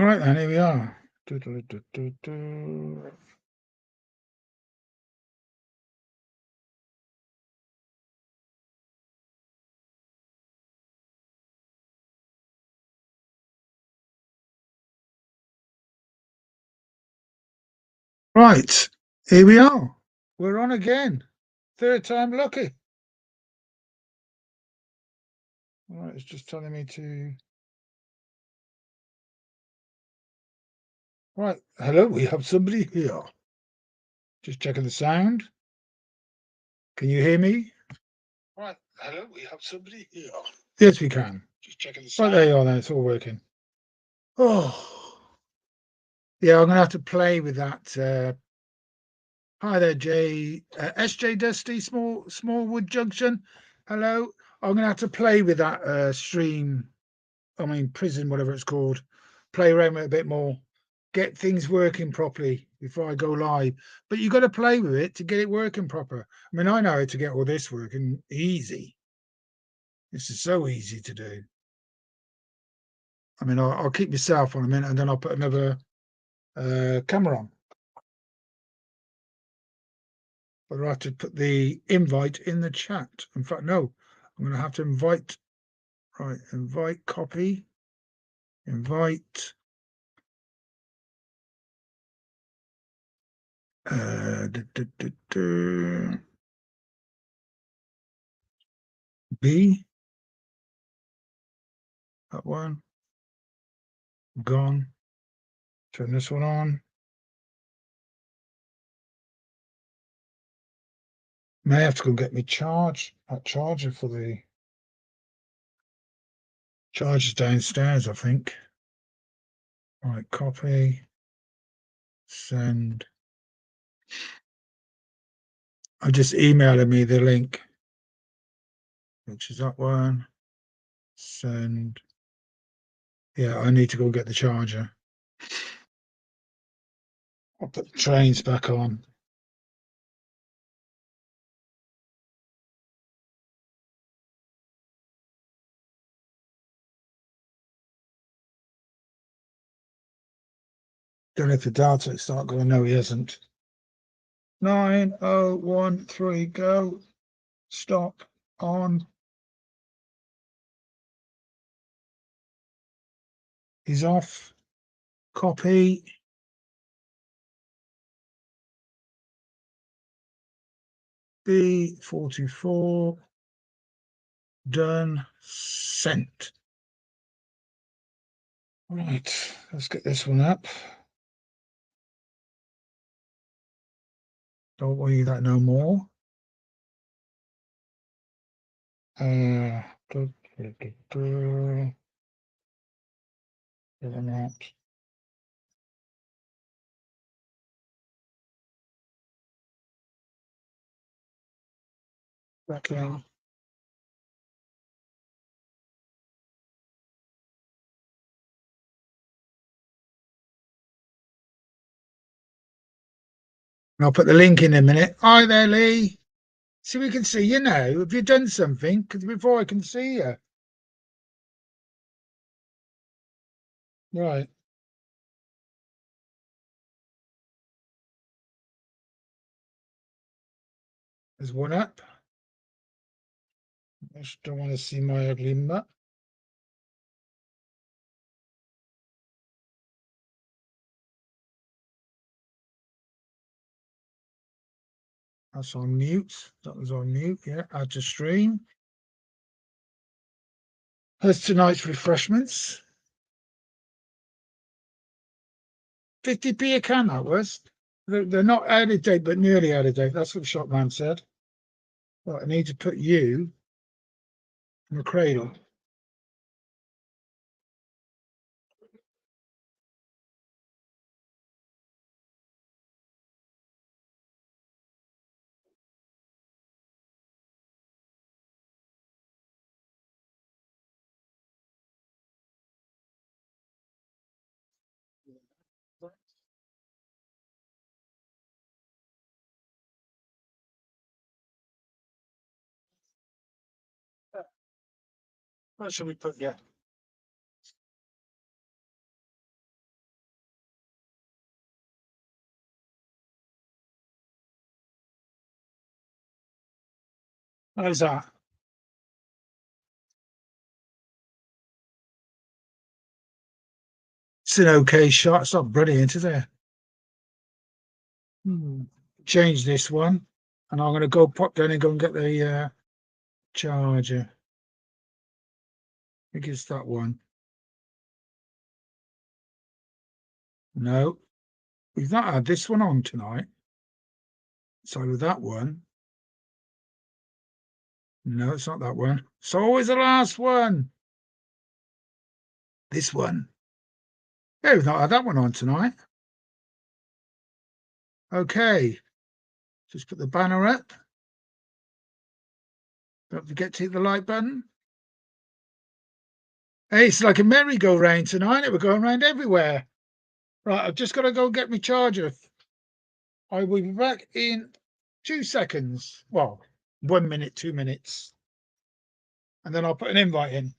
All right, then, here we are. Do, do, do, do, do. Right, here we are. We're on again. Third time lucky. All right, it's just telling me to. Right, hello, we have somebody here. Just checking the sound. Can you hear me? Right, hello, we have somebody here. Yes, we can. Just checking the sound. Right, there you are, then. It's all working. Oh, yeah, I'm going to have to play with that. Hi there, Jay. SJ Dusty, Smallwood Junction. Hello. I'm going to have to play with that stream. I mean, prison, whatever it's called. Play around with it a bit more. Get things working properly before I go live. But you got to play with it to get it working proper. I mean, I know how to get all this working easy. This is so easy to do. I mean, I'll keep myself on a minute and then I'll put another camera on. But I have to put the invite in the chat. In fact, no, I'm going to have to invite. Right, invite, copy, invite. B, that one, gone. Turn this one on. May have to go get me that charger for the charger's downstairs, I think. Right, copy, send. I just emailing me the link, which is that one. Send. Yeah, I need to go get the charger. I'll put the trains back on. Don't know if the data start going. No, he hasn't. 9013, go. Stop. On. He's off. Copy. B44. Done. Sent. Right. Let's get this one up. Don't worry that no more. Get them out. Back in. I'll put the link in a minute. Hi there, Lee. See, we can see you now. Have you done something? Because before I can see you. Right. There's one up. I just don't want to see my ugly mutt. That's on mute. That was on mute. Yeah, add to stream. There's tonight's refreshments. 50p a can, that was. They're not out of date, but nearly out of date. That's what the shop man said. Right, I need to put you in the cradle. Where should we put you? How's that? It's an okay shot. It's not brilliant, is it? Change this one, and I'm going to go pop down and go and get the charger. I think it's that one. No, we've not had this one on tonight. So with that one. No, it's not that one. It's always the last one. This one. Yeah, we've not had that one on tonight. Okay. Just put the banner up. Don't forget to hit the like button. Hey, it's like a merry-go-round tonight. We're going around everywhere. Right, I've just got to go get my charger. I will be back in 2 seconds. Well, 1 minute, 2 minutes. And then I'll put an invite in.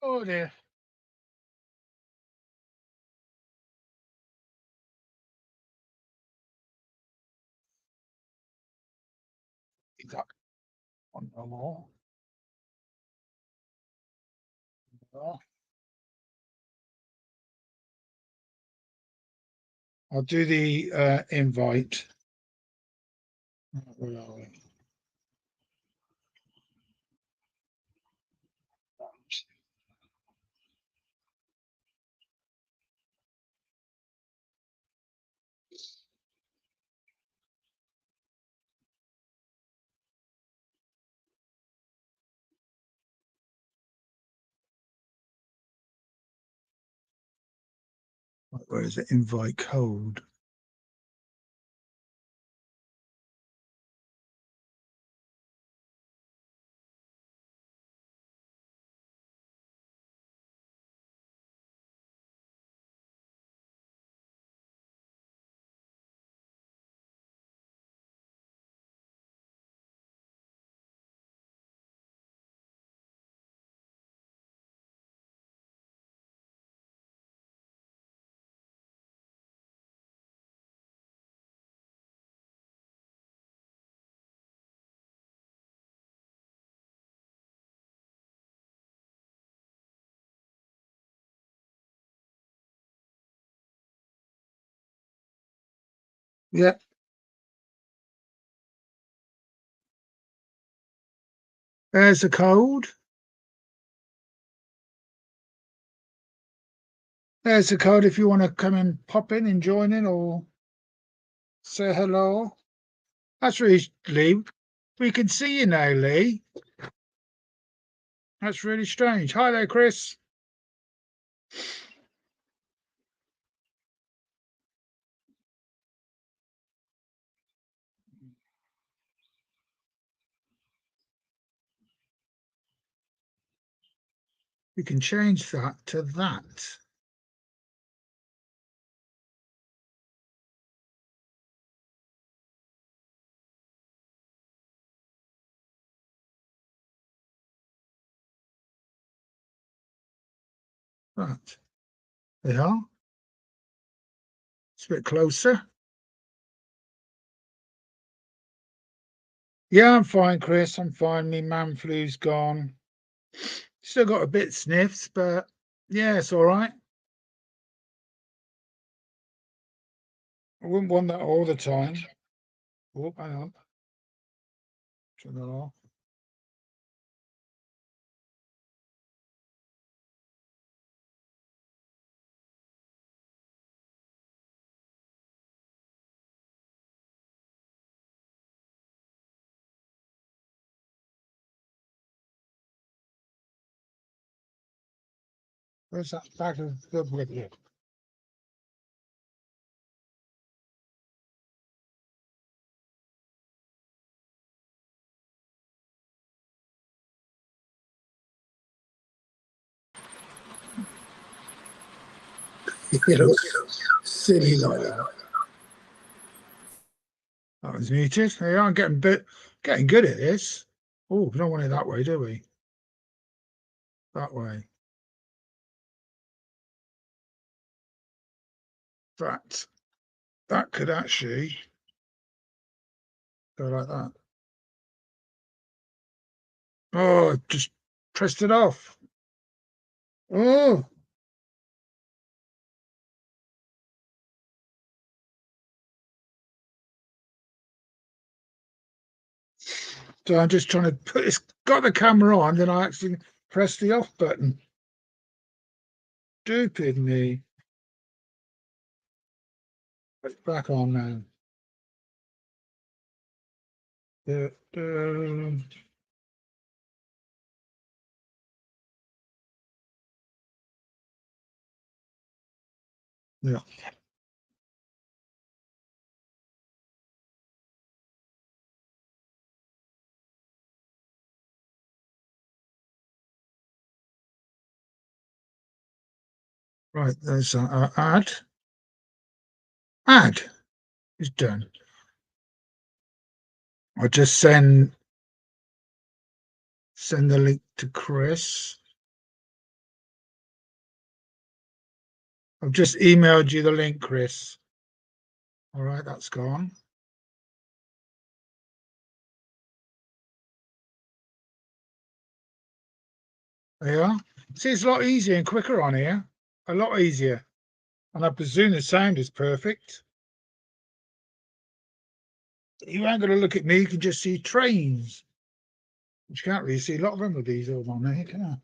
Oh dear. Is that one no more? No. I'll do the invite. Where are we? Where is it? Invite code. Yeah. There's the code. There's the code if you want to come and pop in and join in or say hello. That's really, Lee. We can see you now, Lee. That's really strange. Hi there, Chris. We can change that to that. Right. There you are. It's a bit closer. Yeah, I'm fine, Chris. I'm fine. Me man flu's gone. Still got a bit sniffs, but yeah, it's all right. I wouldn't want that all the time. Oh, hang on. Turn that off. Where's that back of the window? It looks silly like that. That was muted. They are getting good at this. Oh, we don't want it that way, do we? That way. That could actually go like that. Oh, just pressed it off. Oh, so I'm just trying to put it's got the camera on, then I actually press the off button. Stupid me. It's back on now. Yeah. Yeah. Right, there's add. Add is done. I'll just send the link to Chris. I've just emailed you the link, Chris. All right, that's gone. There you are. See, it's a lot easier and quicker on here. A lot easier. And I presume the sound is perfect. You ain't going to look at me, you can just see trains. Which you can't really see a lot of them with these all on there, can you?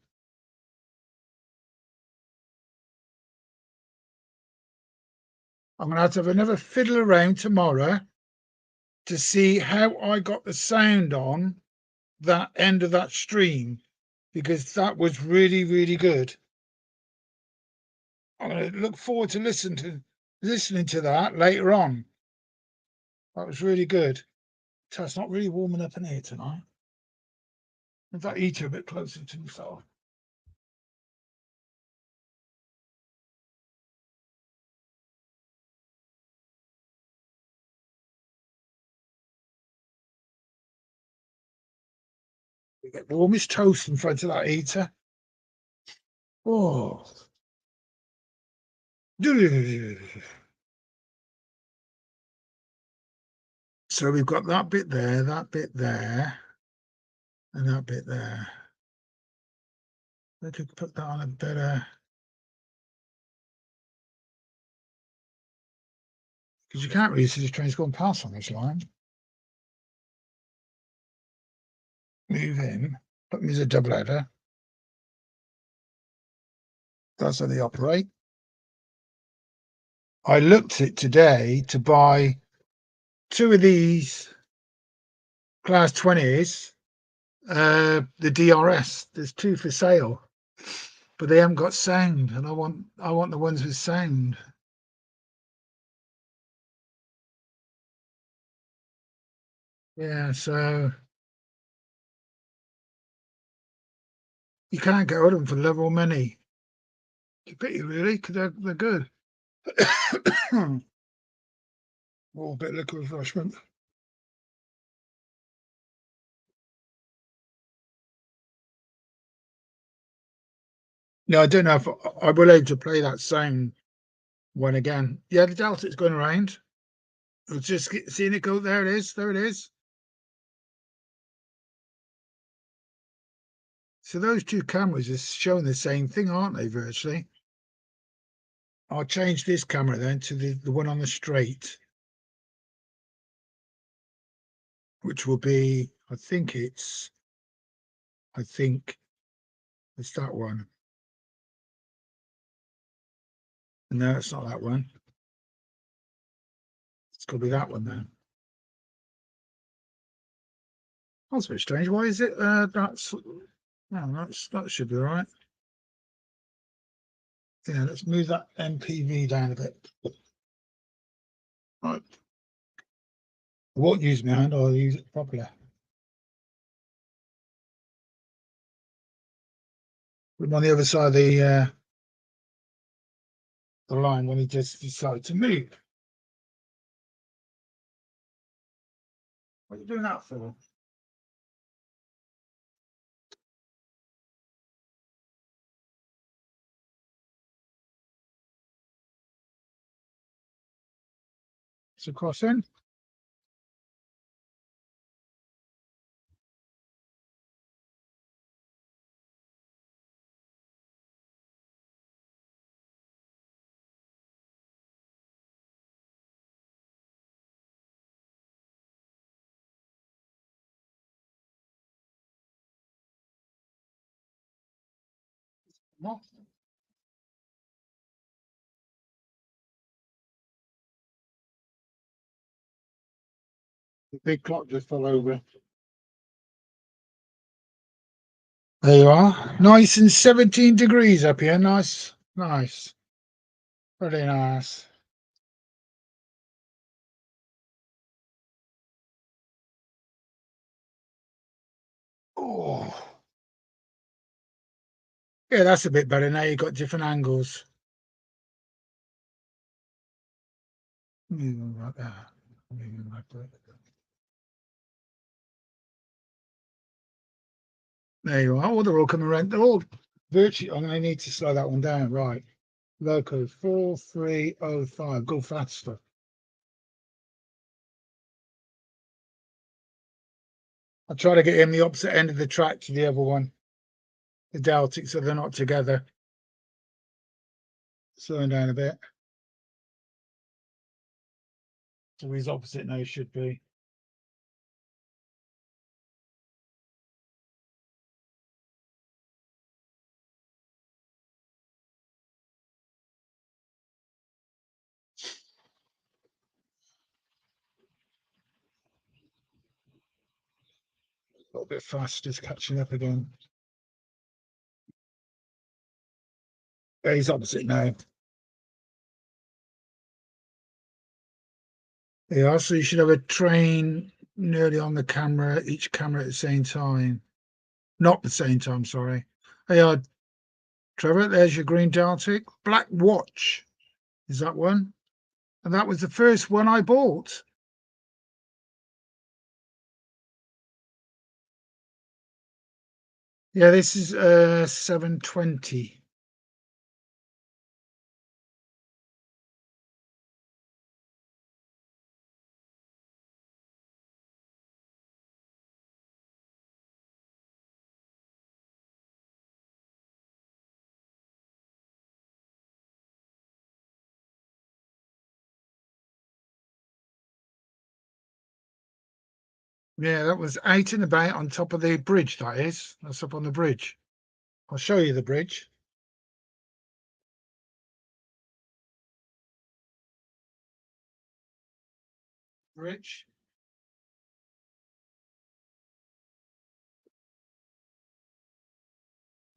I'm going to have another fiddle around tomorrow to see how I got the sound on that end of that stream, because that was really, really good. I'm going to look forward to listening to that later on. That was really good. So it's not really warming up in here tonight. In fact, eat a bit closer to myself. We get warmest toast in front of that heater. Oh. So we've got that bit there, and that bit there. We could put that on a better, because you can't really see the trains going past on this line. Move in, put me as a double header. That's how they operate. I looked at today to buy 2 of these class 20s, the DRS. There's 2 for sale, but they haven't got sound, and I want the ones with sound. Yeah, so you can't get hold of them for love or money. It's a pity, really, because they're good. Oh, a bit of liquid refreshment. No, I don't know if I will able to play that same one again. Yeah, the Delta's going around. It's just seeing it go. There it is. There it is. So those two cameras are showing the same thing, aren't they, virtually? I'll change this camera then to the one on the straight, which will be, I think it's that one. No, it's not that one. It's got to be that one then. That's a bit strange. Why is it? That's no, that should be all right. Yeah, let's move that MPV down a bit. Right. I won't use my hand. I'll use it properly. Put him on the other side of the line when he just decided to move. What are you doing that for? It's a crossing. What? The big clock just fell over. There you are. Nice and 17 degrees up here. Nice. Nice. Very nice. Oh. Yeah, that's a bit better now. You've got different angles. Like that. Like that. There you are. Oh, they're all coming around. They're all virtually. I'm going to need to slow that one down. Right. Loco 4305. Go faster. I'll try to get him the opposite end of the track to the other one, the Deltic, so they're not together. Slowing down a bit. So he's opposite now, should be. A little bit fast, just catching up again. Yeah, he's opposite now. Yeah, so you should have a train nearly on the camera, each camera at the same time. Not the same time, sorry. Hey, Trevor, there's your green Deltic. Black Watch is that one. And that was the first one I bought. Yeah, this is 720. Yeah, that was out and about on top of the bridge, that is. That's up on the bridge. I'll show you the bridge. Bridge.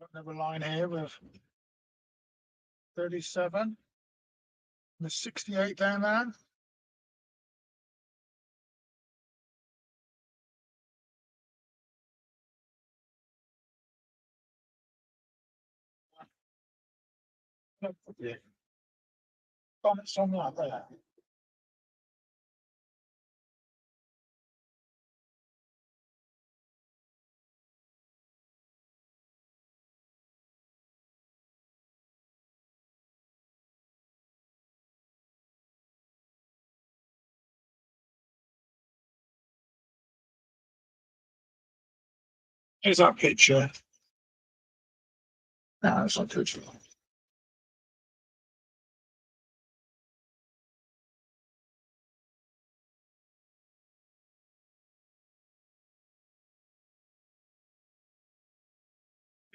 Got another line here with 37. There's 68 down there. Yeah. Comments on that there. Here's that picture. No, that's not too true.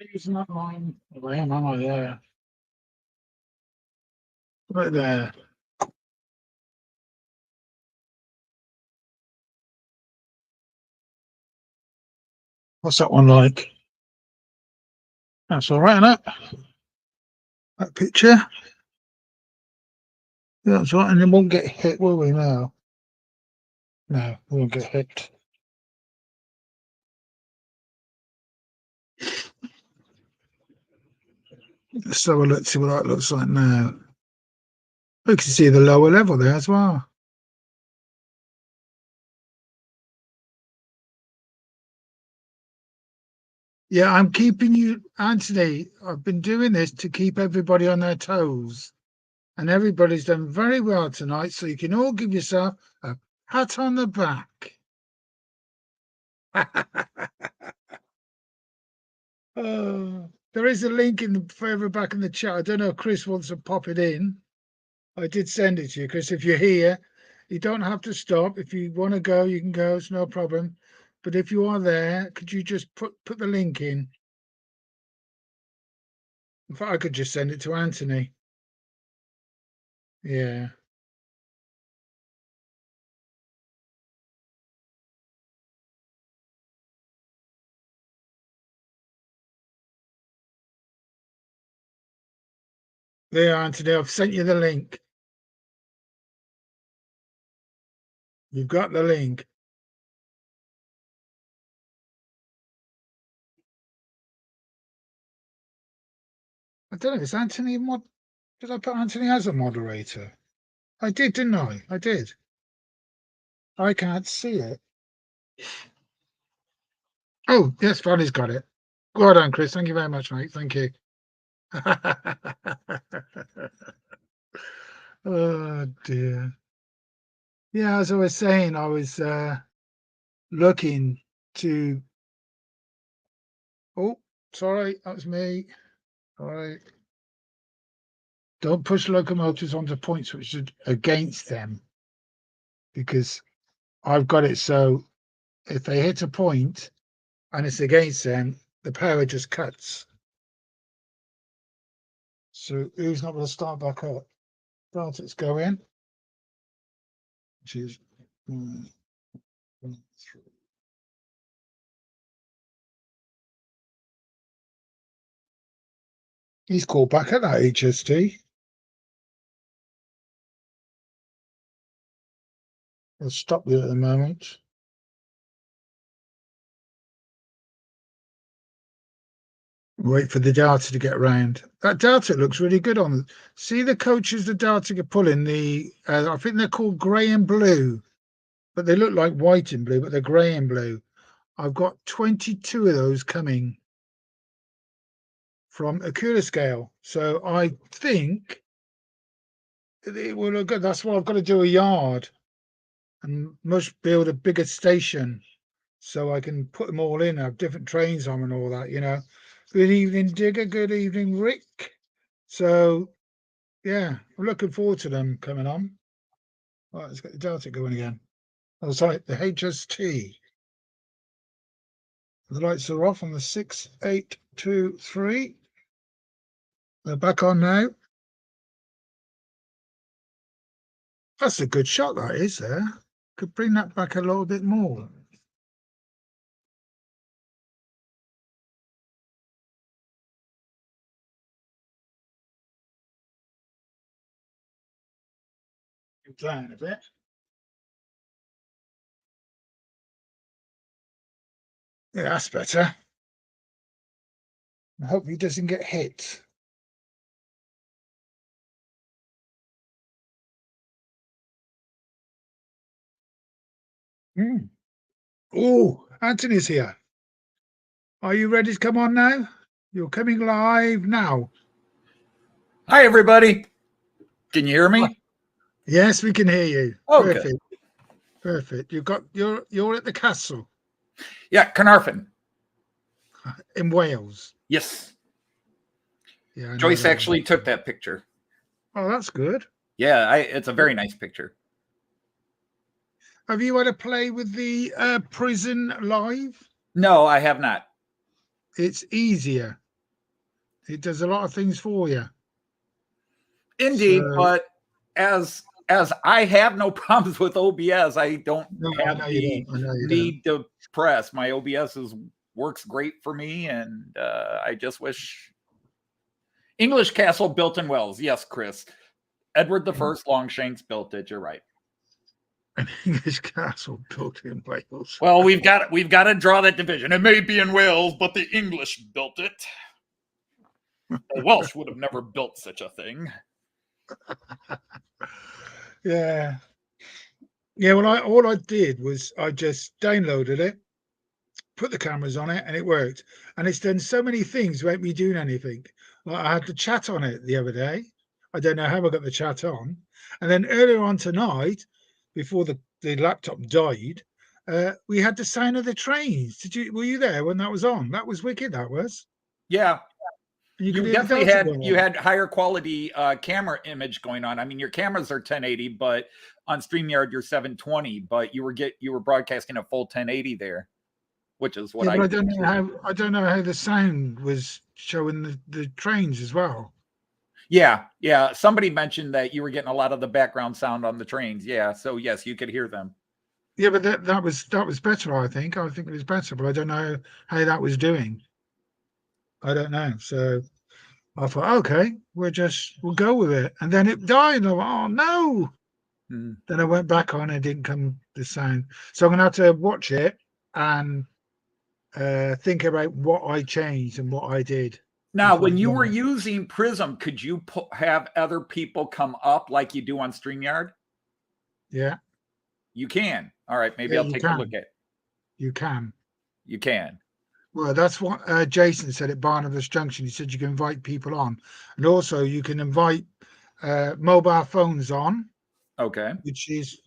It's not mine. I am I there? Right there. What's that one like? That's all right, isn't it? That picture. Yeah, that's right, and it won't get hit, will we now? No, we won't get hit. Let's have a look, see what that looks like now. We can see the lower level there as well. Yeah, I'm keeping you, Anthony. I've been doing this to keep everybody on their toes. And everybody's done very well tonight, so you can all give yourself a pat on the back. There is a link in the further back in the chat. I don't know if Chris wants to pop it in. I did send it to you, Chris. If you're here, you don't have to stop. If you want to go, you can go. It's no problem. But if you are there, could you just put the link in? In fact, I could just send it to Anthony. Yeah. There, Anthony, I've sent you the link. You've got the link. I don't know, is Anthony did I put Anthony as a moderator? I did, didn't I? I did. I can't see it. Oh, yes, Fanny's got it. Well done, Chris. Thank you very much, mate. Thank you. Oh dear. Yeah, as I was saying, I was looking to. Oh, sorry, that was me. All right. Don't push locomotives onto points which are against them, because I've got it so if they hit a point and it's against them, the power just cuts. So who's not going to start back up? Let's go in. Which is he's called back at that HST. I'll stop you at the moment. Wait for the data to get round. That data looks really good on. See the coaches the data are pulling the. I think they're called grey and blue, but they look like white and blue, but they're grey and blue. I've got 22 of those coming from Aculascale, so I think it will look good. That's why I've got to do a yard and must build a bigger station so I can put them all in, have different trains on and all that, you know. Good evening, Digger. Good evening, Rick. So, yeah, I'm looking forward to them coming on. All right, let's get the Delta going again. Oh, sorry, the HST. The lights are off on the 6823. They're back on now. That's a good shot, that is there. Could bring that back a little bit more. Down a bit. Yeah, that's better. I hope he doesn't get hit. Oh, Anthony's here. Are you ready to come on now? You're coming live now. Hi, everybody. Can you hear me? Yes, we can hear you. Oh, Perfect. good. Perfect. You're at the castle. Yeah, Carnarvon. in Wales. Yes. Yeah, Joyce actually took that picture. Oh, that's good. Yeah, it's a very nice picture. Have you had a play with the Prison Live? No, I have not. It's easier. It does a lot of things for you. Indeed, but as I have no problems with OBS, I don't have the need to press. My OBS works great for me, and I just wish English Castle built in Wales. Yes, Chris. Edward I Longshanks built it. You're right. An English castle built in Wales. Well, we've got to draw that division. It may be in Wales, but the English built it. The Welsh would have never built such a thing. Yeah. Well, all I did was I just downloaded it, put the cameras on it, and it worked. And it's done so many things without me doing anything. Like I had the chat on it the other day. I don't know how I got the chat on. And then earlier on tonight, before the laptop died, we had the sound of the trains. Were you there when that was on? That was wicked. That was. Yeah. You definitely had higher quality camera image going on. I mean, your cameras are 1080, but on StreamYard you're 720. But you were broadcasting a full 1080 there, which is what I don't know how the sound was showing the trains as well. Yeah. Somebody mentioned that you were getting a lot of the background sound on the trains. Yeah, so yes, you could hear them. Yeah, but that was better. I think it was better, but I don't know how that was doing. I don't know. So I thought, okay, we'll go with it. And then it died. I went, oh no. Then I went back on and it didn't come the sound. So I'm gonna have to watch it and think about what I changed and what I did. Now, when you were using Prism, could you have other people come up like you do on StreamYard? Yeah. You can. All right, maybe I'll take a look at it. You can. You can. Well, that's what Jason said at Barnabas Junction. He said you can invite people on. And also you can invite mobile phones on. Okay. Which is,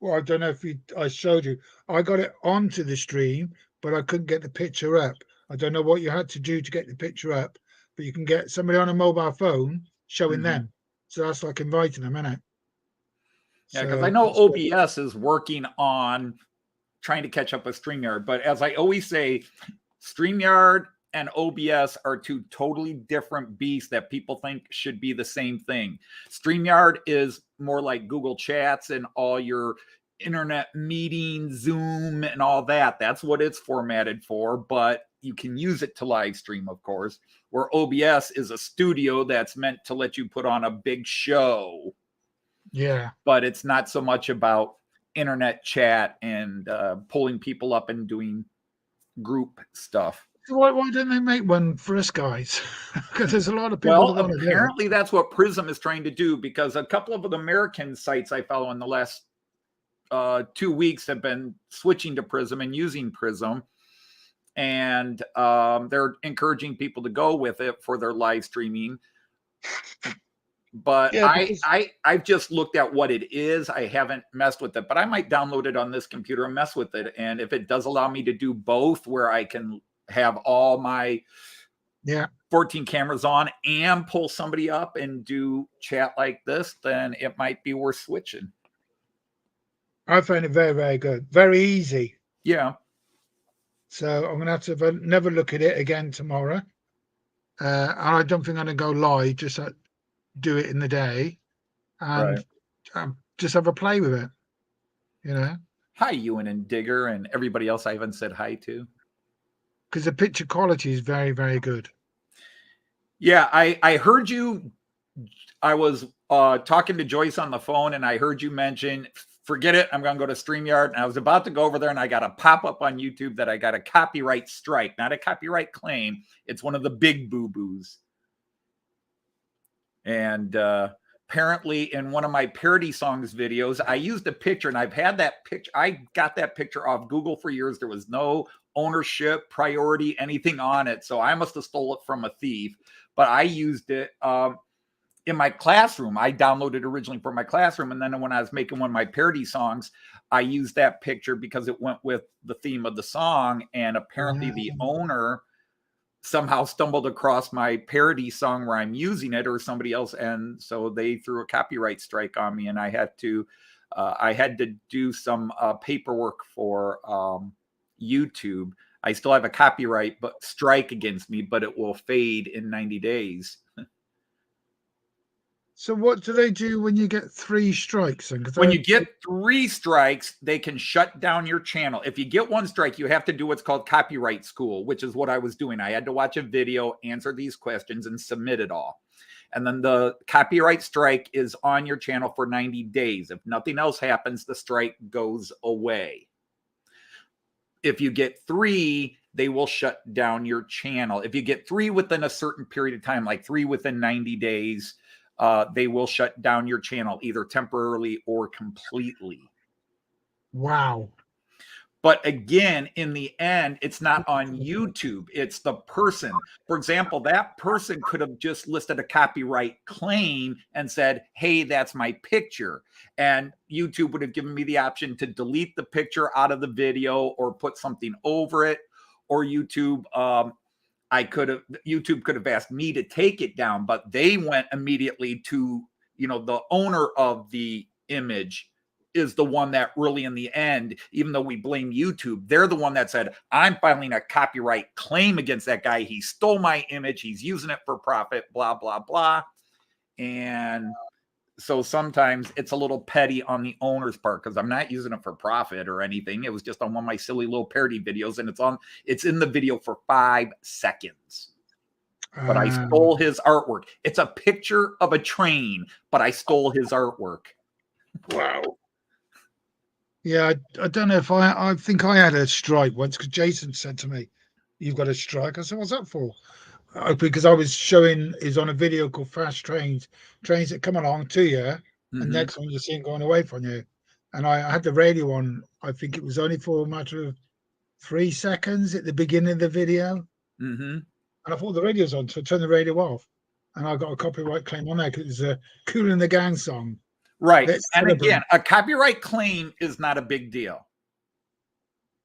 well, I don't know if I showed you. I got it onto the stream, but I couldn't get the picture up. I don't know what you had to do to get the picture up, but you can get somebody on a mobile phone showing them. So that's like inviting them, isn't it? Yeah, because I know OBS is working on trying to catch up with StreamYard, but as I always say, StreamYard and OBS are two totally different beasts that people think should be the same thing. StreamYard is more like Google Chats and all your internet meetings, Zoom, and all that. That's what it's formatted for, but you can use it to live stream, of course, where OBS is a studio that's meant to let you put on a big show. Yeah. But it's not so much about internet chat and pulling people up and doing group stuff. Why don't they make one for us guys? Because there's a lot of people. Well, apparently that's what Prism is trying to do, because a couple of the American sites I follow in the last 2 weeks have been switching to Prism and using Prism, and they're encouraging people to go with it for their live streaming. But yeah, I've just looked at what it is. I haven't messed with it, but I might download it on this computer and mess with it. And if it does allow me to do both, where I can have all my 14 cameras on and pull somebody up and do chat like this, then it might be worth switching. I find it very, very good. Very easy. Yeah. So I'm going to have to never look at it again tomorrow. And I don't think I'm going to go live, just do it in the day and just have a play with it, you know. Hi, Ewan and Digger and everybody else I haven't said hi to. Because the picture quality is very, very good. Yeah, I heard you. I was talking to Joyce on the phone, and I heard you mention, forget it, I'm going to go to StreamYard. And I was about to go over there, and I got a pop-up on YouTube that I got a copyright strike, not a copyright claim. It's one of the big boo-boos. And apparently in one of my parody songs videos, I used a picture, and I've had that picture. I got that picture off Google for years. There was no ownership, priority, anything on it. So I must have stole it from a thief, but I used it in my classroom. I downloaded it originally for my classroom. And then when I was making one of my parody songs, I used that picture because it went with the theme of the song. And apparently the owner somehow stumbled across my parody song where I'm using it, or somebody else, and so they threw a copyright strike on me, and I had to do some paperwork for YouTube. I still have a copyright strike against me, but it will fade in 90 days. So what do they do when you get 3 strikes? When you get 3 strikes, they can shut down your channel. If you get 1 strike, you have to do what's called copyright school, which is what I was doing. I had to watch a video, answer these questions, and submit it all. And then the copyright strike is on your channel for 90 days. If nothing else happens, the strike goes away. If you get 3, they will shut down your channel. If you get 3 within a certain period of time, like 3 within 90 days, they will shut down your channel either temporarily or completely. Wow. But again, in the end, it's not on YouTube. It's the person. For example, that person could have just listed a copyright claim and said, hey, that's my picture. And YouTube would have given me the option to delete the picture out of the video or put something over it. Or YouTube could have asked me to take it down, but they went immediately to, the owner of the image is the one that really, in the end, even though we blame YouTube, they're the one that said, I'm filing a copyright claim against that guy. He stole my image. He's using it for profit, blah, blah, blah. And so sometimes it's a little petty on the owner's part because I'm not using it for profit or anything. It was just on one of my silly little parody videos, and it's in the video for 5 seconds. But I stole his artwork. It's a picture of a train, but I stole his artwork. Wow. Yeah, I don't know if I think I had a strike once because Jason said to me, you've got a strike. I said, what's that for? Because I was showing is on a video called Fast Trains that come along to you, and next one you see it going away from you. And I had the radio on. I think it was only for a matter of 3 seconds at the beginning of the video. And I thought the radio's on, so I turned the radio off, and I got a copyright claim on there because it's a Kool and the Gang song. Right. And again, a copyright claim is not a big deal.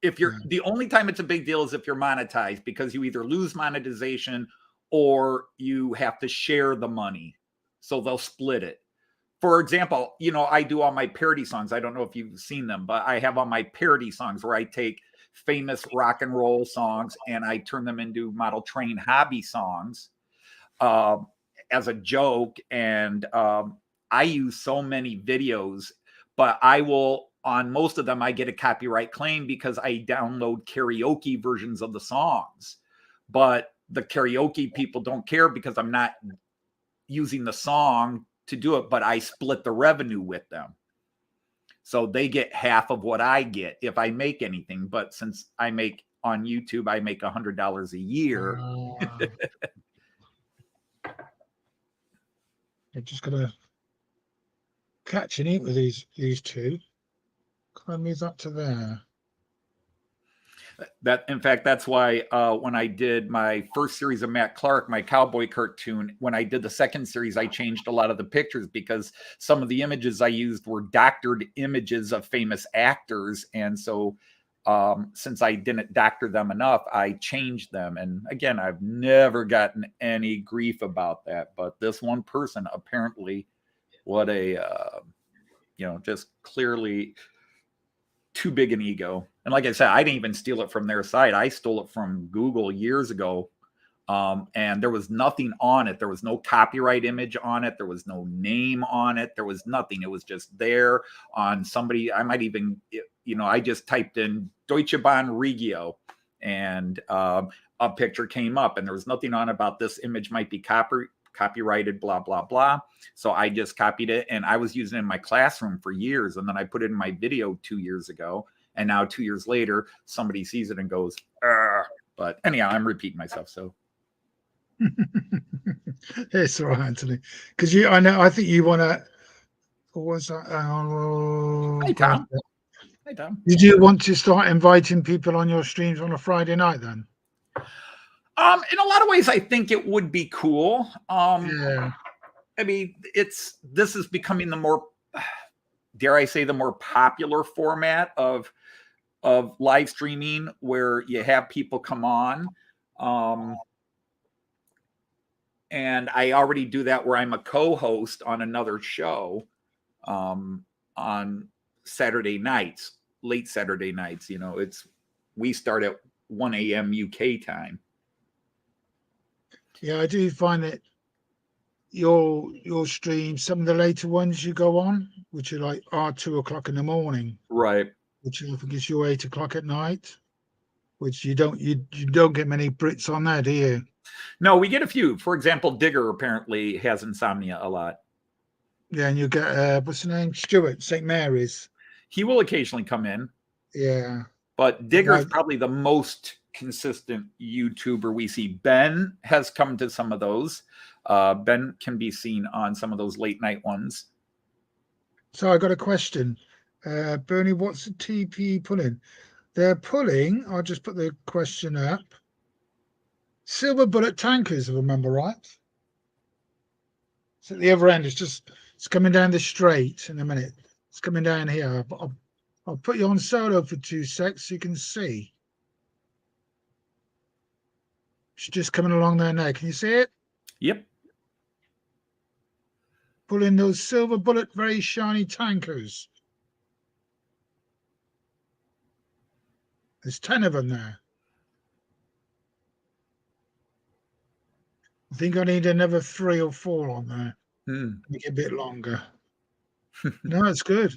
If you're the only time it's a big deal is if you're monetized, because you either lose monetization or you have to share the money. So they'll split it. For example, I do all my parody songs. I don't know if you've seen them, but I have all my parody songs where I take famous rock and roll songs and I turn them into model train hobby songs as a joke. And I use so many videos, but on most of them, I get a copyright claim because I download karaoke versions of the songs. But the karaoke people don't care because I'm not using the song to do it, but I split the revenue with them. So they get half of what I get if I make anything. But since I make on YouTube, I make $100 a year. I'm just going to catch and eat with these two. Can I move that to there? In fact, that's why when I did my first series of Matt Clark, my cowboy cartoon, when I did the second series, I changed a lot of the pictures because some of the images I used were doctored images of famous actors. And so since I didn't doctor them enough, I changed them. And again, I've never gotten any grief about that. But this one person, apparently, what a, just clearly too big an ego. And like I said, I didn't even steal it from their site. I stole it from Google years ago. And there was nothing on it. There was no copyright image on it. There was no name on it. There was nothing. It was just there on somebody. I might even, I just typed in Deutsche Bahn Regio and a picture came up and there was nothing on about this image might be copyrighted, blah, blah, blah. So I just copied it and I was using it in my classroom for years. And then I put it in my video 2 years ago. And now 2 years later, somebody sees it and goes, argh. But anyhow, I'm repeating myself. So it's all right, Anthony. Because I think you want to. What was that? Hey, Tom. Hey, Tom. Did you want to start inviting people on your streams on a Friday night then? In a lot of ways, I think it would be cool. Yeah. I mean, this is becoming the more, dare I say, the more popular format of live streaming where you have people come on. And I already do that where I'm a co-host on another show on Saturday nights, late Saturday nights. We start at 1 a.m. UK time. Yeah, I do find that your streams, some of the later ones you go on, which are 2 o'clock in the morning, right? Which I think is your 8 o'clock at night. Which you don't get many Brits on there, do you? No, we get a few. For example, Digger apparently has insomnia a lot. Yeah, and you get what's the name? Stuart, St. Mary's. He will occasionally come in. Yeah. But Digger's probably the most consistent YouTuber we see. Ben has come to some of those. Ben can be seen on some of those late night ones. So I got a question. Bernie, what's the TP pulling? They're pulling, I'll just put the question up. Silver bullet tankers, if I remember right. It's at the other end. It's coming down the straight in a minute. It's coming down here. I'll put you on solo for 2 secs so you can see. It's just coming along there now. Can you see it? Yep. Pulling those silver bullet, very shiny tankers. There's 10 of them there. I think I need another 3 or 4 on there. Make it a bit longer. No, it's good.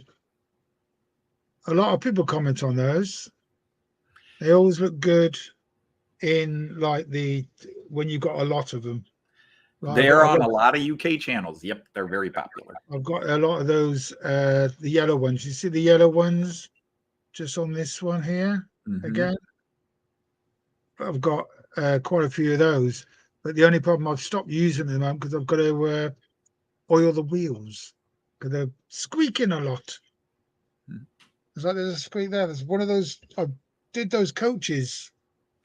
A lot of people comment on those. They always look good in when you've got a lot of them. They're on a lot of UK channels. Yep, they're very popular. I've got a lot of those, the yellow ones. You see the yellow ones just on this one here again? I've got quite a few of those. But the only problem, I've stopped using them because I've got to oil the wheels because they're squeaking a lot. It's like there's a squeak there. There's one of those. I did those coaches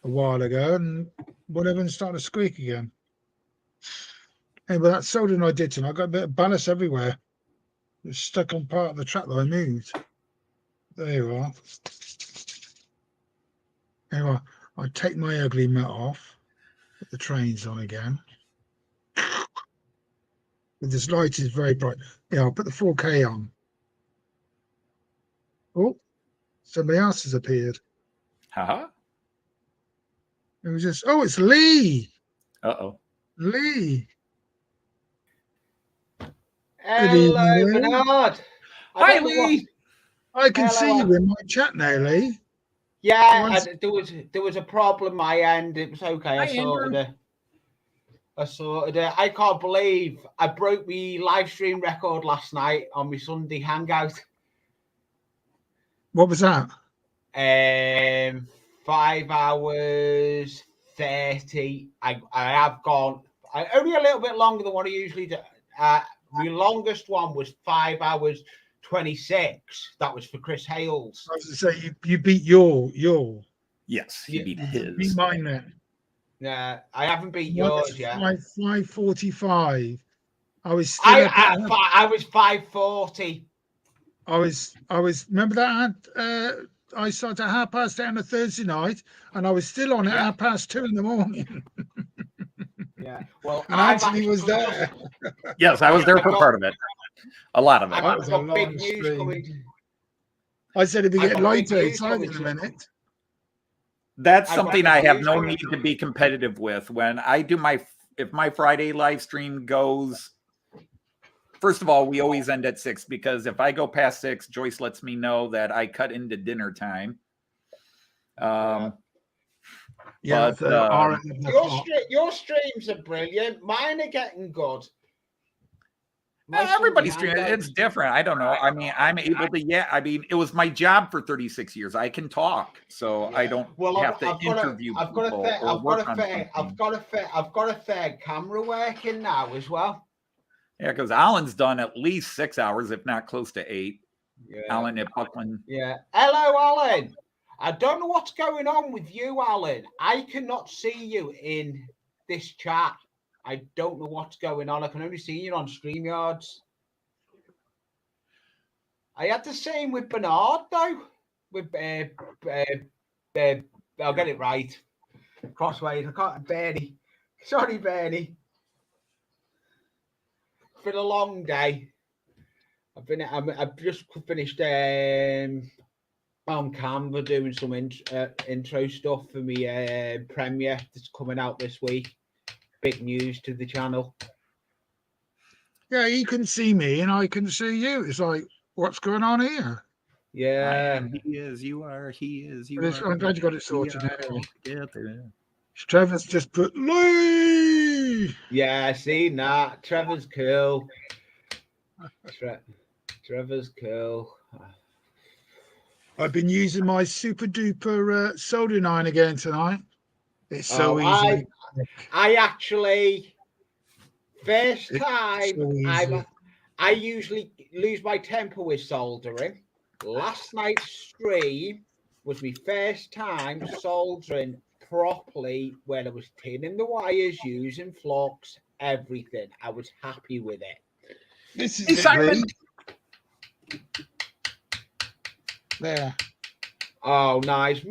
a while ago, and one of them started to squeak again. Anyway, that soldering I did tonight, I got a bit of ballast everywhere. It's stuck on part of the track that I moved. There you are. Anyway, I take my ugly mat off. Put the trains on again. But this light is very bright. Yeah, I'll put the 4K on. Oh, somebody else has appeared. Haha. It was just, it's Lee. Uh-oh. Lee. Hello, Bernard. Hi, Lee. I can see you in my chat now, Lee. Yeah, there was a problem my end. It was okay. I sorted it. I can't believe I broke my live stream record last night on my Sunday hangout. What was that? 5 hours 30. I have gone. Only a little bit longer than what I usually do. My longest one was 5 hours 26. That was for Chris Hales. I was to say you beat your. Yes, he beat his. Beat mine then. Yeah, I haven't beat yours yet. 5:45. I was still I was 5:40. I was remember that I started at 8:30 on a Thursday night, and I was still on at 2:30 in the morning. Yeah, well, and Anthony was there. Yes, I was there for part of it. A lot of it. I've got big news coming. I said it'd be getting lighter outside in a minute. That's something I have no need to be competitive with. When I do if my Friday live stream goes, first of all, we always end at 6 because if I go past 6, Joyce lets me know that I cut into dinner time. Your streams are brilliant. Mine are getting good. Everybody's stream, it's different. I don't know. I mean, I'm able to. It was my job for 36 years. I can talk, so I don't have to interview people. I've got a fair camera working now as well. Yeah, because Alan's done at least 6 hours, if not close to 8. Yeah. Alan at Buckland. Yeah. Hello, Alan. I don't know what's going on with you, Alan. I cannot see you in this chat. I don't know what's going on. I can only see you on StreamYards. I had the same with Bernard, though. With I'll get it right. Crossways. I can't. Bernie. Sorry, Bernie. been a long day. I've just finished on Canva doing some intro stuff for me premiere that's coming out this week. Big news to the channel. Yeah, you can see me and I can see you. It's like, what's going on here? Yeah. He is, you are, he is, you But are. I'm glad you got it sorted we are anyway. together. Trevor's just put Lee. Yeah, see that. Trevor's cool. Trevor's cool. I've been using my super duper soldering iron again tonight. It's so easy. I actually first time I usually lose my temper with soldering. Last night's stream was my first time soldering properly, where I was tinning the wires, using flux, everything. I was happy with it. This is it, there. Oh, nice.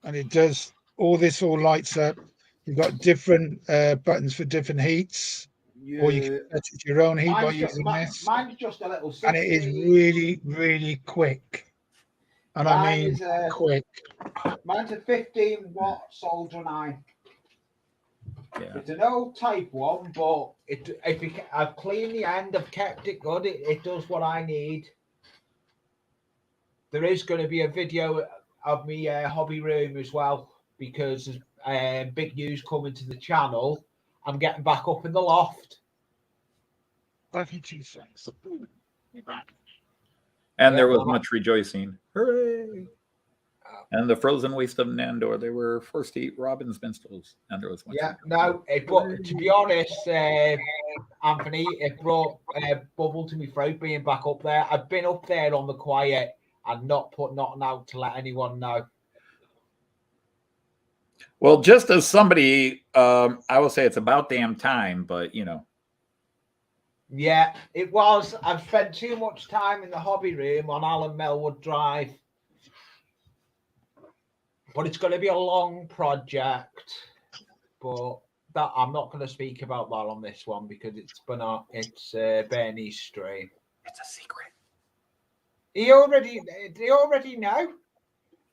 And it does all this, all lights up. You've got different buttons for different heats. Yeah. Or you can set it to your own heat by using this. Mine's just a little 60. And it is really, really quick. And I mean quick. Mine's a 15-watt soldering iron. Yeah. It's an old type one, but I've cleaned the end, I've kept it good. It does what I need. There is going to be a video of me hobby room as well, because big news coming to the channel. I'm getting back up in the loft. Back in 2 seconds. And there was much rejoicing. Hooray! And the frozen waste of Nandor, they were forced to eat Robin's minstrels. And there was much. Yeah, no, but to be honest, Anthony, it brought bubble to my throat being back up there. I've been up there on the quiet and not put nothing out to let anyone know. Well, just as somebody, I will say it's about damn time, but you know. Yeah, it was. I've spent too much time in the hobby room on Alan Melwood Drive. But it's going to be a long project. But that I'm not going to speak about that on this one because it's Bernie's stream. It's a secret. They already know.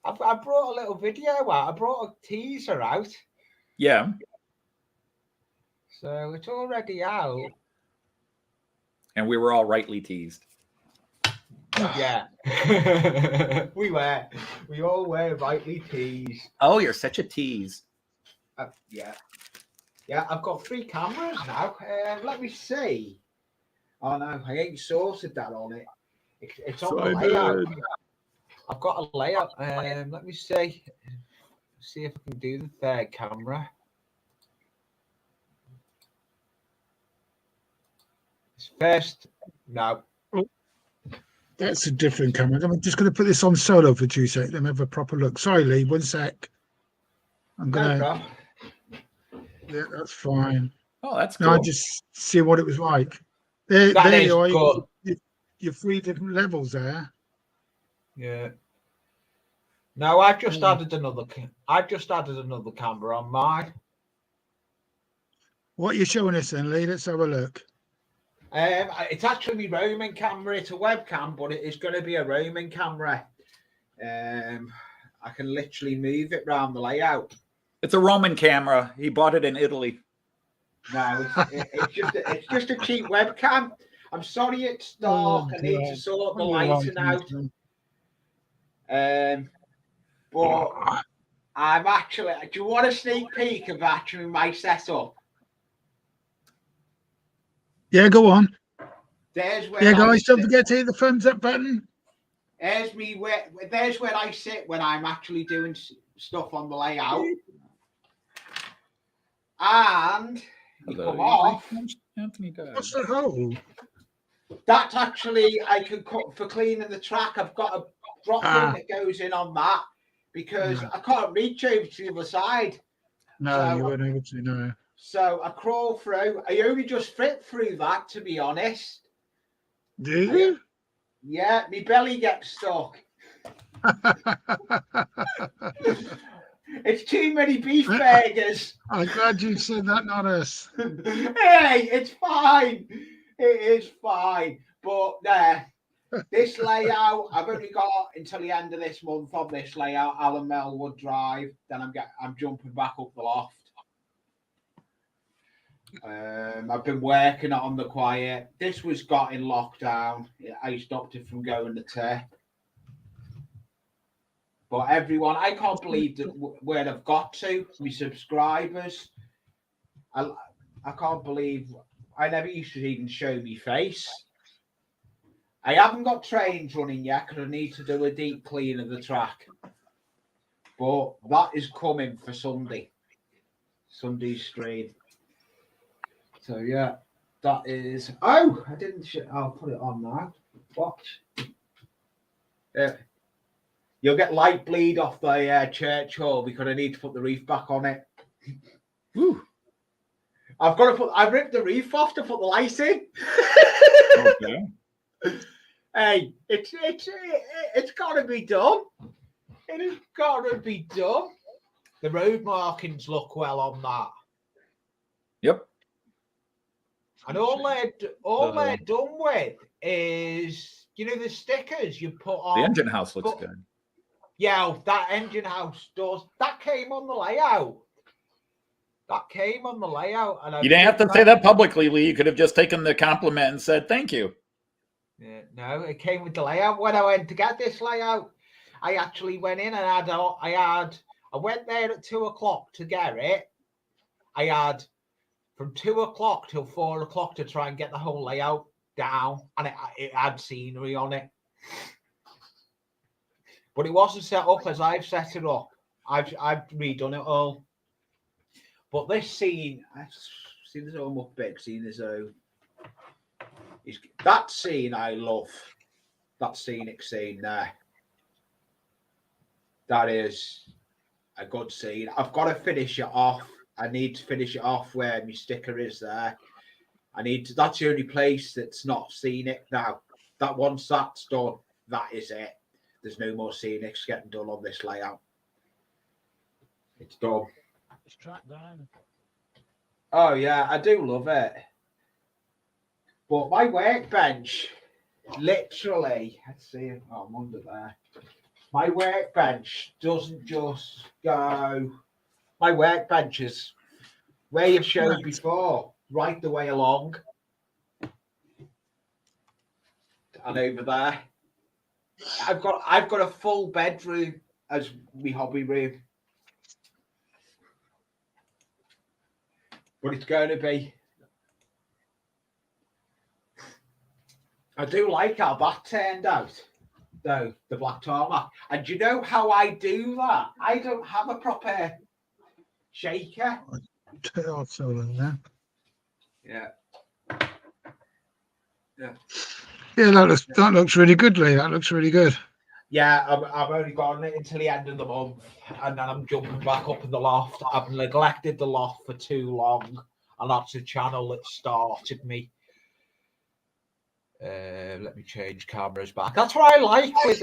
I brought a little video out. I brought a teaser out. Yeah. So it's already out. And we were all rightly teased. Yeah. We all were rightly teased. Oh, you're such a tease. Yeah. Yeah, I've got 3 cameras now. Let me see. Oh, no, I ain't sorted that on it. It's on the layout. I've got a layout. Let me see. See if I can do the 3rd camera. First, no. Oh, that's a different camera. I'm just going to put this on solo for 2 seconds. Let me have a proper look. Sorry, Lee. 1 sec. I'm going to. Yeah, that's fine. Oh, that's cool. No, I just see what it was like. There you are. Your 3 different levels there. Yeah. No, I've just added another camera on mine. What are you showing us then, Lee? Let's have a look. It's actually my roaming camera. It's a webcam, but it is going to be a roaming camera. I can literally move it around the layout. It's a Roman camera. He bought it in Italy. No, it's just a cheap webcam. I'm sorry it's dark. I need to sort the lighting out. But I'm actually. Do you want a sneak peek of actually my setup? Yeah, go on. There's where guys, don't forget to hit the thumbs up button. There's where I sit when I'm actually doing stuff on the layout. And you come off. Anthony does. What's the hole? That's actually I can cut for cleaning the track. I've got a drop in that goes in on that because I can't reach over to the other side. No, you weren't able to. No. So I crawl through. I only just fit through that, to be honest. Do you? Yeah, my belly gets stuck. It's too many beef burgers. I'm glad you said that, not us. Hey, it's fine. It is fine. But this layout, I've only got until the end of this month on this layout, Alan Melwood Drive. Then I'm jumping back up the loft. I've been working on the quiet. This was got in lockdown. I stopped it from going to tip. But everyone, I can't believe that where I've got to, my subscribers. I can't believe I never used to even show me face. I haven't got trains running yet because I need to do a deep clean of the track. But that is coming for Sunday's stream. So yeah, that is. Oh, I didn't. I'll put it on now. Watch. Yeah. You'll get light bleed off the church hall because I need to put the reef back on it. Woo. I ripped the reef off to put the light in. Okay. Hey, it's got to be done. It has got to be done. The road markings look well on that. Yep. And all they're done with is, the stickers you put on. The engine house looks good. Yeah, that engine house does. That came on the layout. And you didn't have to say that publicly, Lee. You could have just taken the compliment and said thank you. Yeah, no, it came with the layout. When I went to get this layout, I actually went in and I went there at 2:00 to get it. I had from 2:00 till 4:00 to try and get the whole layout down, and it had scenery on it. But it wasn't set up as I've set it up. I've redone it all. But this scene, I've seen this all up big, seen this that scene I love. That scenic scene there. That is a good scene. I've got to finish it off. I need to finish it off where my sticker is there. That's the only place that's not scenic now. That once that's done, that is it. There's no more scenics getting done on this layout. It's done. It's tracked down. Oh yeah, I do love it. But my workbench, literally, let's see. Oh, I'm under there. My workbench doesn't just go. My workbench is where you've showed before, right the way along, and over there. I've got a full bedroom as my hobby room, but it's going to be. I do like how that turned out, though, the black tarmac. And do you know how I do that? I don't have a proper shaker. I'll tell them that. Yeah. Yeah, that looks really good, Lee. That looks really good. Yeah, I've only got it until the end of the month, and then I'm jumping back up in the loft. I've neglected the loft for too long, and that's the channel that started me. Let me change cameras back. That's what I like with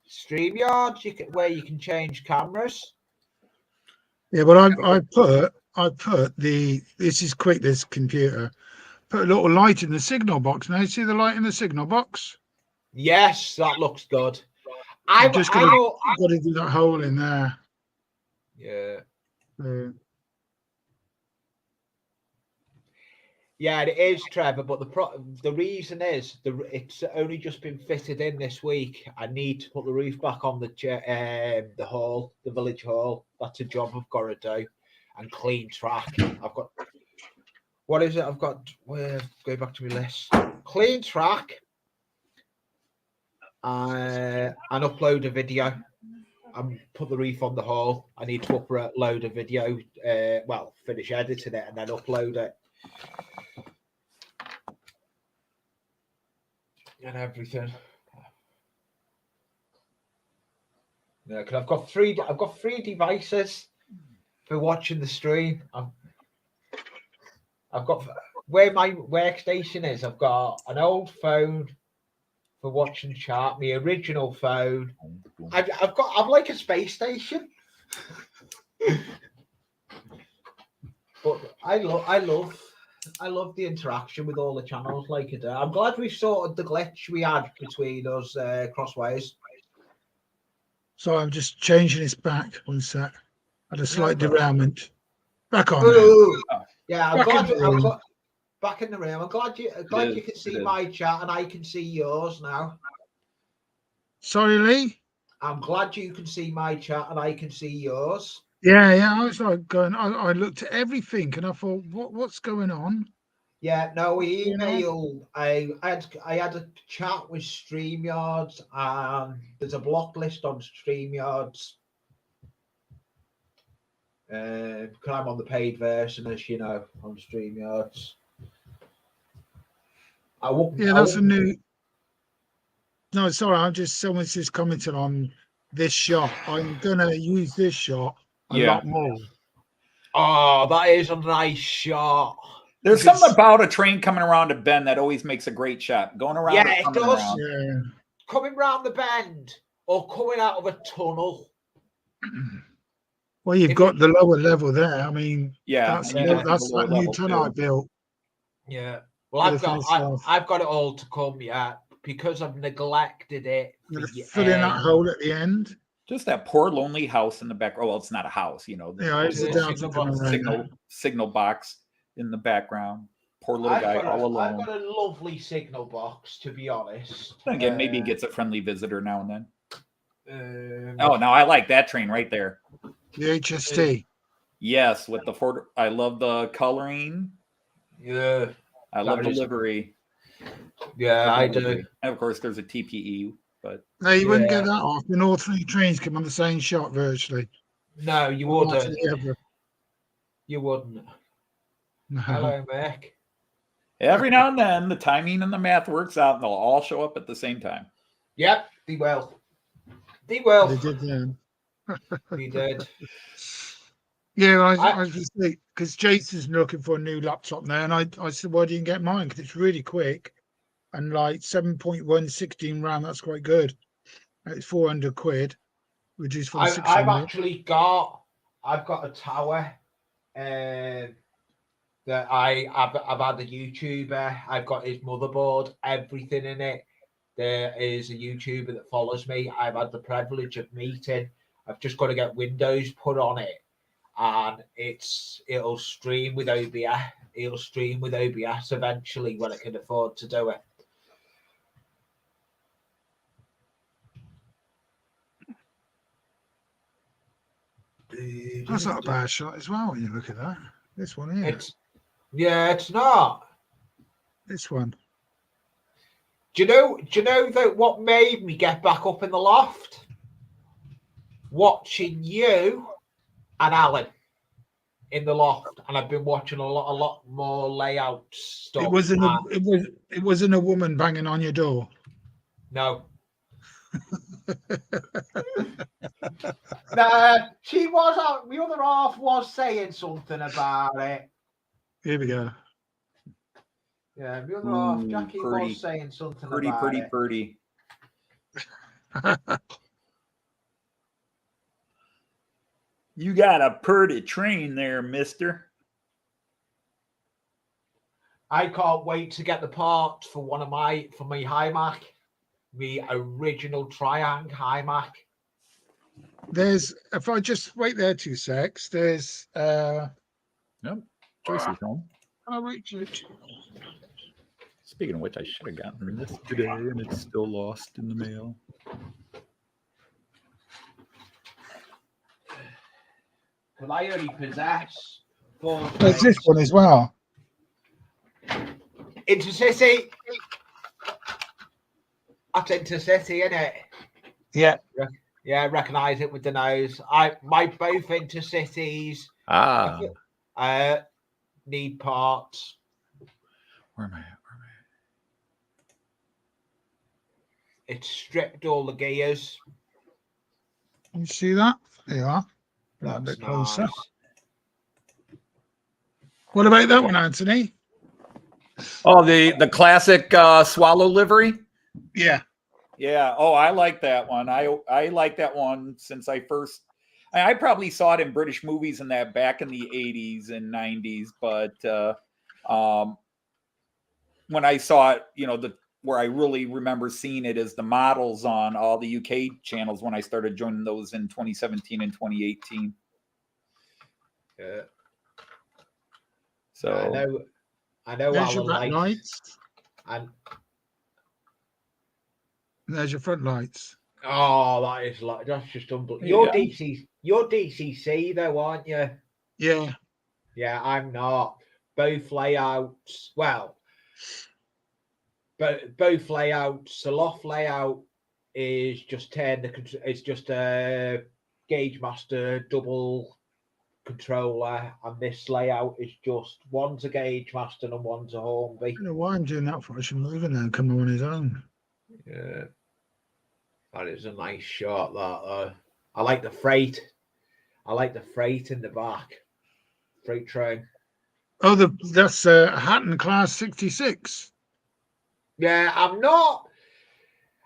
StreamYard, where you can change cameras. Yeah, but I put this is quick. This computer put a little light in the signal box. Now you see the light in the signal box. Yes, that looks good. I've just got to do that hole in there. Yeah. Yeah, it is, Trevor. But the reason is it's only just been fitted in this week. I need to put the roof back on the hall, the village hall. That's a job I've got to do, and clean track. I've got. What is it? I've got. Go back to my list. Clean track. And upload a video and put the reef on the hall. I need to upload a video. Finish editing it and then upload it. And everything. Yeah, because I've got three devices for watching the stream. I've got where my workstation is. I've got an old phone for watching chat. My original phone. I've like a space station. But I love the interaction with all the channels like it. I'm glad we sorted the glitch we had between us crossways. So I'm just changing this back. 1 sec. Had a slight Yeah, derailment. Back on. Ooh. Yeah, I'm Back glad. in the room. Back in the room. I'm glad you can see my chat and I can see yours now. Sorry, Lee. I'm glad you can see my chat and I can see yours. Yeah. I was like going. I looked at everything and I thought, what's going on? Yeah, no, we emailed. I had a chat with StreamYards, and there's a block list on StreamYards. Because I'm on the paid version, as you know, on StreamYards. That's a new. No, sorry, I'm just someone's just commented on this shot. I'm gonna use this shot a lot more. Oh, that is a nice shot. There's something about a train coming around a bend that always makes a great shot. Going around, yeah, it does. Around. Yeah. Coming round the bend or coming out of a tunnel. Well, you've got the lower level there. I mean, that's that new tunnel I built. Yeah. Well, I've got it all to come yet because I've neglected it. Fill in that hole at the end. Just that poor lonely house in the back. Oh, well, it's not a house, you know. Yeah, it's a signal box in the background. Poor little guy all alone. I've got a lovely signal box, to be honest. Again, maybe he gets a friendly visitor now and then. Oh, no, I like that train right there. The HST. Yes, with the Ford. I love the coloring. Yeah. I love the livery. Yeah, I do. And of course, there's a TPE, but no, you wouldn't get that off. And all 3 trains come on the same shot virtually. No, you wouldn't. You wouldn't. No. Hello, Mac. Every now and then, the timing and the math works out, and they'll all show up at the same time. Yep, they will. They will. They did then. They did. Yeah, I was just like, because Jason's looking for a new laptop now, and I said, why didn't you get mine? Because it's really quick, and like 7.1 16 RAM, that's quite good. It's 400 quid, reduced from 600. I've got a tower that I've had a YouTuber. I've got his motherboard, everything in it. There is a YouTuber that follows me. I've had the privilege of meeting. I've just got to get Windows put on it, and it'll stream with OBS. It'll stream with OBS eventually when I can afford to do it. That's not a bad shot as well when you look at that. This one here. It's not. This one. Do you know that what made me get back up in the loft? Watching you and Alan in the loft, and I've been watching a lot more layout stuff. It wasn't a woman banging on your door. No. No, she was. The other half was saying something about it. Here we go. Yeah, the other half, Jackie was saying something about it. Pretty. You got a pretty train there, mister. I can't wait to get the parts for my HiMac, the original Triang HiMac. There's, if I just wait there 2 secs, there's Nope. Joyce is home. I'll reach it. Speaking of which, I should have gotten this today, and it's still lost in the mail. But I only possess 4. There's this one as well. Intercity. That's Intercity, isn't it? Yeah. Yeah, I recognise it with the nose. My both Intercities. Need parts. Where am I at? It's stripped all the gears. You see that? There you are. That's a bit closer. Nice. What about that one, Anthony? Oh, the classic Swallow livery? Yeah. Yeah. Oh, I like that one. I like that one since I I probably saw it in British movies and that back in the 80s and 90s, but when I saw it, where I really remember seeing it is the models on all the UK channels when I started joining those in 2017 and 2018. Yeah. So I know There's your Alan back lights. And there's your front lights. Oh, that's just unbelievable. You're DCC though, aren't you? Yeah. Yeah, I'm not. Both layouts. Well, both layouts. The loft layout is just it's just a Gauge Master double controller, and this layout is just one's a Gauge Master and one's a Hornby. I don't know why I'm doing that for. I should move in there and come on his own. Yeah, that is a nice shot. That I like the freight. I like the freight in the back. Freight train. Oh, that's a Hatton Class 66. Yeah, I'm not.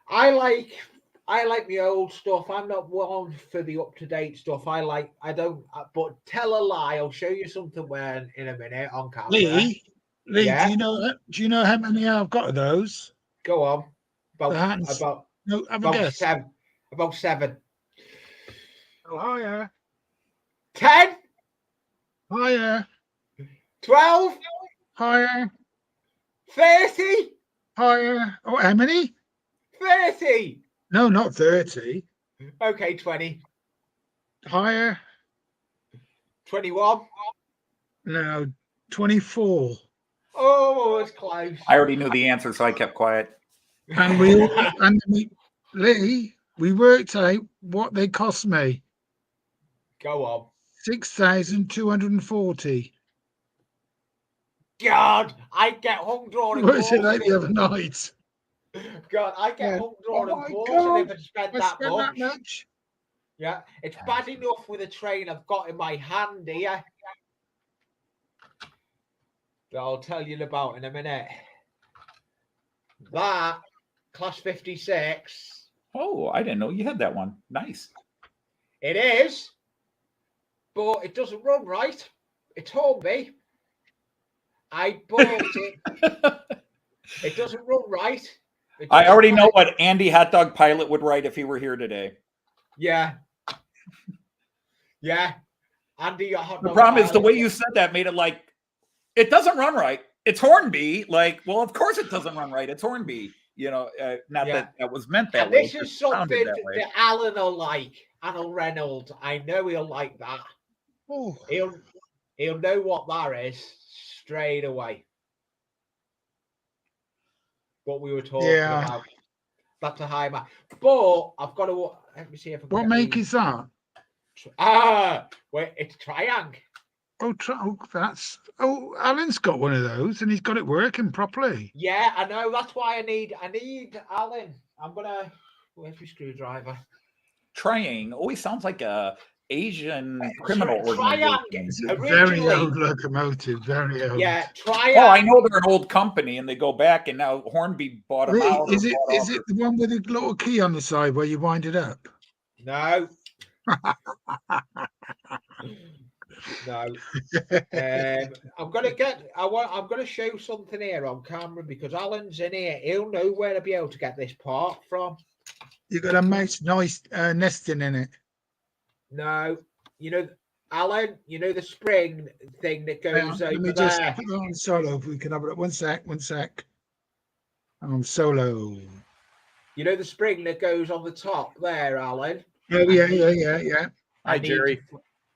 I like the old stuff. I'm not one for the up-to-date stuff. But tell a lie. I'll show you something in a minute on camera. Lee, yeah? do you know how many I've got of those? Go on. About guess. Seven. About 7. Oh, higher. 10. Higher. 12. Higher. 30. Higher. Oh, how many? 30. No, not 30. Okay, 20. Higher. 21. No, 24. Oh, it's close. I already knew the answer, so I kept quiet. And Lee, we worked out what they cost me. Go on. 6,240. God, I get hung drawing. What was it like the other night? God, I get hung drawing and God, if I spent that much. Yeah, it's bad enough with a train I've got in my hand here. That I'll tell you about in a minute. That Class 56. Oh, I didn't know you had that one. Nice. It is, but it doesn't run right. It told me. I bought it. It doesn't run right. I already know what Andy Hot Dog Pilot would write if he were here today. Yeah. Yeah. Andy Hot Dog The problem is the way you said that made it like, it doesn't run right. It's Hornby. Like, well, of course it doesn't run right. It's Hornby. That was meant that way. This is something that Alan will like. Alan Reynolds. I know he'll like that. Oh. He'll know what that is straight away. What we were talking about. That's a high mark. But I've got to let me see if I can. What make is that? Wait, it's Triang. Alan's got one of those and he's got it working properly. Yeah, I know. That's why I need Alan. Where's my screwdriver? Triang always sounds like a Asian criminal Triang. Very old locomotive, very old. Yeah, Triang. Oh, I know they're an old company and they go back, and now Hornby bought them out. Is it the one with the little key on the side where you wind it up? No. No. I'm gonna show something here on camera because Alan's in here. He'll know where to be able to get this part from. You got a nice nesting in it. No, Alan, the spring thing that goes over let me there. Just put it on solo if we can have it. One sec. I'm solo. The spring that goes on the top there, Alan. Oh yeah. Hi, Jerry.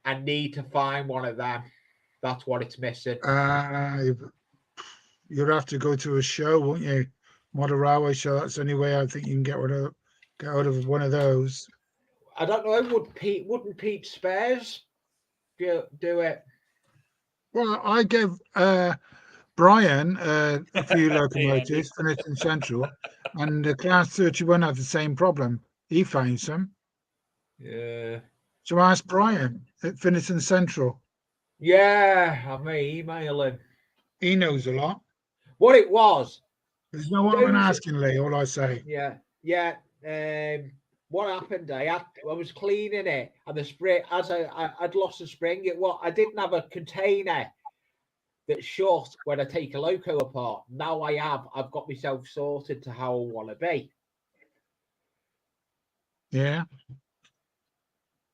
I need to find one of them. That's what it's missing. You'll have to go to a show, won't you? Model Railway show. That's the only way I think you can get out of one of those. I don't know. Wouldn't Pete Spares do it? Well, I gave Brian a few locomotives, Finniton Central, and the Class 31 had the same problem. He found some. Yeah. So ask Brian at Finniton Central. Yeah, I may email him. He knows a lot. What it was. There's no one asking, Lee. All I say. Yeah. what happened? I was cleaning it, and the spring, as I'd lost the spring. I didn't have a container that's shut when I take a loco apart. Now I have. I've got myself sorted to how I want to be. Yeah.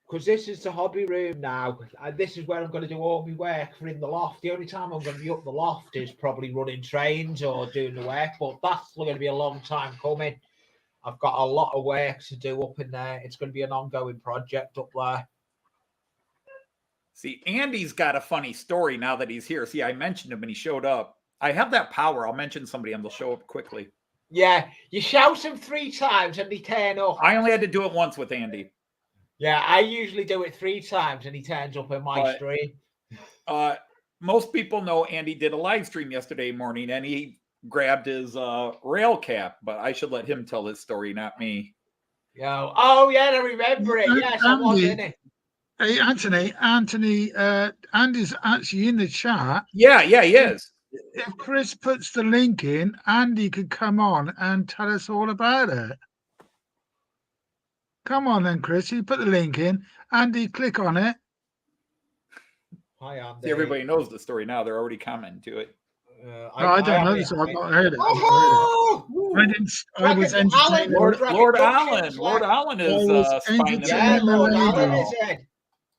Because this is the hobby room now. And this is where I'm going to do all my work for in the loft. The only time I'm going to be up the loft is probably running trains or doing the work, but that's going to be a long time coming. I've got a lot of work to do up in there. It's going to be an ongoing project up there. See, Andy's got a funny story now that he's here. See, I mentioned him and he showed up. I have that power. I'll mention somebody and they'll show up quickly. Yeah, you shout them 3 times and they turn up. I only had to do it once with Andy. Yeah, I usually do it 3 times and he turns up in my stream. Most people know Andy did a live stream yesterday morning and he grabbed his rail cap, but I should let him tell his story, not me. Oh, yeah, I remember it. Yes, I was in it. Hey, Anthony, Andy's actually in the chat. Yeah, he is. If Chris puts the link in, Andy could come on and tell us all about it. Come on then, Chris. You put the link in. Andy, click on it. Hi, Andy. See, everybody knows the story now. They're already commenting to it. I don't know this. I've not heard it. I was entertaining. Lord Allen. Lord Allen is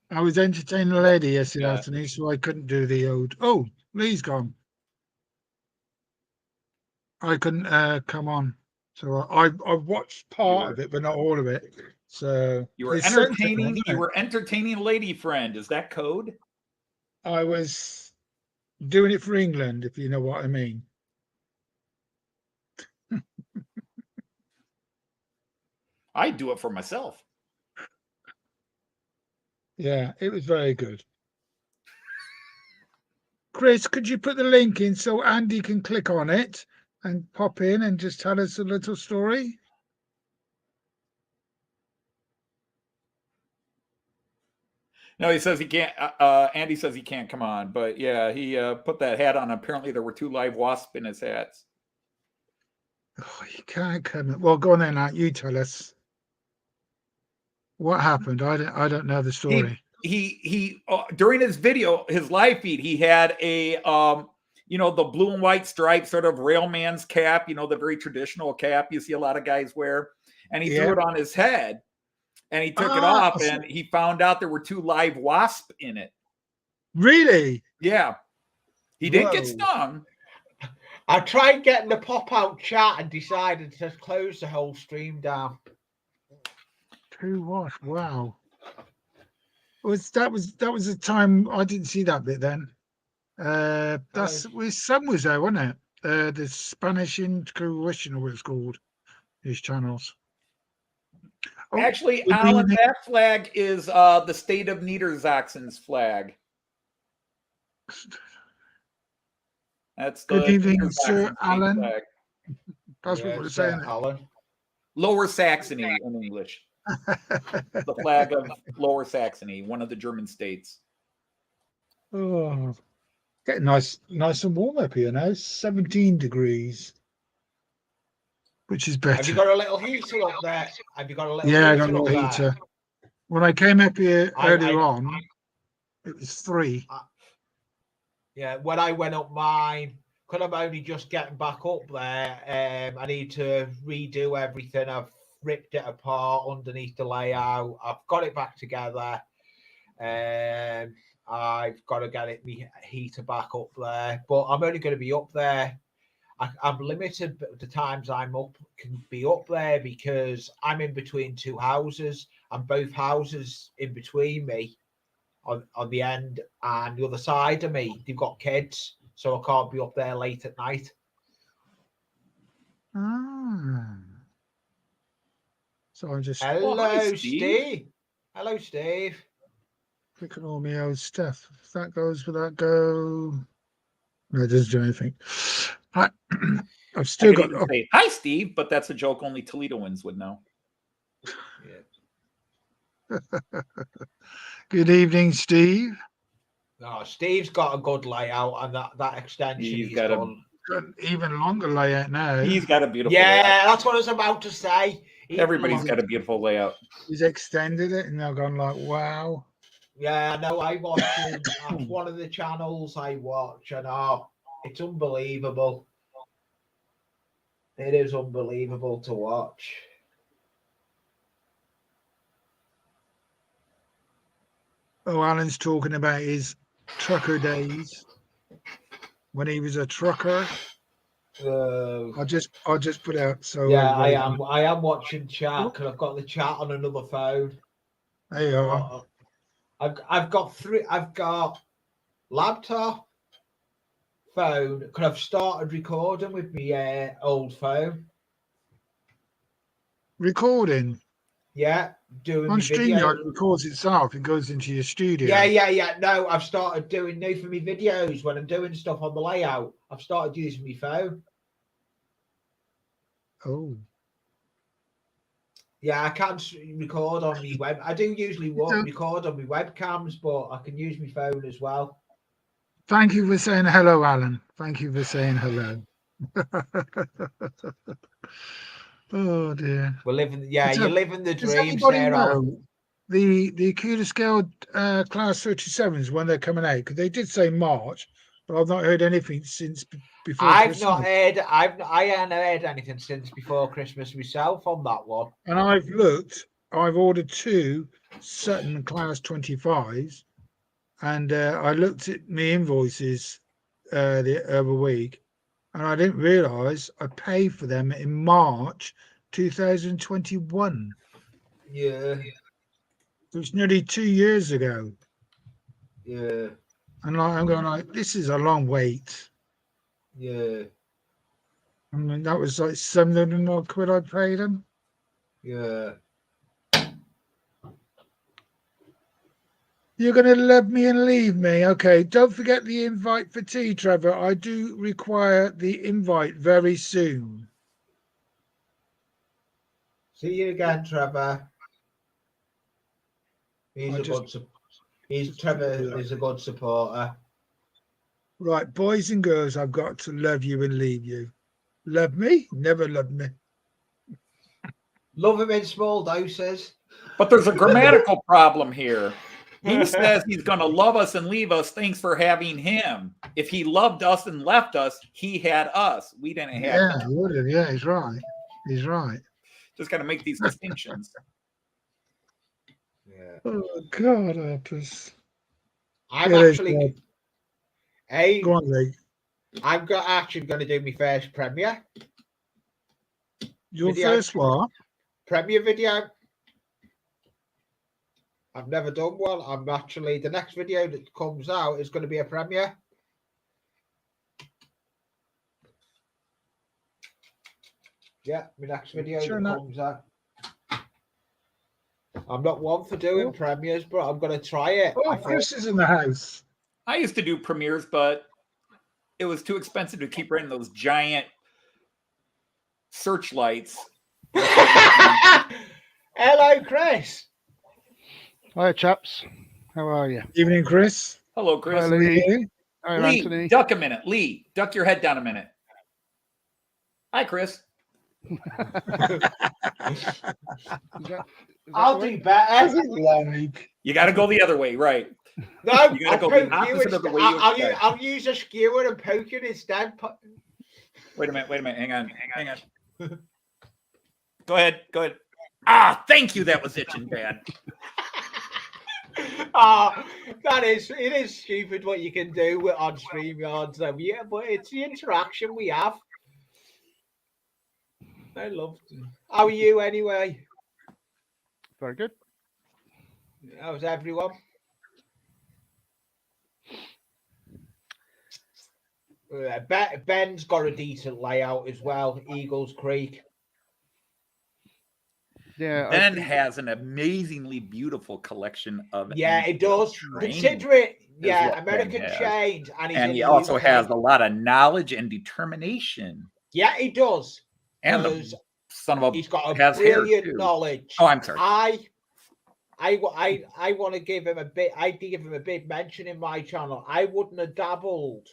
I was entertaining a lady yesterday afternoon, so I couldn't do the old. Oh, Lee's gone. I couldn't come on, so I watched part of it, but not all of it. So you were entertaining. You were entertaining lady friend. Is that code? I was doing it for England, if you know what I mean. I do it for myself. Yeah, it was very good. Chris, could you put the link in so Andy can click on it and pop in and just tell us a little story? No, he says he can't. Andy says he can't come on, but yeah, he put that hat on. Apparently, there were 2 live wasps in his hats. Oh, you can't come in. Well, go on then, Nat. You tell us what happened. I don't know the story. He during his video, his live feed, he had a the blue and white striped sort of railman's cap. The very traditional cap you see a lot of guys wear, and he threw it on his head. And he took it off, and he found out there were 2 live wasps in it. Really? Yeah. He didn't get stung. I tried getting the pop-out chat and decided to close the whole stream down. 2 wasps? Wow. That was the time I didn't see that bit then. Sun was there, wasn't it? The Spanish Inquisition, or what it's called. His channels. Oh, actually, Alan, that flag is the state of Niedersachsen's flag. That's the good evening, Sir Alan. Flag. That's what we're saying. Alan. Lower Saxony in English. The flag of Lower Saxony, one of the German states. Oh, getting nice and warm up here now. 17 degrees. Which is better. Have you got a little heater up there? Have you got a little heater? Yeah, I got a little heater. When I came up here earlier on, it was 3. Yeah, when I went up mine, because I'm only just getting back up there, I need to redo everything. I've ripped it apart underneath the layout. I've got it back together. I've got to get my heater back up there. But I'm only going to be up there. I'm limited, but the times can be up there because I'm in between 2 houses, and both houses in between me on the end and the other side of me, they've got kids, so I can't be up there late at night. So I'm just hello, Steve. Hello, Steve. Clicking all my old stuff. If that goes, will that go? No, it doesn't do anything. I've still got. Say, hi, Steve, but that's a joke only Toledoans would know. Yeah. Good evening, Steve. No, Steve's got a good layout, and that extension he's got an even longer layout now. He's got a beautiful layout. That's what I was about to say. Everybody's got a beautiful layout. He's extended it, and they've gone like, wow. Yeah, I know. I watch him. That's one of the channels I watch, and it's unbelievable. It is unbelievable to watch. Oh, Alan's talking about his trucker days when he was a trucker. I just put out. So yeah, I am watching chat because I've got the chat on another phone. There you are. I've got laptop, phone, because I've started recording with my old phone. Recording? Yeah, doing on video. StreamYard, it records itself. It goes into your studio. Yeah. No, I've started doing new for me videos when I'm doing stuff on the layout. I've started using my phone. Oh. Yeah, I can't record on my web. I do usually record on my webcams, but I can use my phone as well. Thank you for saying hello, Alan. Thank you for saying hello. Oh dear. We're living. Yeah, you're living the does dreams anybody there. Know the Akuta scale class 37s when they're coming out? Because they did say March, but I've not heard anything since before Christmas. I haven't heard anything since before Christmas myself on that one. And I've looked. I've ordered 2 Sutton class 25s, and I looked at my invoices the other week, and I didn't realise I paid for them in March 2021. Yeah. So it's nearly 2 years ago. Yeah. And I'm going like, this is a long wait. Yeah. I mean, that was like £700 I paid them. Yeah. You're going to love me and leave me. Okay, don't forget the invite for tea, Trevor. I do require the invite very soon. See you again, Trevor. Trevor is a good supporter. Right, boys and girls, I've got to love you and leave you. Love me? Never love me. Love him in small doses. But there's a grammatical problem here. He says he's going to love us and leave us. Thanks for having him. If he loved us and left us, he had us. We didn't have him. Yeah, he's right. He's right. Just got to make these distinctions. Yeah. Oh, God, Opus. I'm actually... Hey, go on, Lee. I'm actually going to do my first premiere. Your first what? Premiere video. I've never done one. I'm actually... The next video that comes out is going to be a premiere. Yeah, my next video comes out. I'm not one for doing premieres, but I'm going to try it. Oh, Chris is in the house. I used to do premieres, but it was too expensive to keep running those giant searchlights. Hello, Chris. Hi, chaps. How are you? Evening, Chris. Hello, Chris. Hi, Lee. Hi, Lee, Anthony. duck a minute. Lee, duck your head down a minute. Hi, Chris. I'll do better. You got to go the other way, right? No, you got to go the opposite of the way I'll use a skewer and poke it instead. Wait a minute. Hang on. Go ahead. Ah, thank you. That was itching bad. It is stupid what you can do on StreamYard. So yeah, but it's the interaction we have. I love it. How are you anyway? Very good. How's everyone? Ben's got a decent layout as well. Eagles Creek. Yeah, Ben has an amazingly beautiful collection of. Yeah, it does. Consider it. Yeah, American Chains, and he also has a lot of knowledge and determination. Yeah, he does. And the son of a he's got a brilliant knowledge. Oh, I'm sorry. I want to give him a bit. I did give him a big mention in my channel. I wouldn't have dabbled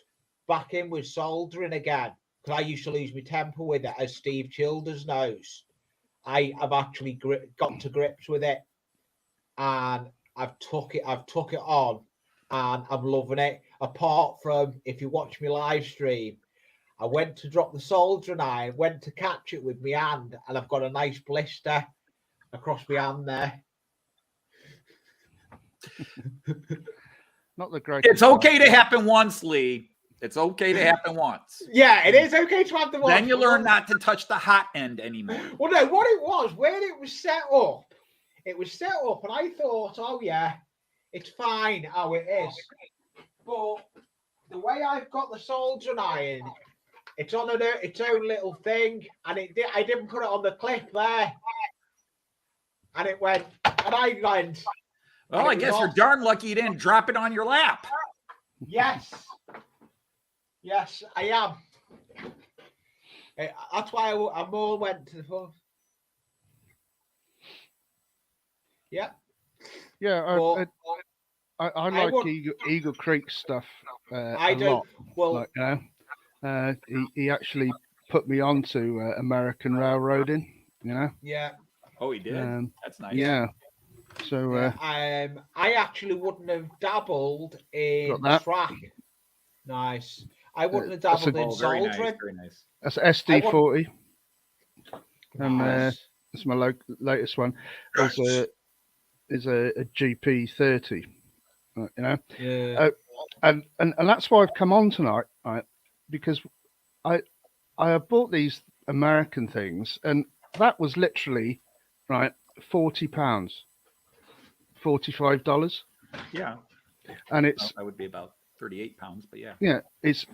back in with soldering again because I used to lose my temper with it, as Steve Childers knows. I have actually got to grips with it, and I've took it on, and I'm loving it. Apart from, if you watch me live stream, I went to drop the soldering iron, went to catch it with my hand, and I've got a nice blister across my hand there. Not the greatest. It's okay to happen once, Lee. It's okay to happen once. Yeah, it is okay to have the. Then you learn not to touch the hot end anymore. Well, no, what it was, when it was set up, and I thought, oh yeah, it's fine how it is. But the way I've got the soldering iron, it's on its own little thing, and I didn't put it on the clip there, and it went, and I went. Well, I guess you're darn lucky you didn't drop it on your lap. Yes. Yes, I am. That's why I more went to the phone. Yeah. Yeah, I like Eagle Creek stuff. I don't. Lot. Well, like, you know, he actually put me onto American railroading. You know. Yeah. Oh, he did. That's nice. Yeah. So. I actually wouldn't have dabbled in track. Nice. I wouldn't have dabbled in soldering. Very nice. That's SD40. And that's my latest one. Is a GP30. You know. Yeah. And that's why I've come on tonight, right? Because I bought these American things, and that was literally right £40, $45. Yeah. And it's that would be about £38, but yeah. Yeah, it's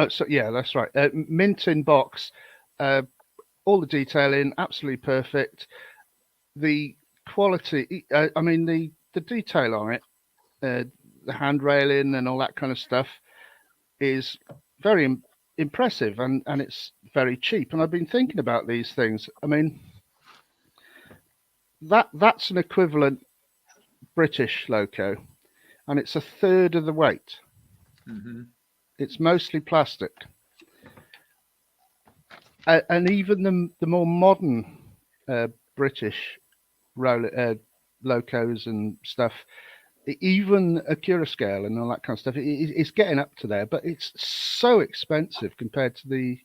so yeah, that's right. Mint in box, all the detailing absolutely perfect. The quality, I mean the detail on it, the hand railing and all that kind of stuff is very impressive, and it's very cheap. And I've been thinking about these things. I mean, that's an equivalent British loco, and it's a third of the weight. Mm-hmm. It's mostly plastic, and even the more modern British locos and stuff, even a Curascale and all that kind of stuff, it's getting up to there, but it's so expensive compared to the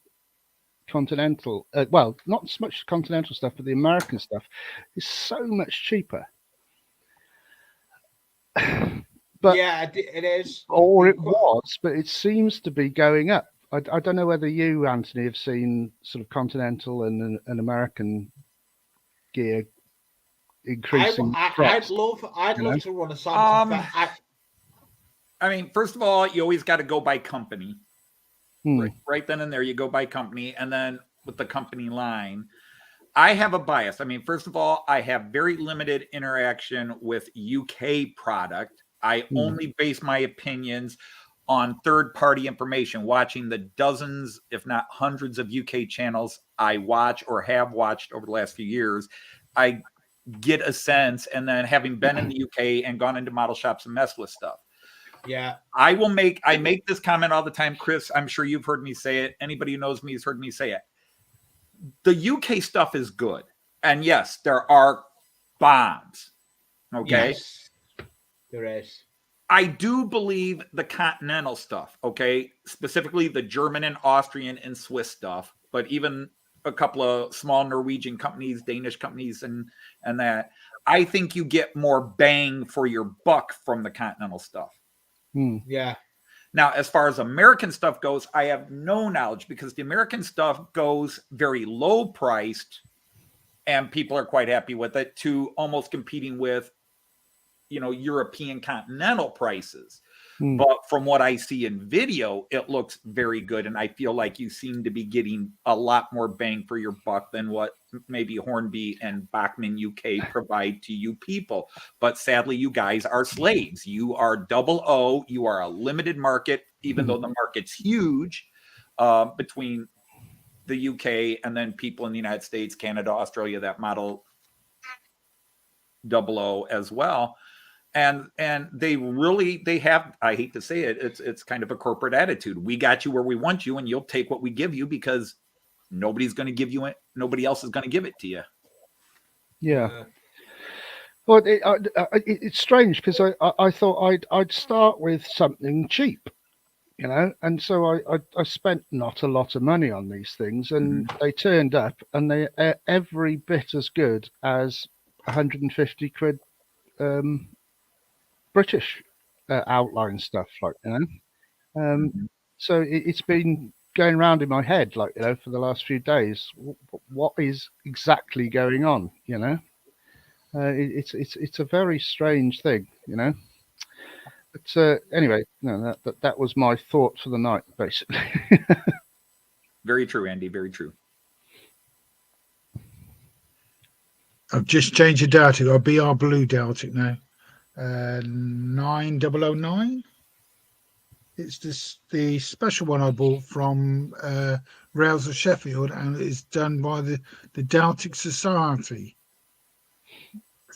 Continental. Well, not so much Continental stuff, but the American stuff is so much cheaper. But yeah, it is. Or it was, but it seems to be going up. I don't know whether you, Anthony, have seen sort of Continental and American gear increasing. I'd love to run a Santa Fe. I mean, first of all, you always got to go by company. Right then and there, you go by company, and then with the company line, I have a bias. I mean, first of all, I have very limited interaction with UK product. I only base my opinions on third-party information, watching the dozens, if not hundreds of UK channels I watch or have watched over the last few years. I get a sense, and then having been in the UK and gone into model shops and messed with stuff. Yeah. I make this comment all the time, Chris. I'm sure you've heard me say it. Anybody who knows me has heard me say it. The UK stuff is good. And yes, there are bombs. Okay. Yes, there is. I do believe the continental stuff, okay, specifically the German and Austrian and Swiss stuff, but even a couple of small Norwegian companies, Danish companies, and that, I think you get more bang for your buck from the continental stuff. Yeah. Now, as far as American stuff goes, I have no knowledge, because the American stuff goes very low priced and people are quite happy with it, to almost competing with, European continental prices. But from what I see in video, it looks very good. And I feel like you seem to be getting a lot more bang for your buck than what maybe Hornby and Bachmann UK provide to you people. But sadly, you guys are slaves. You are double O. You are a limited market, even though the market's huge between the UK and then people in the United States, Canada, Australia, that model double O as well. And they have, I hate to say it, it's kind of a corporate attitude. We got you where we want you, and you'll take what we give you, because nobody's going to give you it. Nobody else is going to give it to you. Yeah. Well, it's strange because I thought I'd start with something cheap, you know, and so I spent not a lot of money on these things, and they turned up and they every bit as good as 150 quid British outline stuff, like, you know. So it's been going around in my head, like, you know, for the last few days. What is exactly going on, you know? It's a very strange thing, you know. But anyway, no, that was my thought for the night, basically. Very true, Andy. Very true. I've just changed the Daltic. I'll be our blue Daltic now. 9009. It's the special one I bought from Rails of Sheffield, and it's done by the Daltic Society.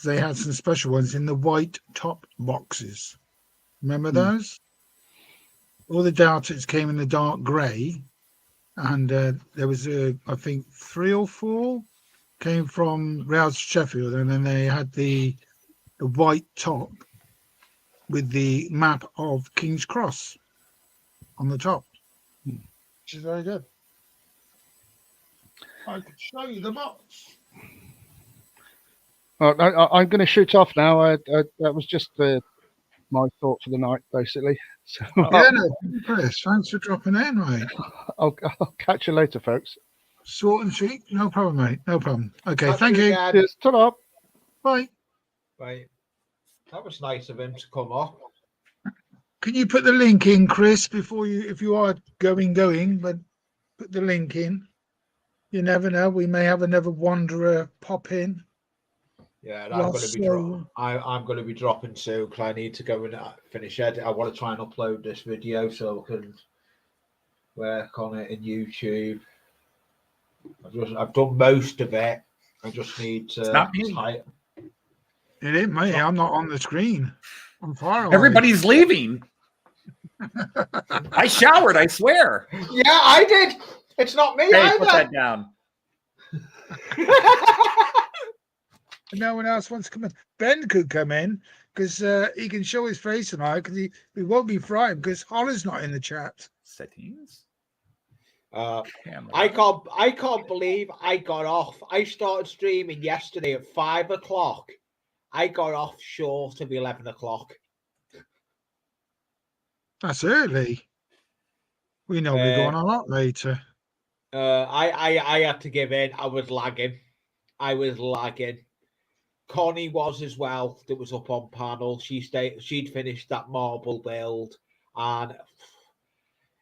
They had some special ones in the white top boxes. Remember those? All the Daltics came in the dark grey, and there was I think 3 or 4 came from Rails of Sheffield, and then they had the white top with the map of King's Cross on the top, which is very good. I could show you the box. Well, I'm going to shoot off now. That was just my thought for the night, basically. So Yeah, no, Chris, thanks for dropping in, mate. I'll catch you later, folks. Short and sweet, no problem, mate. No problem. Okay, Catch thank you. again. Cheers. Ta-ra. Bye. Right. That was nice of him to come up. Can you put the link in, Chris, before you, if you are going, but put the link in. You never know. We may have another wanderer pop in. Yeah, and I'm going to be Russell. I'm going to be dropping soon because I need to go and finish edit. I want to try and upload this video so I can work on it in YouTube. I've done most of it. I just need to. It's not me. It ain't me. I'm not on the screen. I'm far away. Everybody's leaving. I showered, I swear. Yeah, I did. It's not me Hey, either. put that down. No one else wants to come in. Ben could come in because he can show his face tonight because he won't be frightened because Holler's not in the chat. Settings. I can't believe I got off. I started streaming yesterday at 5 o'clock. I got off short of 11 o'clock. That's early. We know we're going a lot later. I had to give in. I was lagging. Connie was as well. That was up on panel. She'd finished that marble build, and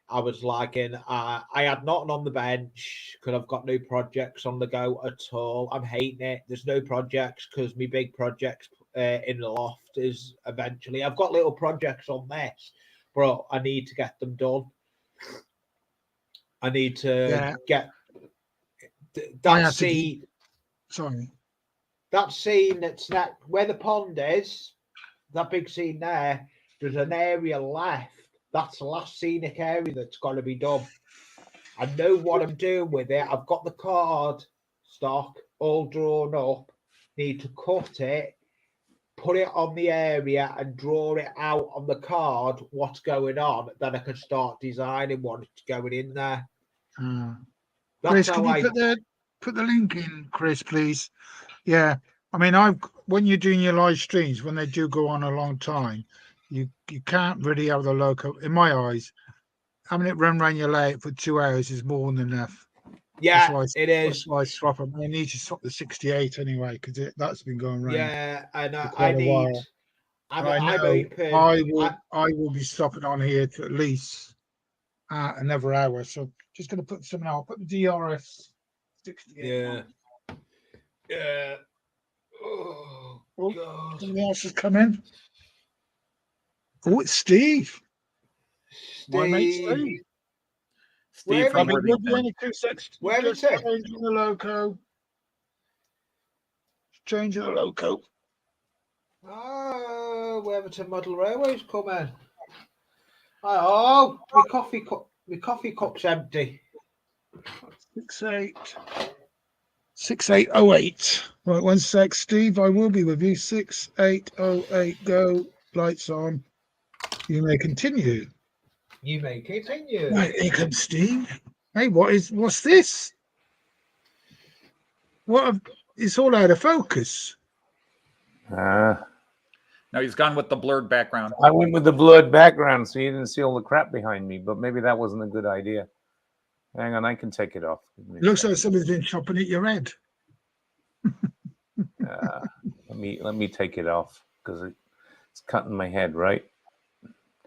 I was lagging. I had nothing on the bench because I've got no projects on the go at all. I'm hating it. There's no projects because my big projects in the loft is eventually. I've got little projects on this, but I need to get them done. I need to get that scene. Sorry. That scene that's where the pond is, that big scene there, there's an area left. That's the last scenic area that's got to be done. I know what I'm doing with it. I've got the card stock all drawn up. Need to cut it, put it on the area and draw it out on the card what's going on. Then I can start designing what's going in there. Chris, can you put the link in, Chris, please? Yeah. I mean, when you're doing your live streams, when they do go on a long time, you can't really have the local. In my eyes, having it run around your layout for 2 hours is more than enough. Yeah, it is. That's why I swap them. I need to swap the 68 anyway because that's been going around. Yeah, and I need. I'm open. I will be stopping on here to at least another hour. So just going to put something out. Put the DRS 68. Yeah. Yeah. Oh, God. Somebody else has come in. Oh, it's Steve. My mate Steve. Steve from Worthington. Where is it? Changing the loco. Changing the loco. Oh, Worthington Model Railway's coming. Oh, my coffee cup's empty. 6808. Right, 1 sec, Steve. I will be with you. 6808. Go. Lights on. You may continue. You may continue. Right, here comes Steve. Hey, what's this? It's all out of focus. Now he's gone with the blurred background. I went with the blurred background so you didn't see all the crap behind me, but maybe that wasn't a good idea. Hang on, I can take it off. It looks like somebody's been chopping at your head. Let me take it off because it's cutting my head, right?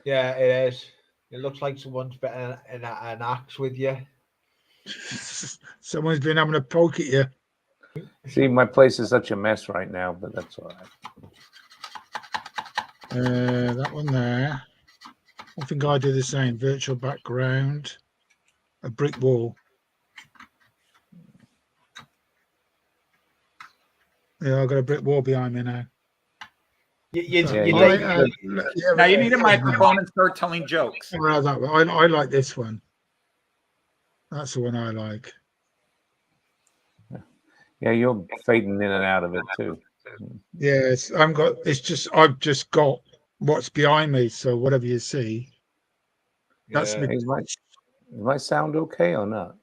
Yeah, it is. It looks like someone's been an axe with you. Someone's been having a poke at you. See, my place is such a mess right now, but that's all right. That one there. I think I do the same. Virtual background, a brick wall. Yeah, I've got a brick wall behind me now. Now you need a microphone and start telling jokes. I like this one. That's the one I like. Yeah, you're fading in and out of it too. Yes, I've just got what's behind me. So whatever you see, that's me. Is my sound okay or not?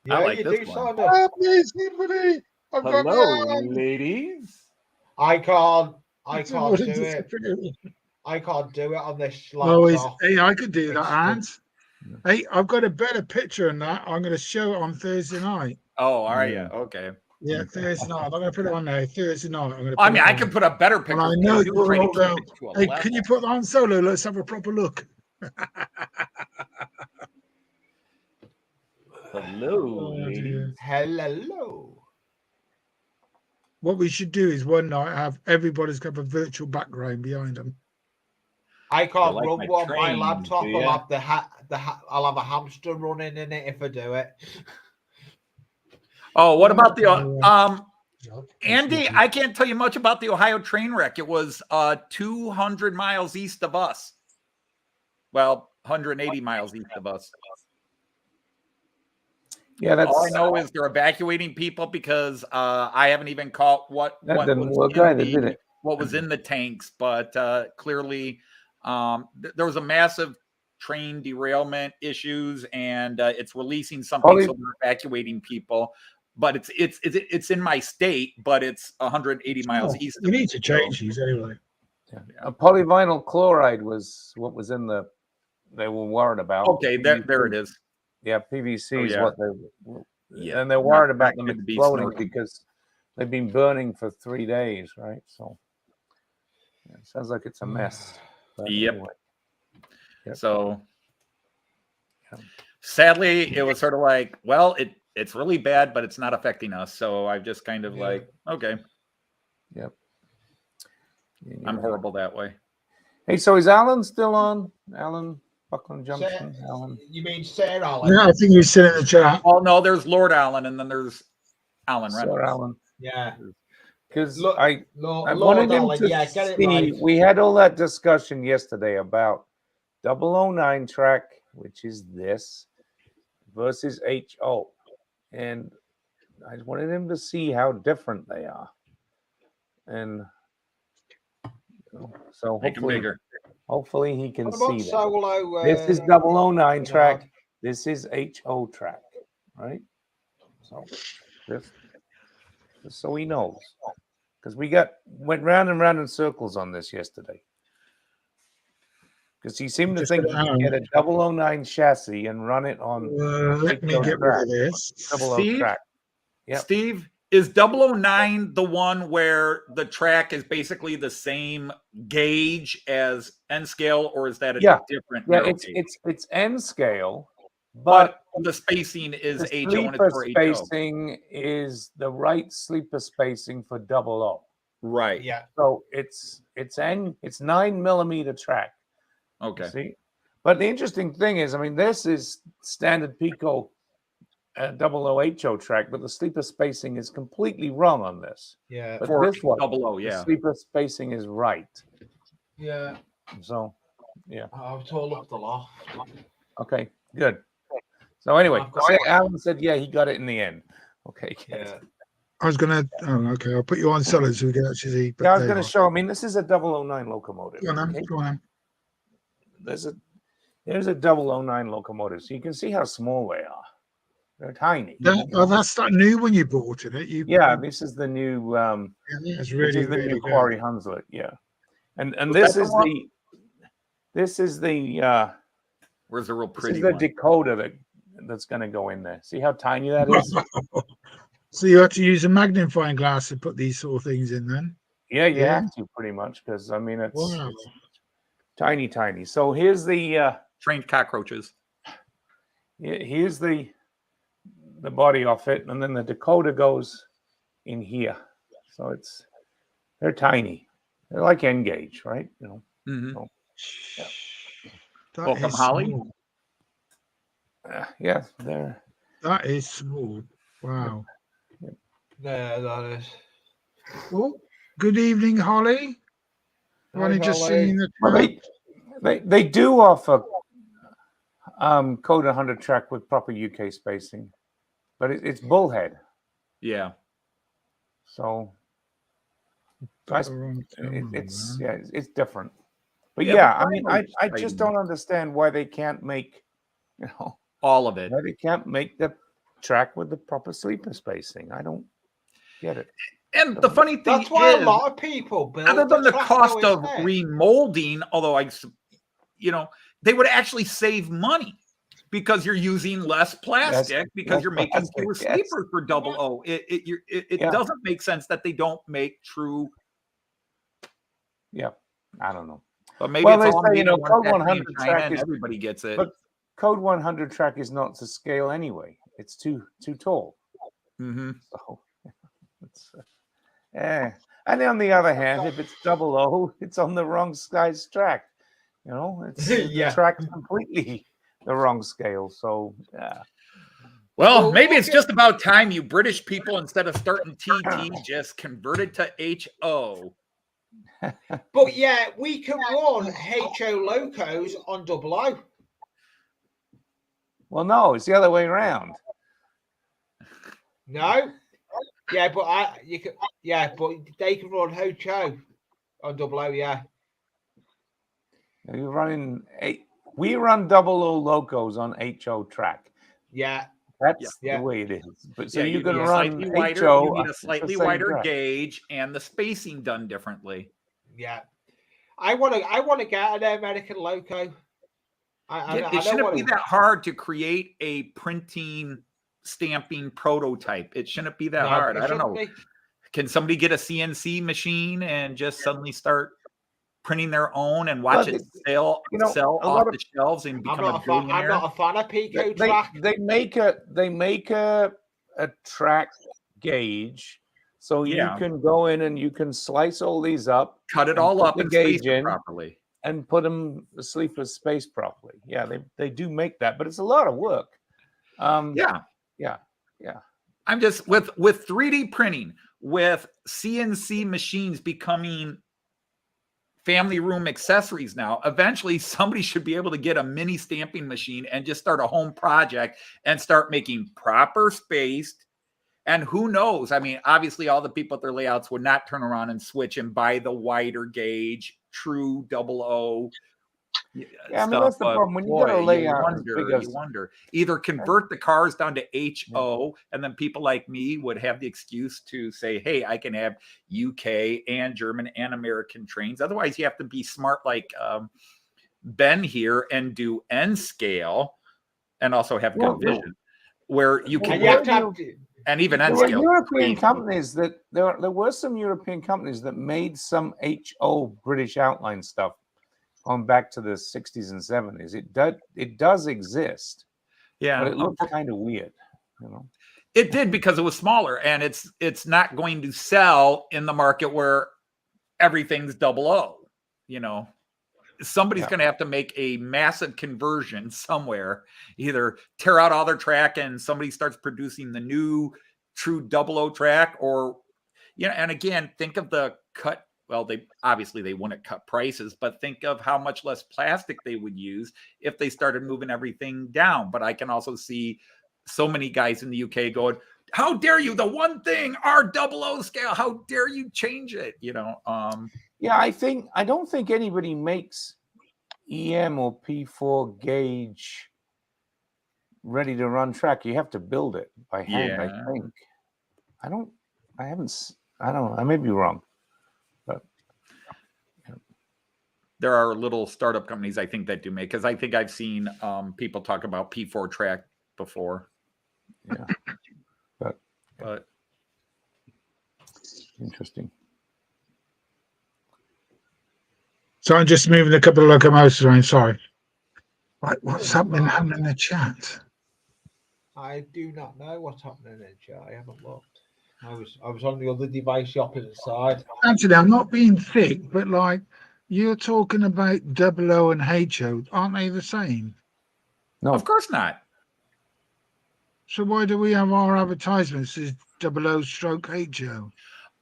I like this one. Hello, ladies. I can't do it. I can't do it on this laptop. Hey, I could do that, Hans. Hey, I've got a better picture than that. I'm going to show it on Thursday night. Oh, are you? Okay. Yeah, Thursday night. I'm not going to put it on there. Thursday night. I can put a better picture. I know you will go. Hey, can you put that on Solo? Let's have a proper look. Hello, ladies. Hello. What we should do is one night have everybody's got a virtual background behind them. I can't run one on my laptop. I'll have a hamster running in it if I do it. Oh, what about the Andy? I can't tell you much about the Ohio train wreck. It was 200 miles east of us. Well, 180 miles east of us. Yeah, that's all I know is they're evacuating people because I haven't even caught what didn't work either, did it? What was in the tanks, but clearly there was a massive train derailment issues, and it's releasing something, so they're evacuating people. But it's in my state, but it's 180 miles east. We need to change these anyway. Yeah. Polyvinyl chloride was what was in they were worried about. Okay, there it is. Yeah, PVC is what they and they're worried about them exploding because they've been burning for 3 days, right? So it sounds like it's a mess. Yep. So sadly, it was sort of like, well, it's really bad, but it's not affecting us. So I've just kind of like, okay. Yep. I'm horrible that way. Hey, so is Alan still on? Alan Buckland Junction? Alan? You mean Sir Alan? Yeah, I think you said in the chat. Oh, no, there's Lord Alan, and then there's Alan Reynolds. Sir Alan. Yeah. Because I wanted him to get it right. We had all that discussion yesterday about 009 track, which is this, versus HO. And I wanted him to see how different they are. And so hopefully he can see that. Solo, this is 009 track. This is HO track, right? So this so he knows. Because we went round and round in circles on this yesterday. Because he seemed to think he could get a 009 chassis and run it on let me get rid of this. Track. Yep. Steve, is 009 the one where the track is basically the same gauge as N scale, or is that a different? Yeah, it's N scale, but the spacing is the HO. Sleeper spacing is the right sleeper spacing for 00. Right. Yeah. So it's 9 millimeter track. Okay. See, but the interesting thing is, I mean, this is standard Pico 00HO track, but the sleeper spacing is completely wrong on this. Yeah. But for this one, 00, yeah. the sleeper spacing is right. Yeah. So, yeah. I've told up the law. Okay, good. So anyway, I've got- Alan said, yeah, he got it in the end. Okay. Yeah. I was gonna. Oh, okay. I'll put you on solid so we can actually see. But Yeah, I was there going you to are. show. I mean, this is a 009 locomotive. Go on, then. Okay? Go on. There's a 009 locomotive, so you can see how small they are. They're tiny. That's that new one you bought in it. Yeah, this is the new. It's Which really, is the really new good. Quarry Hunslet. Yeah, and Was this that the is one? this is the Where's the real this pretty is the one? decoder that's going to go in there. See how tiny that is? So you have to use a magnifying glass to put these sort of things in, then. Yeah, you Yeah. have to pretty much because I mean it's Wow. tiny. So here's the Trained cockroaches. here's the body of it, and then the decoder goes in here. So they're tiny. They're like N gauge, right? You know. Mhm. Yeah. That Welcome, is Holly. small. Yeah, they're That is small. Wow. There, that is. Oh, good evening, Holly. I've only Hi, just Holly. seen the well, chat. they do offer code 100 track with proper UK spacing, but it's bullhead, Yeah. so Got the wrong camera, it's man. it's different. But Yeah, yeah, but I mean, finally I it's just tightened. don't understand why they can't make, All of it. why they can't make the track with the proper sleeper spacing. I don't get it. And the funny thing That's why is, a lot of people build other than the track cost though, of isn't it? remolding, although they would actually save money because you're using less plastic because less you're making plastic, fewer yes. sleepers for 00. It Yeah. doesn't make sense that they don't make true. Yeah, I don't know. But maybe Well, it's they all say, made you know, in one Code factory in 100 China track and is, everybody gets it. but Code 100 track is not to scale anyway. It's too tall. Mm-hmm. So it's and on the other hand, if it's 00, it's on the wrong size track. You know, it's Yeah. the track's completely the wrong scale. So yeah. Well, Well, maybe look it's at- just about time you British people, instead of starting TT, just converted to HO. But yeah, we can run HO locos on 00. Well, no, it's the other way around. No. Yeah, but but they can run HO on 00. Yeah. You're running we run 00 locos on HO track. Yeah. That's Yeah. the way it is. But so Yeah, you can need a run slightly wider, HO. you need a it's the slightly same wider track. gauge and the spacing done differently. Yeah. I want to get an American loco. I It don't shouldn't want be that hard to create a printing, stamping prototype. It shouldn't be that hard. I don't know. Can somebody get a CNC machine and just suddenly start printing their own and watch Well, it sell a off lot of- the shelves and I'm become not a a fan. I'm billionaire? not a fan of Pico track. They make a track gauge, so Yeah. you can go in and you can slice all these up, Cut it and all put up the and space gauge it in. properly. and put them the sleepers space properly. Yeah, they do make that, but it's a lot of work. Yeah. Yeah. I'm just with 3D printing, with CNC machines becoming family room accessories now. Eventually, somebody should be able to get a mini stamping machine and just start a home project and start making proper spaced. And who knows? I mean, obviously, all the people at their layouts would not turn around and switch and buy the wider gauge, true 00. Yeah, I mean, that's the problem. When you got a layout as big you as- wonder. Either convert the cars down to HO, and then people like me would have the excuse to say, hey, I can have UK and German and American trains. Otherwise, you have to be smart like Ben here and do N scale and also have good vision, where you can And you have to have and even There N were scale. European companies that there were some European companies that made some HO British outline stuff going back to the 60s and 70s. It does exist, Yeah, but it looks kind of weird, you know. it did because it was smaller, and it's not going to sell in the market where everything's 00. You know, somebody's going to have to make a massive conversion somewhere, either tear out all their track and somebody starts producing the new true 00 track, or and again, think of the cut well, they obviously wouldn't cut prices, but think of how much less plastic they would use if they started moving everything down. But I can also see so many guys in the UK going, how dare you, the one thing, our 00 scale, how dare you change it? Yeah, I don't think anybody makes EM or P4 gauge ready to run track. You have to build it by hand, I think. I don't know. I may be wrong. But there are little startup companies, I think, that do make, because I think I've seen people talk about P4 track before. Yeah. But interesting. So I'm just moving a couple of locomotives around. Sorry. Right, what's happening in the chat? I do not know what's happening in the chat. I haven't looked. I was on the other device, the opposite side. Actually, I'm not being thick, but like you're talking about 00 and HO, aren't they the same? No, of course not. So why do we have our advertisements as 00/HO?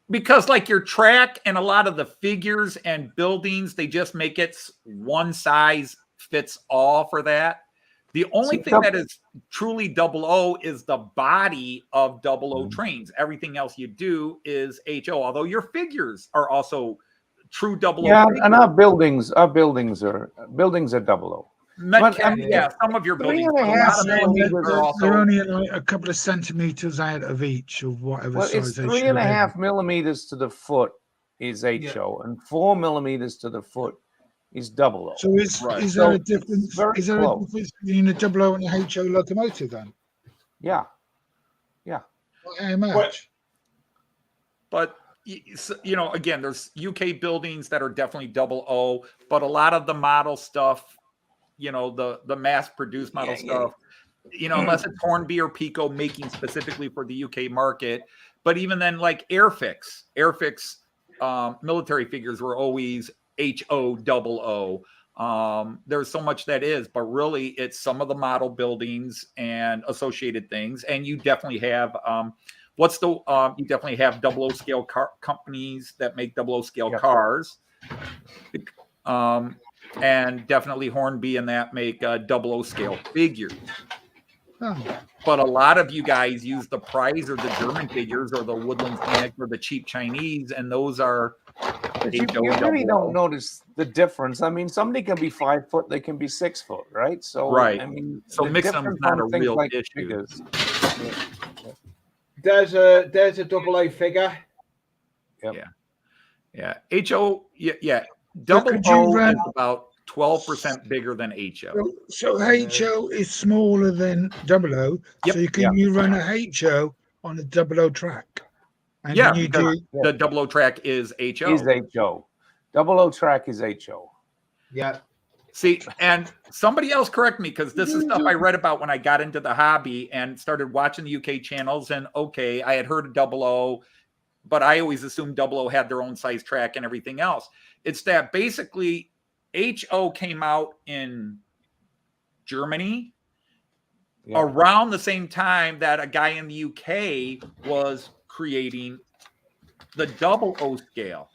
Because like your track and a lot of the figures and buildings, they just make it one size fits all for that. The only thing that is truly 00 is the body of 00 trains. Everything else you do is HO, although your figures are also true 00. Yeah, and our buildings are 00. But, some of your buildings, but a lot of buildings are also, they're only like a couple of centimeters out of each of whatever well, size it's they 3.5 millimeters to the foot is HO, and 4 millimeters to the foot is 00. So is there a difference? Is there a difference between a 00 and a HO locomotive then? Yeah. How much? But again, there's UK buildings that are definitely 00, but a lot of the model stuff, the mass-produced model stuff, unless it's Hornby or Pico making specifically for the UK market. But even then, like Airfix military figures were always HO 00. There's so much that is, but really it's some of the model buildings and associated things. And you definitely have you definitely have 00 scale companies that make 00 scale cars. And definitely Hornby and that make 00 scale figures. But a lot of you guys use the Prize or the German figures or the Woodlands Panic or the cheap Chinese, and those are you really don't notice the difference. I mean, somebody can be 5 foot, they can be 6 foot, right? So right. I mean, so mixing them is not a real issue. There's a 00 figure. Yeah. HO, 00 is about 12% bigger than HO. So HO is smaller than 00. Yep. So you run a HO on a 00 track. And the 00 track is HO. Is HO. 00 track is HO. Yeah. See, and somebody else correct me, because this is stuff I read about when I got into the hobby and started watching the UK channels. And I had heard of 00, but I always assumed 00 had their own size track and everything else. It's that basically HO came out in Germany around the same time that a guy in the UK was creating the 00 scale.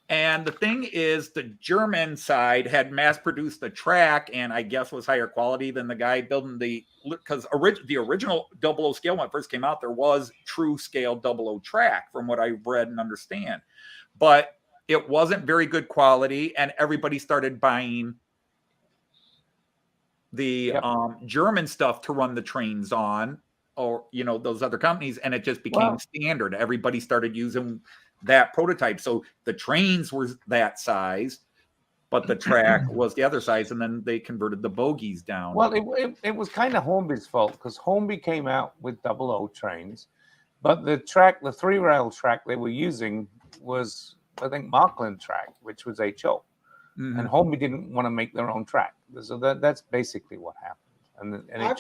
And the thing is, the German side had mass-produced the track and I guess was higher quality than the guy building because the original 00 scale when it first came out, there was true scale 00 track from what I read and understand. But it wasn't very good quality, and everybody started buying the German stuff to run the trains on, or those other companies, and it just became standard. Everybody started using that prototype, so the trains were that size, but the track was the other size, and then they converted the bogies down. Well, it was kind of Hornby's fault, because Hornby came out with 00 trains, but the 3-rail track they were using was, I think, Markland track, which was HO, and Hornby didn't want to make their own track, so that's basically what happened. And I've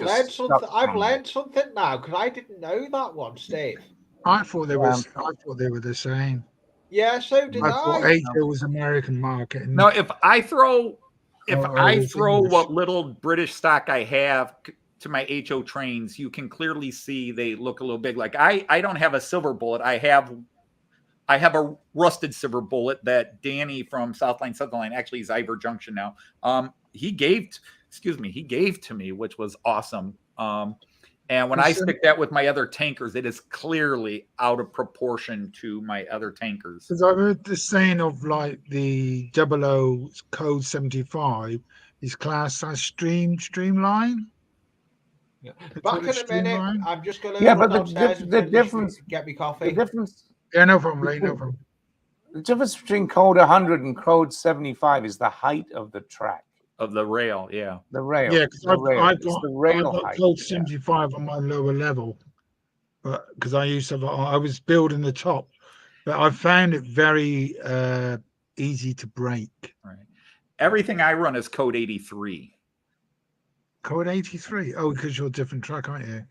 learned something now, because I didn't know that one, Steve. I thought they were the same. Yeah, so did I. I thought HO was American market. No, if I throw what little British stock I have to my HO trains, you can clearly see they look a little big. Like I don't have a silver bullet. I have I have a rusted silver bullet that Danny from Southline actually is Ivor Junction now. He gave to me, which was awesome. And when I stick that with my other tankers, it is clearly out of proportion to my other tankers. Because I've heard the saying of like the 00 code 75 is classed as streamline. Yeah. Back in a minute. Streamline. I'm just going to but the difference, get me coffee. the difference, Yeah, no problem, Lee, no problem. the difference between code 100 and code 75 is the height of the track, Of the rail, yeah. the rail. Yeah, because the rail. I've It's got, the rail I've got height. code yeah. 75 on my lower level, but because I used to, I was building the top, but I found it very easy to break. Right. Everything I run is code 83. Code 83. Oh, because you're a different track, aren't you?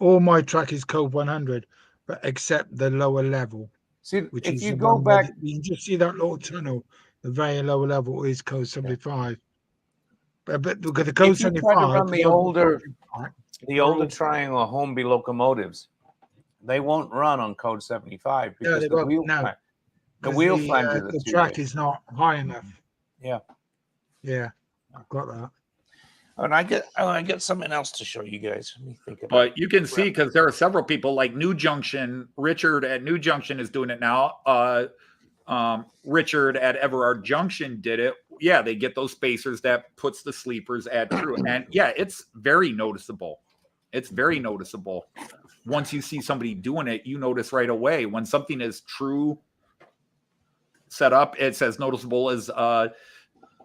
All my track is code 100, but except the lower level, See, which if is you the go one where back, you can just see that little tunnel. The very lower level is code 75. But look at the code if you 75. try to run the older old. triangle Hornby locomotives, they won't run on code 75 Yeah, because they the won't, wheel no. flan- the 'Cause wheel flanges are the too track big. is not high enough. Yeah. Yeah, I've got that. And I get something else to show you guys. Let me think about But you can see, because there are several people like New Junction. Richard at New Junction is doing it now. Richard at Everard Junction did it. Yeah, they get those spacers that puts the sleepers at true. And yeah, it's very noticeable. It's very noticeable. Once you see somebody doing it, you notice right away. When something is true set up, it's as noticeable as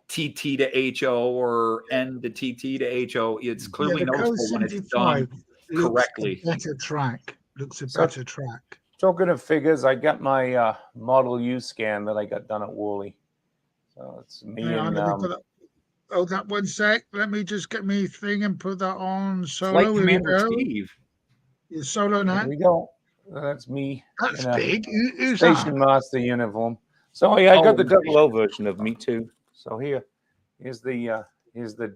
TT to HO or N to TT to HO. It's clearly the code noticeable when it's done 75 looks correctly. a better track. Looks a So- better track. Talking of figures, I got my Model U scan that I got done at Worley. So it's me Hang on, and let me put that. Oh, that 1 sec. Let me just get me thing and put that on solo. Flight Here we Commander go. Steve. You're solo there now. we go. That's me That's in a big. Who's station that? master uniform. So yeah, I got Oh, the 00 version of me too. So here's the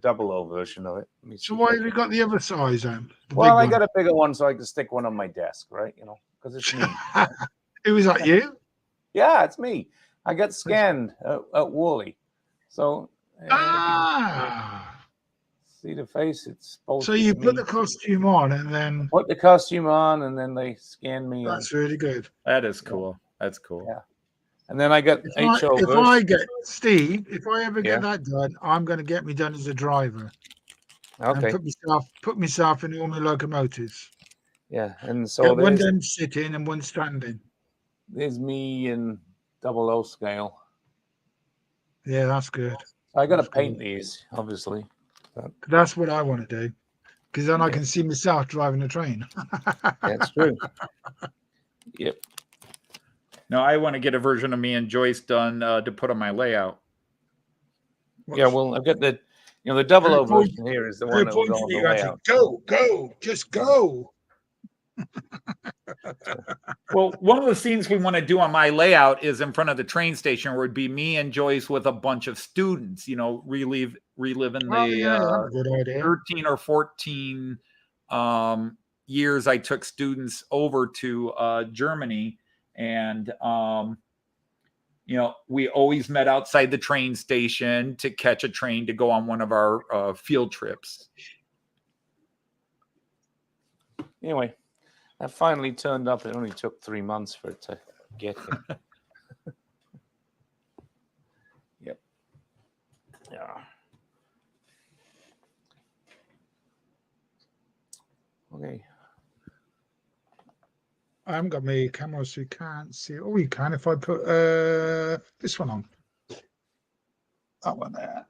00 version of it. Let me So see why if I have you can- got the other size then? The Well, I big got a bigger one so I can stick one on my desk, right? You know, because it's me. one. Who was that? You? Yeah, it's me. I got scanned at Worley. So Ah. see the face? It's supposed So to you be put me. the costume on, and then Put the costume on, and then they scan me. that's really good. That is cool. That's cool. Yeah. And then I got If HO I version. get Steve, if I ever Yeah. get that done, I'm going to get me done as a driver and Okay. put myself in all my locomotives. Yeah. And so Get one there's, done sitting and one standing. there's me in 00 scale. Yeah, that's good. I got to That's paint good. these, obviously. That's what I want to do, because then I Yeah. can see myself driving a train. That's true. Yep. No, I want to get a version of me and Joyce done to put on my layout. Yeah. Well, I've got the 00 version here is the one that will go on the layout. Go, just go. Well, one of the scenes we want to do on my layout is in front of the train station, where it'd be me and Joyce with a bunch of students, reliving Oh, the yeah, that's a good idea. 13 or 14 years I took students over to Germany. And, we always met outside the train station to catch a train to go on one of our field trips. Anyway, that finally turned up. It only took 3 months for it to get here. Yep. Yeah. Okay. I haven't got my camera, so you can't see. Oh, you can if I put this one on. That one there.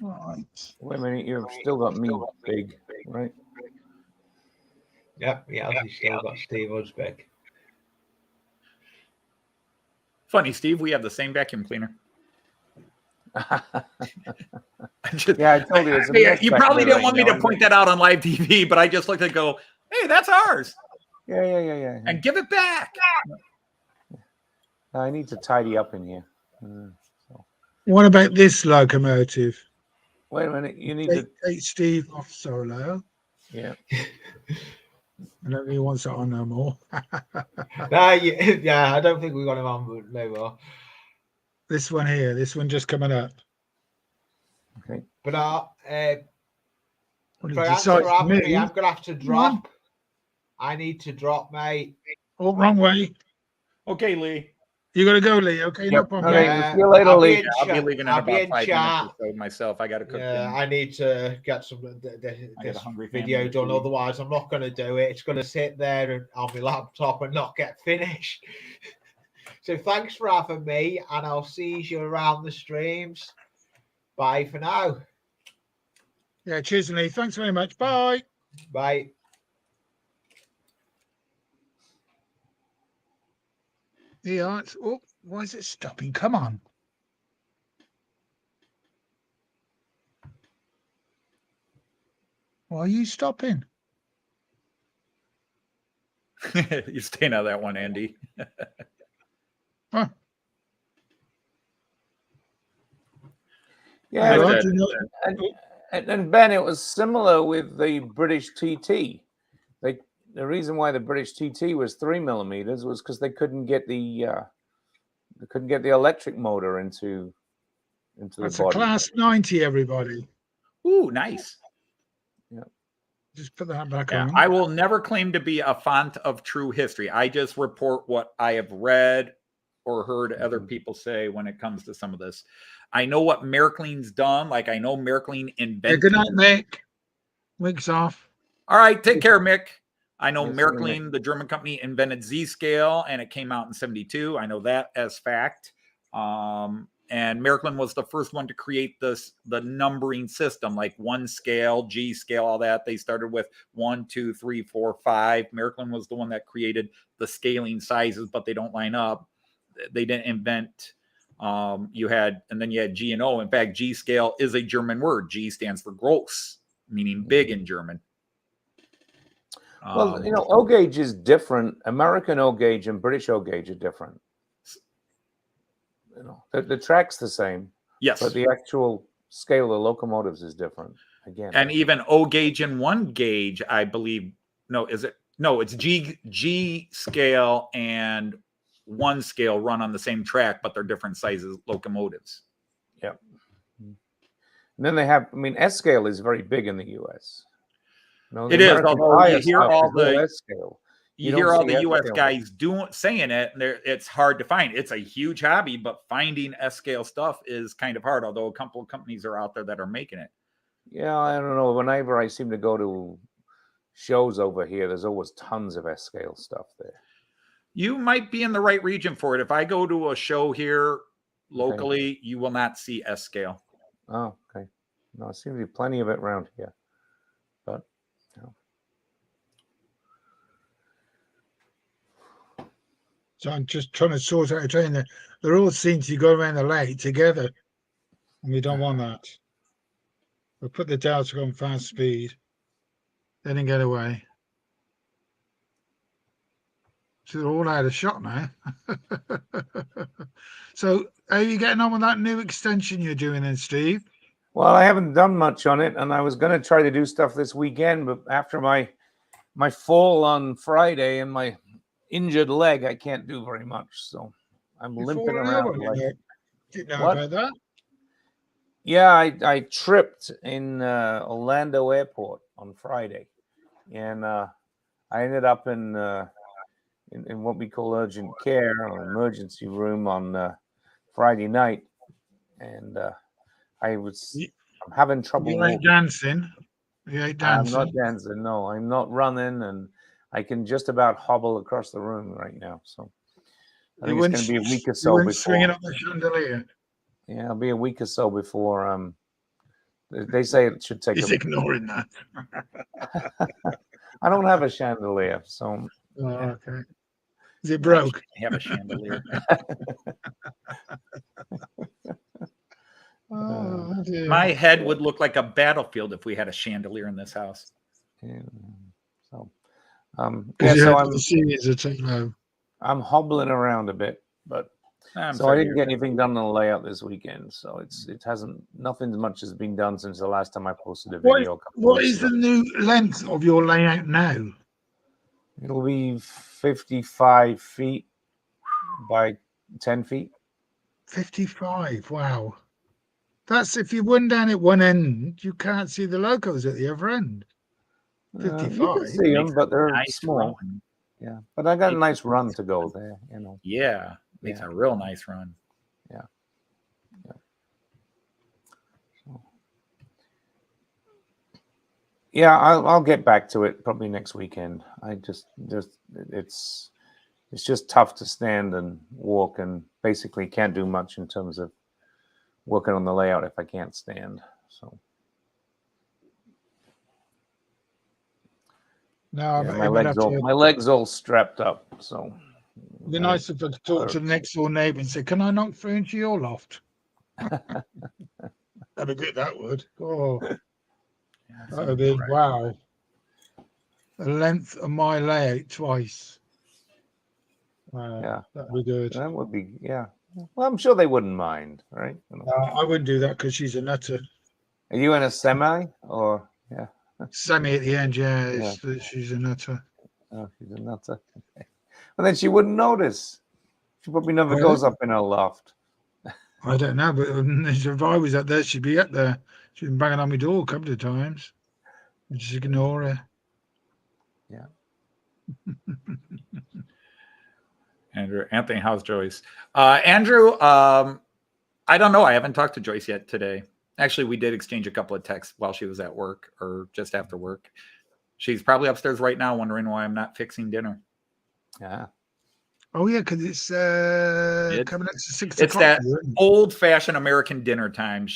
Right. Wait a minute. You've still got me big, right? Yep, yeah, he's still got Steve Husbeck. Funny, Steve, we have the same vacuum cleaner. Yeah, I told you. It's a mess You back probably there didn't right want me now, to point that out on live TV, but I just looked and go, hey, that's ours. Yeah. And give it back. I need to tidy up in here. What about this locomotive? Wait a minute. You need to. Take Steve off solo. Yeah. I don't think he wants it on no more. Yeah, I don't think we got him on no more. This one here, this one just coming up. Okay. But Well, he for decides answer to Anthony, move. I'm gonna have to drop. I need to drop, mate. Oh, wrong way. Okay, Lee. You got to go, Lee. Okay, no Yep. problem. Okay. See you later, I'll be Lee. in I'll be chat. leaving in I'll be about in 5 chat. minutes or so myself. I got to cook. Yeah, I need to get some I got this a hungry video family done. too. Otherwise, I'm not going to do it. It's going to sit there on my laptop and not get finished. So thanks for having me, and I'll see you around the streams. Bye for now. Yeah, cheers, Lee. Thanks very much. Bye. Bye. Yeah, oh, why is it stopping? Come on. Why are you stopping? You're staying out of that one, Andy. Huh. Yeah, Well, That's do it. you know- and Ben, it was similar with the British TT. The reason why the British TT was 3 millimeters was because they couldn't get the electric motor into That's the a body. class 90, everybody. Ooh, nice. Just put that back Yeah, on. I will never claim to be a font of true history. I just report what I have read or heard other people say when it comes to some of this. I know what Märklin's done. Like I know Märklin Yeah, invented. good night, Mick. Wigs off. All right, take care, Mick. I know Yes, Märklin, the German company, invented Z-Scale, and it came out in 72. I know that as fact. And Märklin was the first one to create the numbering system, like 1 scale, G scale, all that. They started with 1, 2, 3, 4, 5. Märklin was the one that created the scaling sizes, but they don't line up. They didn't invent. Then you had G and O. In fact, G scale is a German word. G stands for gross, meaning big in German. Well, O gauge is different. American O gauge and British O gauge are different. The track's the same. Yes, but the actual scale of the locomotives is different again. And even O gauge and 1 gauge, I believe. No, is it? No, it's G scale and 1 scale run on the same track, but they're different sizes locomotives. Yeah. And then they have. I mean, S scale is very big in the U.S. It is, although you hear all the S scale. You hear all the U.S. guys saying it, and it's hard to find. It's a huge hobby, but finding S-scale stuff is kind of hard, although a couple of companies are out there that are making it. Yeah, I don't know. Whenever I seem to go to shows over here, there's always tons of S-scale stuff there. You might be in the right region for it. If I go to a show here locally, you will not see S-scale. Oh, okay. No, there seems to be plenty of it around here. But, So I'm just trying to sort out a train there. They're all seen to go around the lake together. And we don't want that. We'll put the delta on fast speed. Then and get away. So they're all out of shot now. So how are you getting on with that new extension you're doing then, Steve? Well, I haven't done much on it, and I was going to try to do stuff this weekend, but after my fall on Friday and my injured leg, I can't do very much. So I'm limping around. Didn't know about that. Yeah, I tripped in Orlando Airport on Friday, and I ended up in what we call urgent care or emergency room on Friday night, and I'm having trouble. You ain't dancing. You ain't dancing. I'm not dancing. No, I'm not running, and I can just about hobble across the room right now. So I think it's going to be a week or so before. Swinging up the chandelier. Yeah, it'll be a week or so before. They say it should take. He's ignoring that. I don't have a chandelier, so. Oh, okay. Is it broke? I have a chandelier. Oh, dear. My head would look like a battlefield if we had a chandelier in this house. Yeah, so, I'm hobbling around a bit, but I didn't get anything done on the layout this weekend. So nothing much has been done since the last time I posted a video. What is the new length of your layout now? It'll be 55 feet by 10 feet. 55. Wow. That's if you run down at one end, you can't see the locos at the other end. You 55. can see them, Makes but they're Nice small. run. Yeah, but I got a Makes nice a run nice to go there. You know. Yeah, makes Yeah. a real nice run. Yeah, I'll get back to it probably next weekend. It's just tough to stand and walk, and basically can't do much in terms of working on the layout if I can't stand. So No, yeah, it would have to my legs all strapped up. So be nice if I could talk to the next door neighbour and say, "Can I knock through into your loft?" That'd be good. That would. Oh, Yeah, that would be wow. The length of my layout twice. Wow, Yeah. that'd be good. That would be, yeah. Well, I'm sure they wouldn't mind, right? You know. I wouldn't do that because she's a nutter. Are you in a semi or yeah? Sammy at the end, yeah, Yeah. she's a nutter. Oh, she's a nutter. Okay. Well, then she wouldn't notice. She probably never Really? goes up in her loft. I don't know, but if I was up there, she'd be up there. She's been banging on my door a couple of times. I just ignore her. Yeah. Anthony, how's Joyce? Andrew, I don't know. I haven't talked to Joyce yet today. Actually, we did exchange a couple of texts while she was at work or just after work. She's probably upstairs right now wondering why I'm not fixing dinner. Yeah. Oh yeah, because it's coming up to 6 It's o'clock. that old-fashioned American dinner time.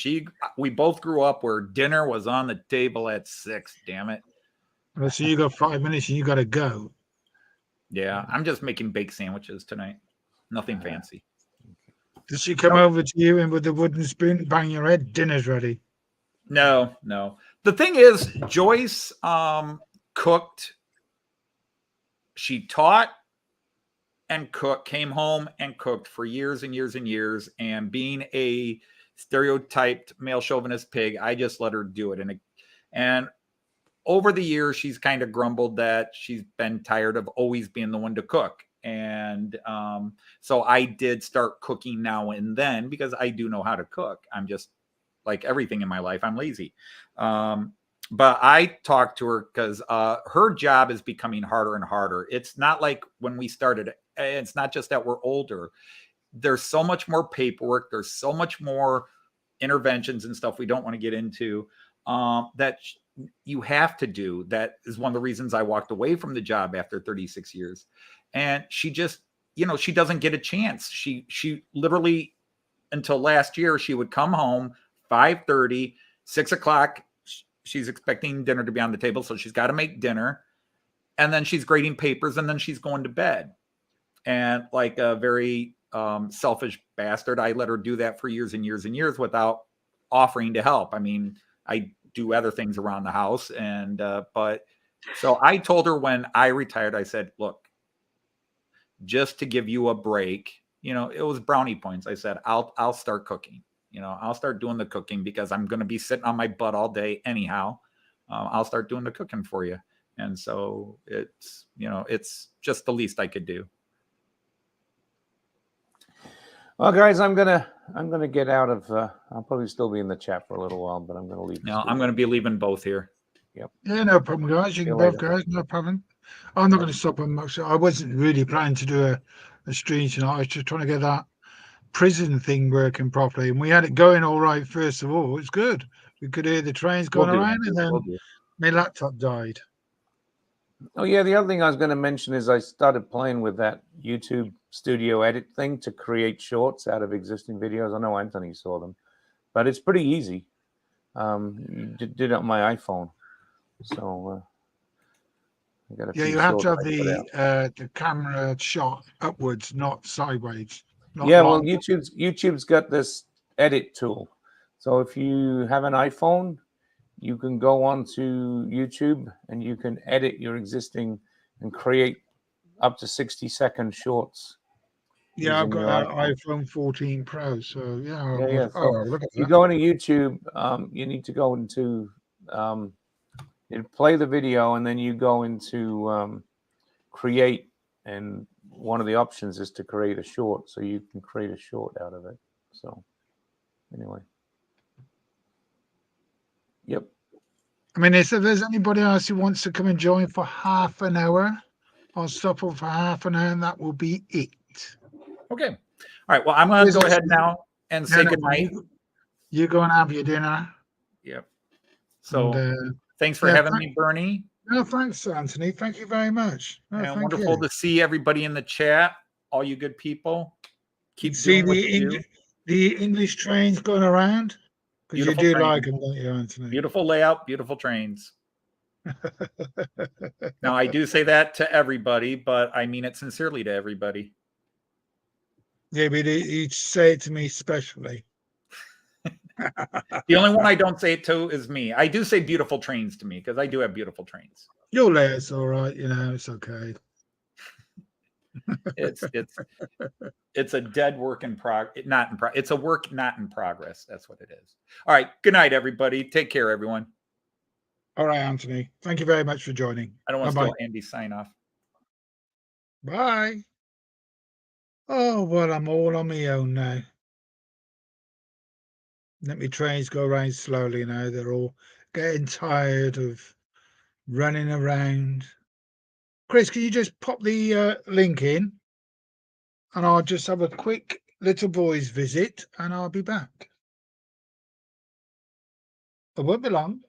We both grew up where dinner was on the table at 6. Damn it. Well, so you got 5 minutes and you got to go. Yeah, I'm just making baked sandwiches tonight. Nothing fancy. Does she come over to you and with the wooden spoon bang your head? Dinner's ready. No. The thing is, Joyce cooked. She taught and cooked, came home and cooked for years and years and years. And being a stereotyped male chauvinist pig, I just let her do it. And over the years, she's kind of grumbled that she's been tired of always being the one to cook. And so I did start cooking now and then because I do know how to cook. I'm just like everything in my life, I'm lazy. But I talked to her because her job is becoming harder and harder. It's not like when we started. It's not just that we're older. There's so much more paperwork. There's so much more interventions and stuff we don't want to get into that you have to do. That is one of the reasons I walked away from the job after 36 years. And she just, she doesn't get a chance. She literally, until last year, she would come home 5:30, 6 o'clock. She's expecting dinner to be on the table. So she's got to make dinner. And then she's grading papers and then she's going to bed. And like a very selfish bastard, I let her do that for years and years and years without offering to help. I mean, I do other things around the house. And, but so I told her when I retired, I said, look, just to give you a break, it was brownie points. I said, I'll start cooking. I'll start doing the cooking because I'm going to be sitting on my butt all day anyhow. I'll start doing the cooking for you. And so it's just the least I could do. Well, guys, I'm gonna get out of. I'll probably still be in the chat for a little while, but I'm gonna leave. No, I'm going to be leaving both here. Yep. Yeah, no problem, guys. You See can you both later. guys, no problem. I'm not going to stop on much. I wasn't really planning to do a stream tonight. I was just trying to get that prison thing working properly, and we had it going all right. First of all, it's good. We could hear the trains going around, and then my laptop died. Oh yeah, the other thing I was going to mention is I started playing with that YouTube Studio Edit thing to create shorts out of existing videos. I know Anthony saw them, but it's pretty easy. Did it on my iPhone, so I got a few you have to have shorts I put out. the camera shot upwards, not sideways. Not Yeah, long. well, YouTube's got this edit tool. So if you have an iPhone, you can go onto YouTube and you can edit your existing and create up to 60-second shorts. Yeah, I've using got your an iPhone. iPhone 14 Pro, so yeah. Yeah. Oh, look at If you that. go into YouTube, you need to go into you play the video, and then you go into create, and one of the options is to create a short, so you can create a short out of it. So anyway, yep. I mean, if there's anybody else who wants to come and join for half an hour, I'll stop on for half an hour, and that will be it. Okay. All right. Well, I'm going to go ahead now and say goodnight. You go and have your dinner. Yep. So thanks for having me, Bernie. No, thanks, Anthony. Thank you very much. No, and wonderful to see everybody in the chat. All you good people. Keep doing what you do. The English trains going around. Because you do like them, don't you, Anthony? Beautiful layout, beautiful trains. Now, I do say that to everybody, but I mean it sincerely to everybody. Yeah, but you say it to me especially. The only one I don't say it to is me. I do say beautiful trains to me because I do have beautiful trains. Your layer's all right, you know, it's okay. It's a dead work in progress. It's a work not in progress. That's what it is. All right. Good night, everybody. Take care, everyone. All right, Anthony. Thank you very much for joining. I don't want to steal Andy's sign off. Bye. Oh, well, I'm all on my own now. Let me trains go around slowly now. They're all getting tired of running around. Chris, can you just pop the link in? And I'll just have a quick little boys visit and I'll be back. It won't be long.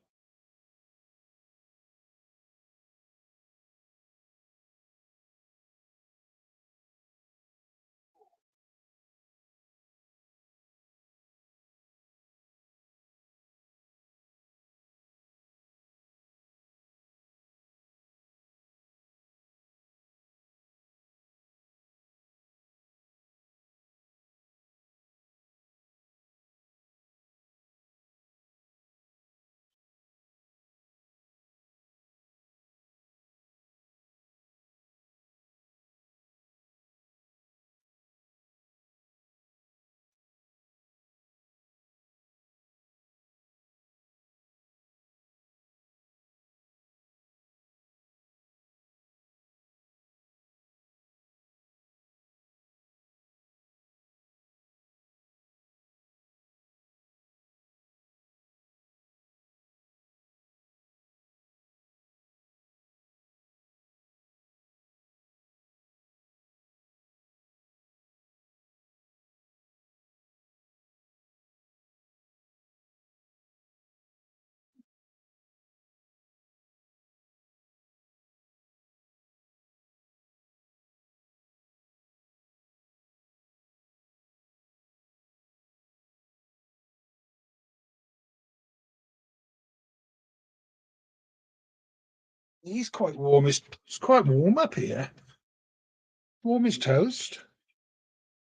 It's quite warm. It's quite warm up here. Warm as toast.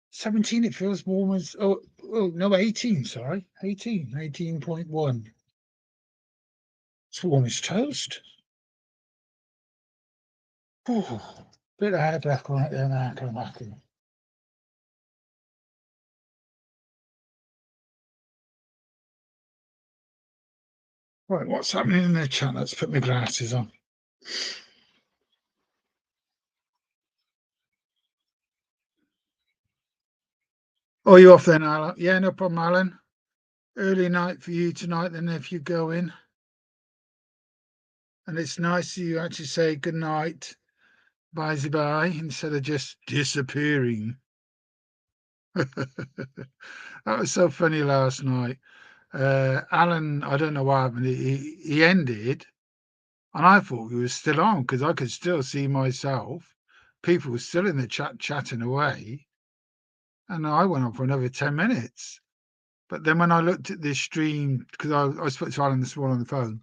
17, it feels warm as, oh no, 18, sorry. 18.1. It's warm as toast. Ooh, bit of hair back right there now, come back in. Right, what's happening in the chat? Let's put my glasses on. Oh, you off then, Alan? Yeah, no problem, Alan. Early night for you tonight, then, if you go in. And it's nice you actually say good night, bye, instead of just disappearing. That was so funny last night. Alan, I don't know what happened. He ended, and I thought he was still on because I could still see myself. People were still in the chat chatting away, and I went on for another 10 minutes. But then when I looked at the stream, because I spoke to Alan this morning on the phone,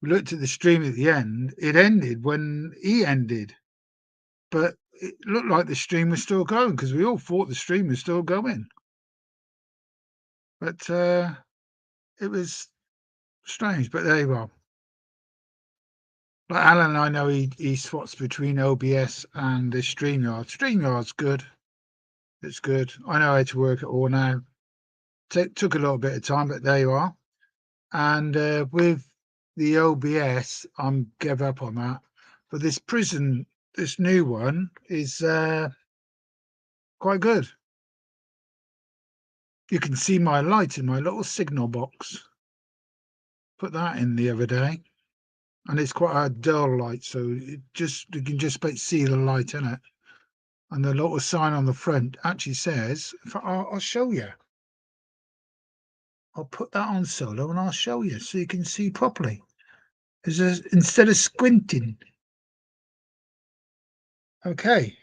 we looked at the stream at the end. It ended when he ended, but it looked like the stream was still going because we all thought the stream was still going. But it was strange. But there you are. Like Alan, I know he swaps between OBS and the StreamYard. StreamYard's good. It's good. I know how to work it all now. Took a little bit of time, but there you are. And with the OBS, I'm gave up on that. But this prison this new one is quite good. You can see my light in my little signal box. Put that in the other day, and it's quite a dull light, so you can just see the light in it. And the little sign on the front actually says, I'll show you. I'll put that on solo and I'll show you so you can see properly. Instead of squinting. Okay.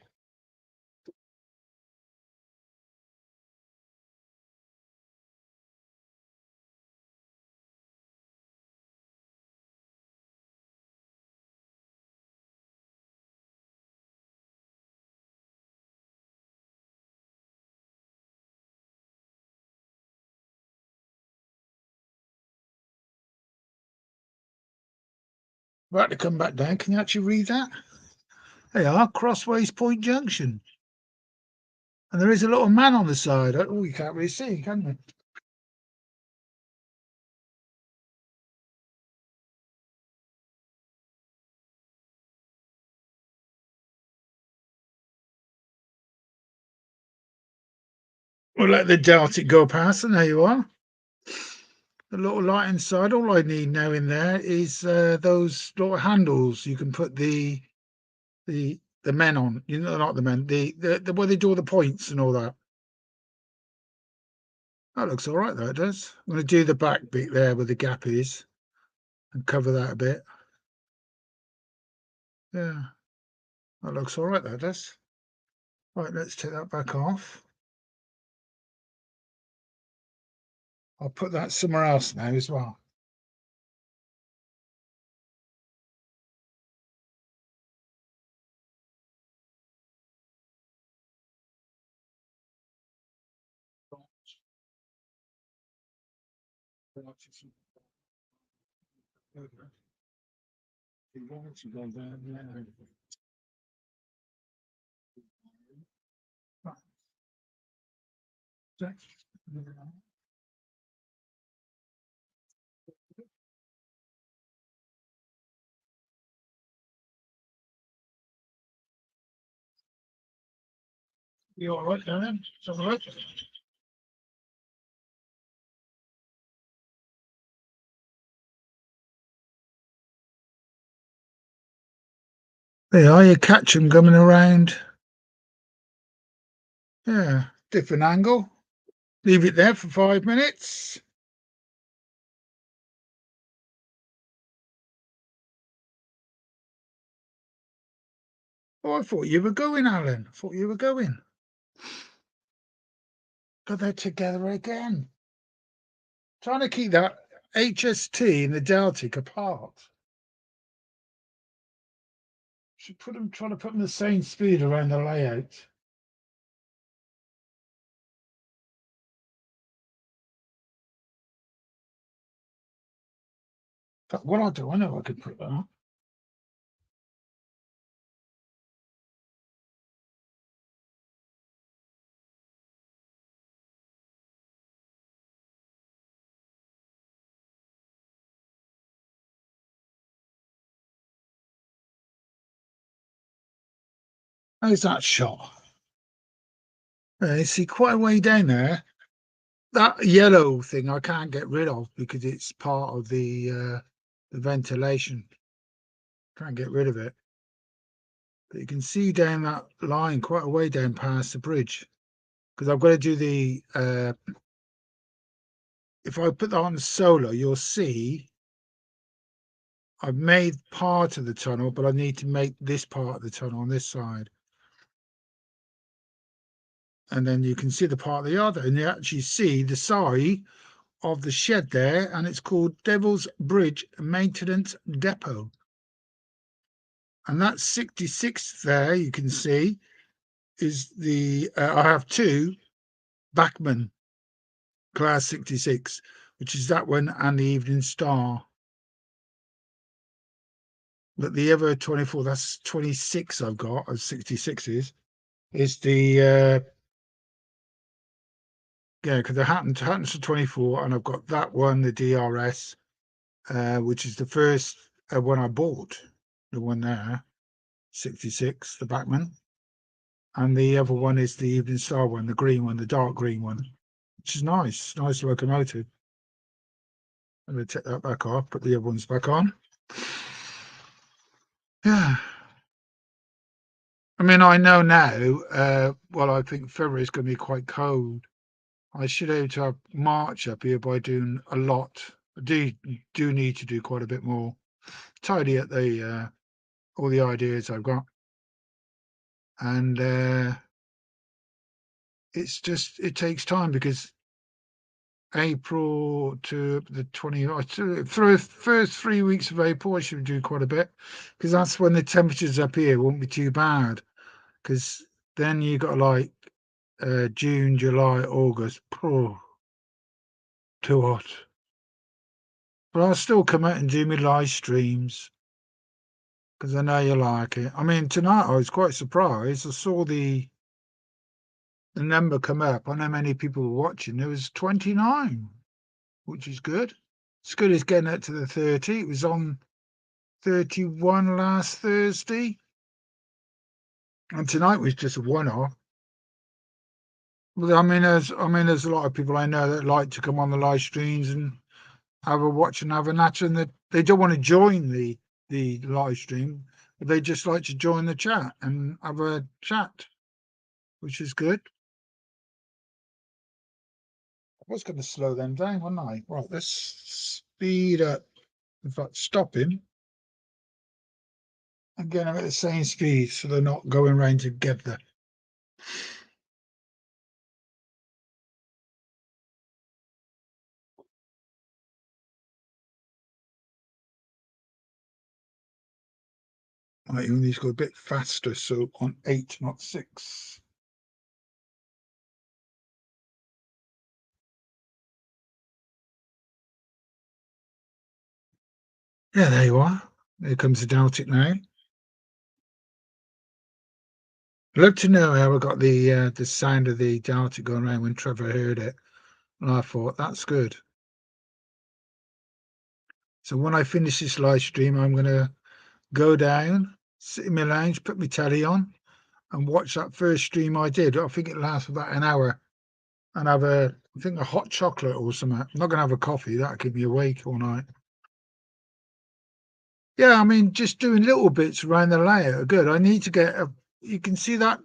Right to come back down. Can you actually read that? There you are, Crossways Point Junction. And there is a little man on the side. Oh, you can't really see, can you? We'll let the Deltic go past, and there you are. The little light inside. All I need now in there is those little handles. You can put the men on. You know, not the men. The where they draw the points and all that. That looks all right, though. It does. I'm going to do the back bit there where the gap is, and cover that a bit. Yeah, that looks all right. That does. Right, let's take that back off. I'll put that somewhere else now as well. You all right, Darren? All right. There are, you catch them coming around. Yeah, different angle. Leave it there for 5 minutes. Oh, I thought you were going, Alan. I thought you were going. But they're together again. Trying to keep that HST and the Deltic apart. Should trying to put them the same speed around the layout. But what I'll do, I know I could put that. How's that shot? You see quite a way down there. That yellow thing I can't get rid of because it's part of the ventilation. Can't get rid of it. But you can see down that line quite a way down past the bridge. Because I've got to do the if I put that on solo, you'll see I've made part of the tunnel, but I need to make this part of the tunnel on this side. And then you can see the part of the other, and you actually see the side of the shed there, and it's called Devil's Bridge Maintenance Depot. And that 66 there, you can see, is the I have two Bachmann Class 66, which is that one and the Evening Star. But the other 24, that's 26 I've got of 66s, is the yeah, because it happens to 24, and I've got that one, the DRS, which is the first one I bought, the one there. 66, the Bachmann. And the other one is the Evening Star one, the green one, the dark green one, which is nice locomotive. I'm going to take that back off, put the other ones back on. Yeah. I mean, I know now, well, I think February is going to be quite cold. I should be able to have March up here by doing a lot. I do need to do quite a bit more. Tidy up the all the ideas I've got. And it's just, it takes time because April to the 20th, through the first 3 weeks of April, I should do quite a bit because that's when the temperatures up here won't be too bad. Because then you got like June, July, August, too hot. But I'll still come out and do my live streams because I know you like it. I mean, tonight I was quite surprised. I saw the number come up on how many people were watching. There was 29, which is good. It's good as getting it to the 30. It was on 31 last Thursday. And tonight was just a one-off. Well, I mean, there's a lot of people I know that like to come on the live streams and have a watch and have a natter, and they don't want to join the live stream, but they just like to join the chat and have a chat, which is good. I was going to slow them down, wasn't I? Right, let's speed up. In fact, stop him. And get them at the same speed so they're not going round together. Right, you need to go a bit faster, so on 8, not 6. Yeah, there you are. There comes the Daltic now. I'd love to know how I got the sound of the Daltic going around when Trevor heard it. And I thought, that's good. So when I finish this live stream, I'm going to go down, sit in my lounge, put my telly on, and watch that first stream I did. I think it lasts about an hour. And have a hot chocolate or something. I'm not going to have a coffee. That'll keep me awake all night. Yeah, I mean, just doing little bits around the layout are good. I need to get you can see that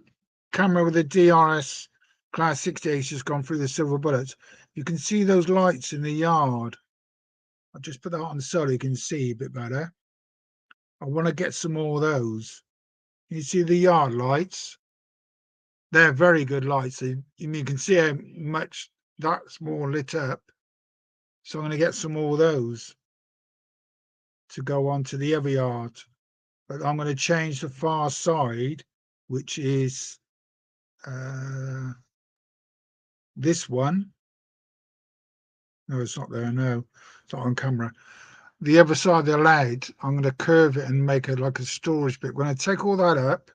camera with the DRS Class 68 just gone through the silver bullets. You can see those lights in the yard. I'll just put that on so you can see a bit better. I want to get some more of those. You see the yard lights? They're very good lights. You can see how much that's more lit up. So I'm going to get some more of those to go on to the other yard. But I'm going to change the far side, which is this one. No, it's not there. No, it's not on camera. The other side of the LED, I'm going to curve it and make it like a storage bit. When I take all that up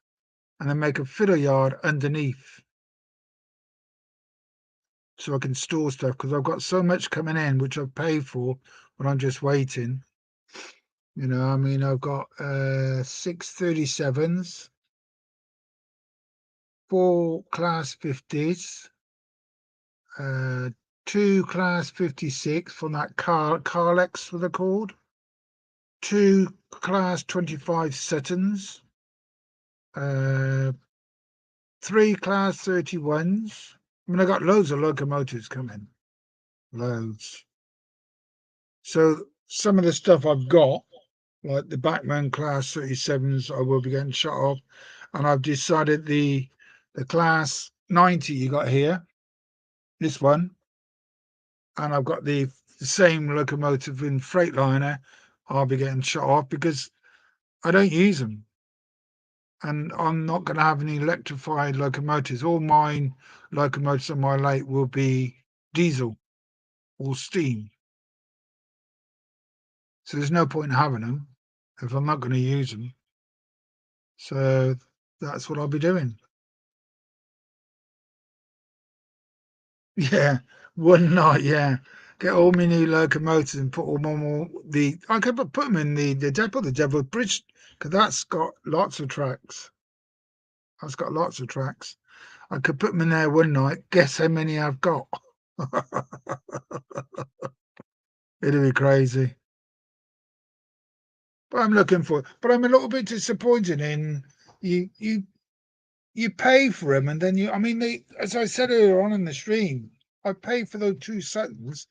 and then make a fiddle yard underneath, so I can store stuff, because I've got so much coming in which I've paid for, but I'm just waiting. You know, I mean, I've got 6 37s, 4 Class 50s, 2 Class 56 from that Carlex, what they're called, 2 Class 25 Suttons, 3 Class 31s. I mean, I got loads of locomotives coming, loads. So some of the stuff I've got, like the Bachmann Class 37s, I will be getting shut off, and I've decided the Class 90 you got here, this one, and I've got the same locomotive in Freightliner, I'll be getting shut off because I don't use them. And I'm not going to have any electrified locomotives. All mine locomotives on my lake will be diesel or steam. So there's no point in having them if I'm not going to use them. So that's what I'll be doing. Yeah, one night, yeah. get all my new locomotives and put all my more the. I could put them in the depot, the Devil Bridge, because that's got lots of tracks. That's got lots of tracks. I could put them in there one night. Guess how many I've got? It'll be crazy. But I'm looking for. But I'm a little bit disappointed in you. You pay for them, and then you. I mean, they. As I said earlier on in the stream, I paid for those 2 Suttons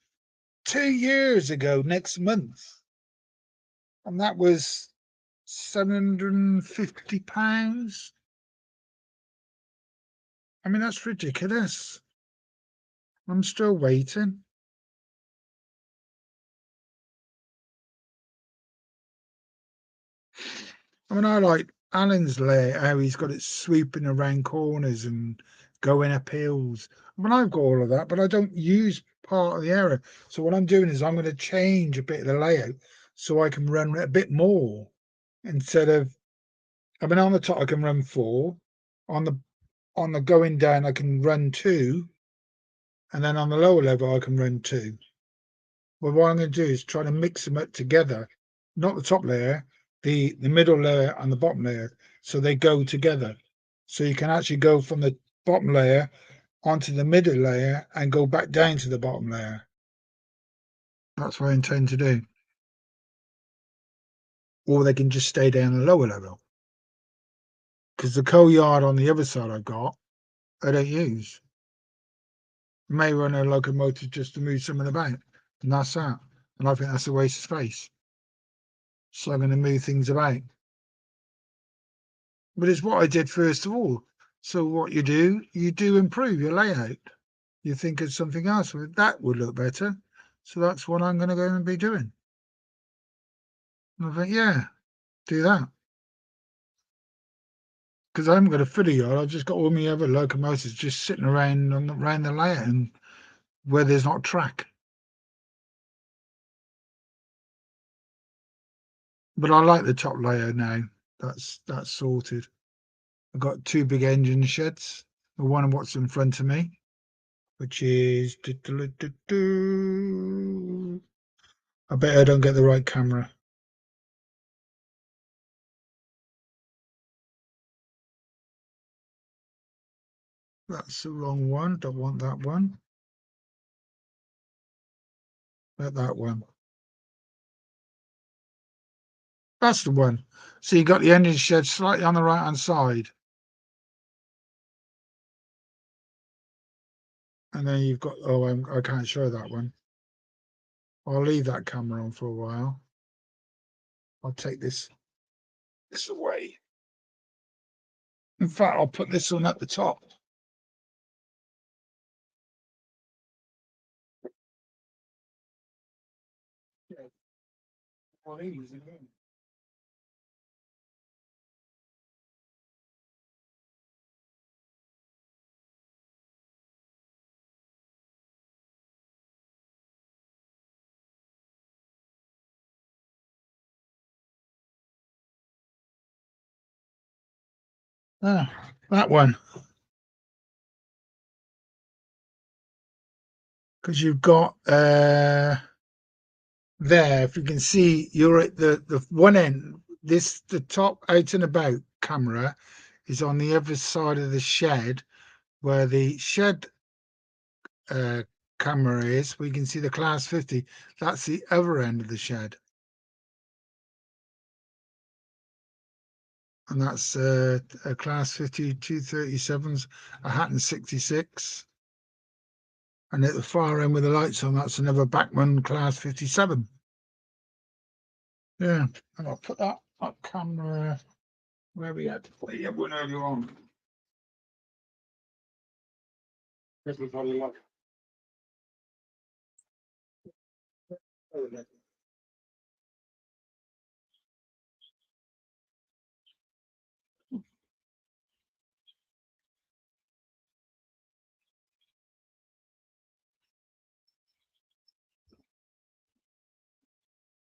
2 years ago next month, and that was £750. I mean, that's ridiculous. I'm still waiting. I mean, I like Alan's layout, how he's got it sweeping around corners and going up hills. I mean, I've got all of that, but I don't use part of the area. So what I'm doing is I'm going to change a bit of the layout so I can run a bit more instead of. I mean, on the top I can run 4. On the going down I can run 2, and then on the lower level I can run 2. Well, what I'm going to do is try to mix them up together, not the top layer, the middle layer and the bottom layer, so they go together. So you can actually go from the bottom layer onto the middle layer and go back down to the bottom layer. That's what I intend to do. Or they can just stay down the lower level. Because the coal yard on the other side I've got, I don't use. May run a locomotive just to move some of them about, and that's that. And I think that's a waste of space. So I'm going to move things about. But it's what I did first of all. So what you do improve your layout. You think of something else that would look better. So that's what I'm going to go and be doing. And I think, yeah, do that. Because I haven't got a filler yard. I've just got all my other locomotives just sitting around around the layout and where there's not track. But I like the top layer now. That's sorted. I've got 2 big engine sheds. The one what's in front of me, which is. I bet I don't get the right camera. That's the wrong one. Don't want that one. That one. That's the one. So you got the engine shed slightly on the right hand side. And then you've got, I can't show that one. I'll leave that camera on for a while. I'll take this away. In fact, I'll put this one at the top. That one. Because you've got there, if you can see, you're at the one end. The top out and about camera is on the other side of the shed, where the shed camera is. We can see the Class 50. That's the other end of the shed. And that's a Class 50 237s, a Hatton 66. And at the far end with the lights on, that's another Bachmann Class 57. Yeah, and I'll put that camera where we had to play one earlier on. Everybody like.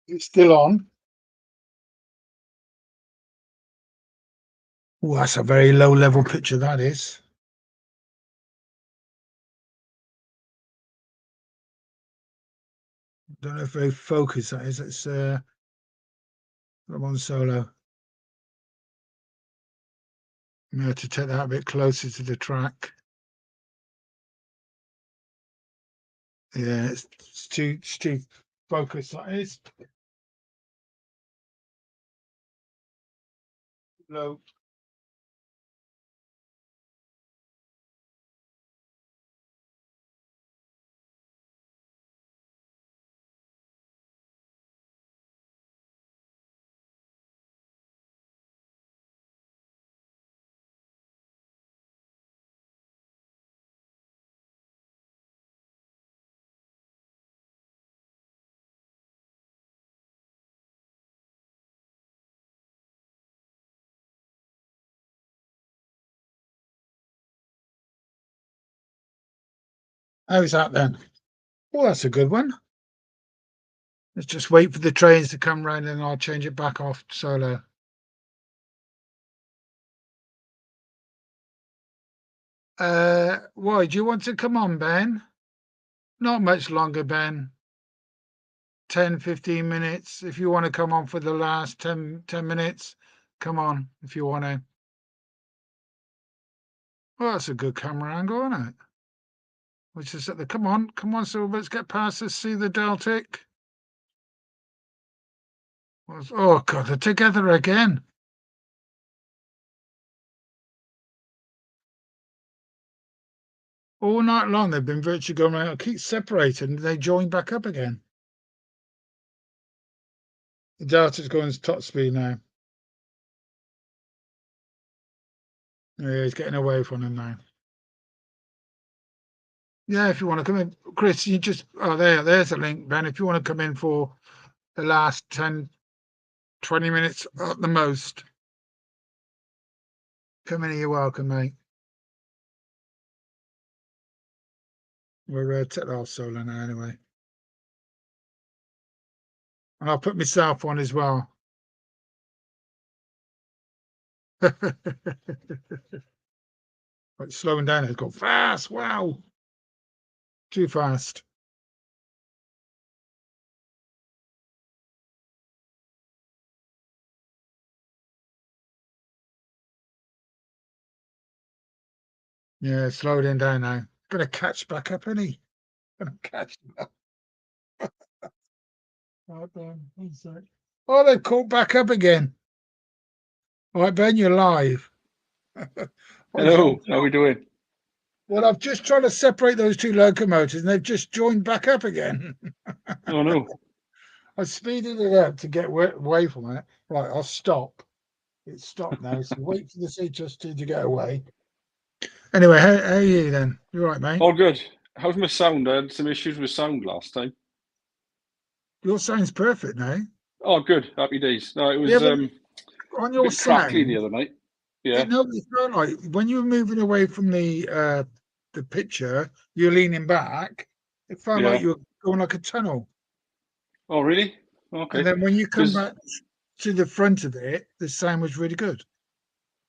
It's still on. Oh, that's a very low level picture, that is. Don't know if very focused that is. It's I'm on solo. I'm going to take that a bit closer to the track. Yeah, it's too focused. That is. Low. How's that then? Well, that's a good one. Let's just wait for the trains to come round and I'll change it back off solo. Why? Do you want to come on, Ben? Not much longer, Ben. 10, 15 minutes. If you want to come on for the last 10 minutes, come on if you want to. Well, that's a good camera angle, isn't it? Which is at the come on, so let's get past this, see the Deltic. Oh god, they're together again. All night long they've been virtually going around, keep separating, they join back up again. The Delta's going top speed now. Yeah, he's getting away from him now. Yeah, if you want to come in, Chris, you just there's a link, Ben. If you want to come in for the last 10, 20 minutes at the most, come in, you're welcome, mate. We're set off solo now anyway. And I'll put myself on as well. Like slowing down, it's gone fast. Wow. Too fast. Yeah, slowing down now. Gonna catch back up, isn't he? Gonna catch up. Oh, they caught back up again. All right, Ben, you're live. Hello, how are we doing? Well, I've just tried to separate those two locomotives and they've just joined back up again. Oh no. I speeded it up to get away from it. Right, I'll stop. It's stopped now, so wait for the HS2 to get away. Anyway, how are you then? You all right, mate? All good. How's my sound? I had some issues with sound last time. Your sound's perfect now. Oh, good. Happy days. No, it was on your a bit crackly sound, the other night. Yeah. It felt like when you were moving away from the picture, you're leaning back. It felt like you were going like a tunnel. Oh, really? Okay. And then when you come back to the front of it, the sound was really good.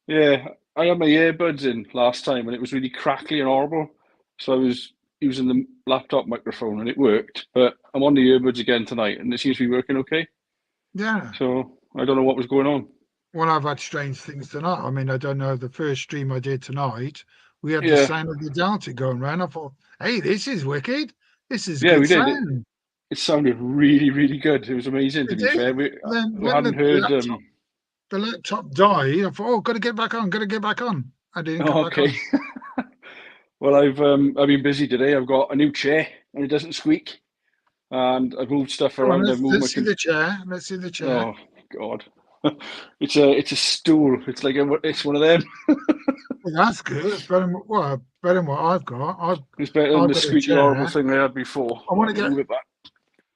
Yeah, I had my earbuds in last time and it was really crackly and horrible. So I was using the laptop microphone and it worked. But I'm on the earbuds again tonight and it seems to be working okay. Yeah. So I don't know what was going on. Well, I've had strange things tonight. I mean, I don't know. The first stream I did tonight, we had the sound of the Delta going around. I thought, hey, this is wicked. This is good sound. It sounded really, really good. It was amazing, to be fair. We hadn't heard... The laptop died. I thought, oh, got to get back on. I didn't get back on. Well, I've been busy today. I've got a new chair and it doesn't squeak. And I've moved stuff around. Let's see the chair. Let's see the chair. Oh, God. It's a stool. It's like it's one of them. Well, that's good. It's better than what I've got. It's better than the squeaky horrible thing I had before. I want to get it back.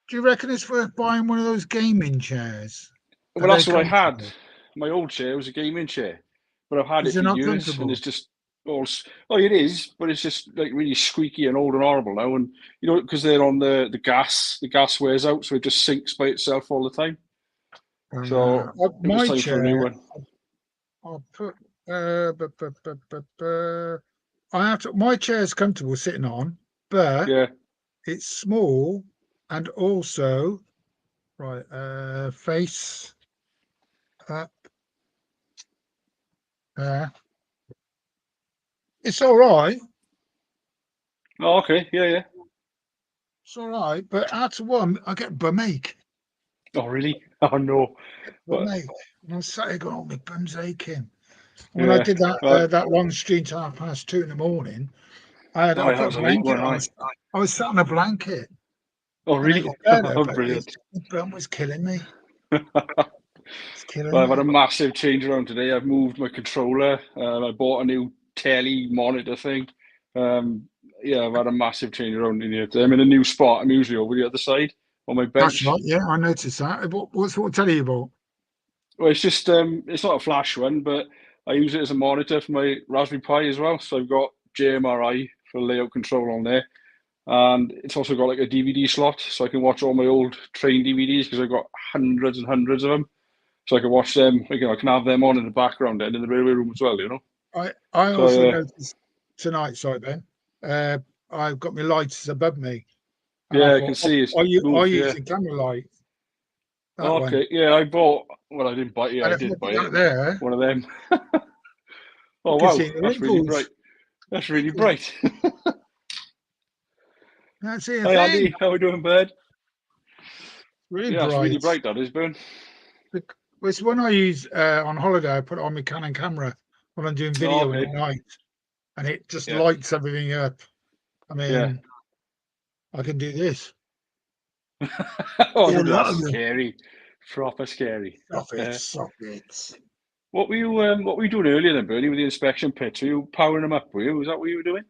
Do you reckon it's worth buying one of those gaming chairs? Well, that's what I had. My old chair was a gaming chair, but I've had it for years, and it's just all. Oh, it is, but it's just like really squeaky and old and horrible now. And you know, because they're on the gas wears out, so it just sinks by itself all the time. So my time chair. For a new one. I'll put. I have to. My chair is comfortable sitting on, but it's small and also, right, face up there. It's all right. Oh, okay. Yeah. It's all right, but after one, I get bummache. Oh, really? Oh, no. Bummache. And I'm sat here going, oh, my bum's aching. When I did that that long stream to 2:30 in the morning, I put a blanket on. I was sat on a blanket. Oh, really? Better, but Brilliant. the bum was killing me. It's killing Well, I've me. had a massive change around today. I've moved my controller. I bought a new telly monitor thing. I've had a massive change around in here. I'm in a new spot. I'm usually over the other side on my bench. That's right. Yeah, I noticed that. What's what tell you about? Well, it's just it's not a flash one, but I use it as a monitor for my Raspberry Pi as well. So I've got JMRI for layout control on there, and it's also got like a DVD slot, so I can watch all my old train DVDs because I've got hundreds and hundreds of them. So I can watch them. I can have them on in the background and in the railway room as well. I also noticed tonight, sorry Ben, I've got my lights above me. I can see it. Are you using camera light? Okay, one. Yeah, I bought. Well, I didn't buy it. Yeah, I did buy it. There. One of them. Oh wow, that's really bright. That's really bright. That's it. Hi Andy, how are we doing, bud? Really bright. It's really bright. That is, Ben. It's one I use on holiday. I put it on my Canon camera when I'm doing video at night, and it just lights everything up. I mean, I can do this. That's scary. Proper scary. Stop it. What were you doing earlier then, Bernie, with the inspection pits? Were you powering them up? Was that what you were doing?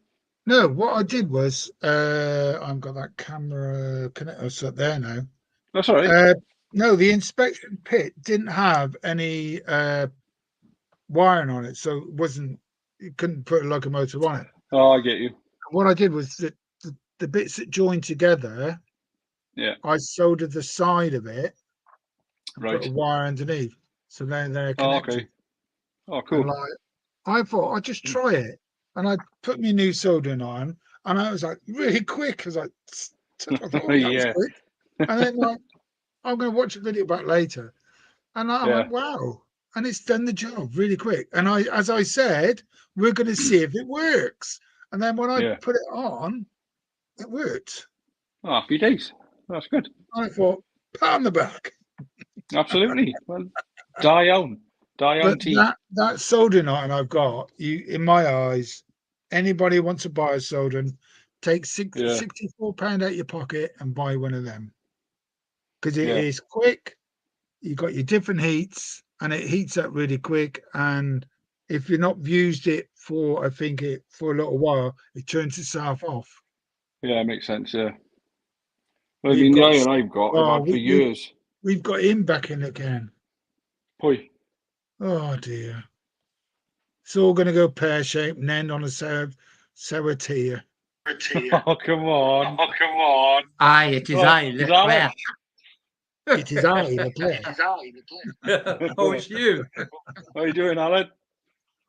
No, what I did was I've got that connector up there now. That's all right. No, the inspection pit didn't have any wiring on it, so you couldn't put a locomotive on it. Oh, I get you. What I did was the bits that join together, I soldered the side of it, put a wire underneath, so then they're connected. Okay. Oh, cool. I thought I'd just try it, and I put my new soldering on, and I was like really quick. I was like, I thought, was quick. And then I'm going to watch a video back later, and I went, wow, and it's done the job really quick. And as I said, we're going to see if it works. And then when I put it on, it worked. Oh, happy days. That's good. I thought, pat on the back. Absolutely. Well, die on team. That soldering iron I've got, in my eyes, anybody wants to buy a soldering, take £64 out your pocket and buy one of them. Because it is quick, you've got your different heats, and it heats up really quick. And if you've not used it for a little while, it turns itself off. Yeah, it makes sense. Yeah. Well, I mean, the iron I've had for years. We've got him back in again. Boy. Oh dear. It's all going to go pear-shaped and end on a sour tear. Oh, come on. Aye, it is I, Leclerc. It is I, Leclerc. Oh, it's you. How are you doing, Alan?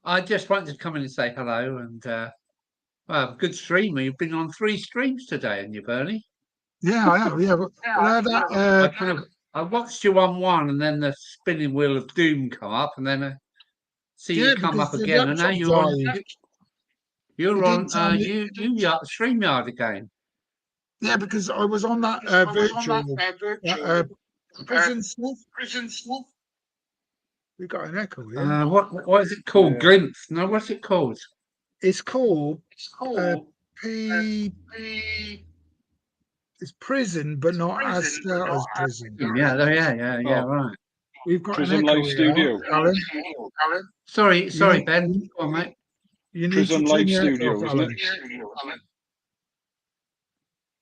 I just wanted to come in and say hello, and well, good streamer. You've been on 3 streams today, haven't you, Bernie? Yeah, I have. Yeah, I watched you on one, and then the spinning wheel of doom come up, and then see you come up again, and now you're on. You're on. You StreamYard again. Yeah, because I was on that virtual prison stuff. We got an echo here. What is it called? Glimpse? No, what's it called? It's called It's prison, but not as stout as prison. Yeah, right. We've got Prison Live Studio. Alan. Sorry, Ben. Go on, mate. You need Prison to Live Studio, isn't it?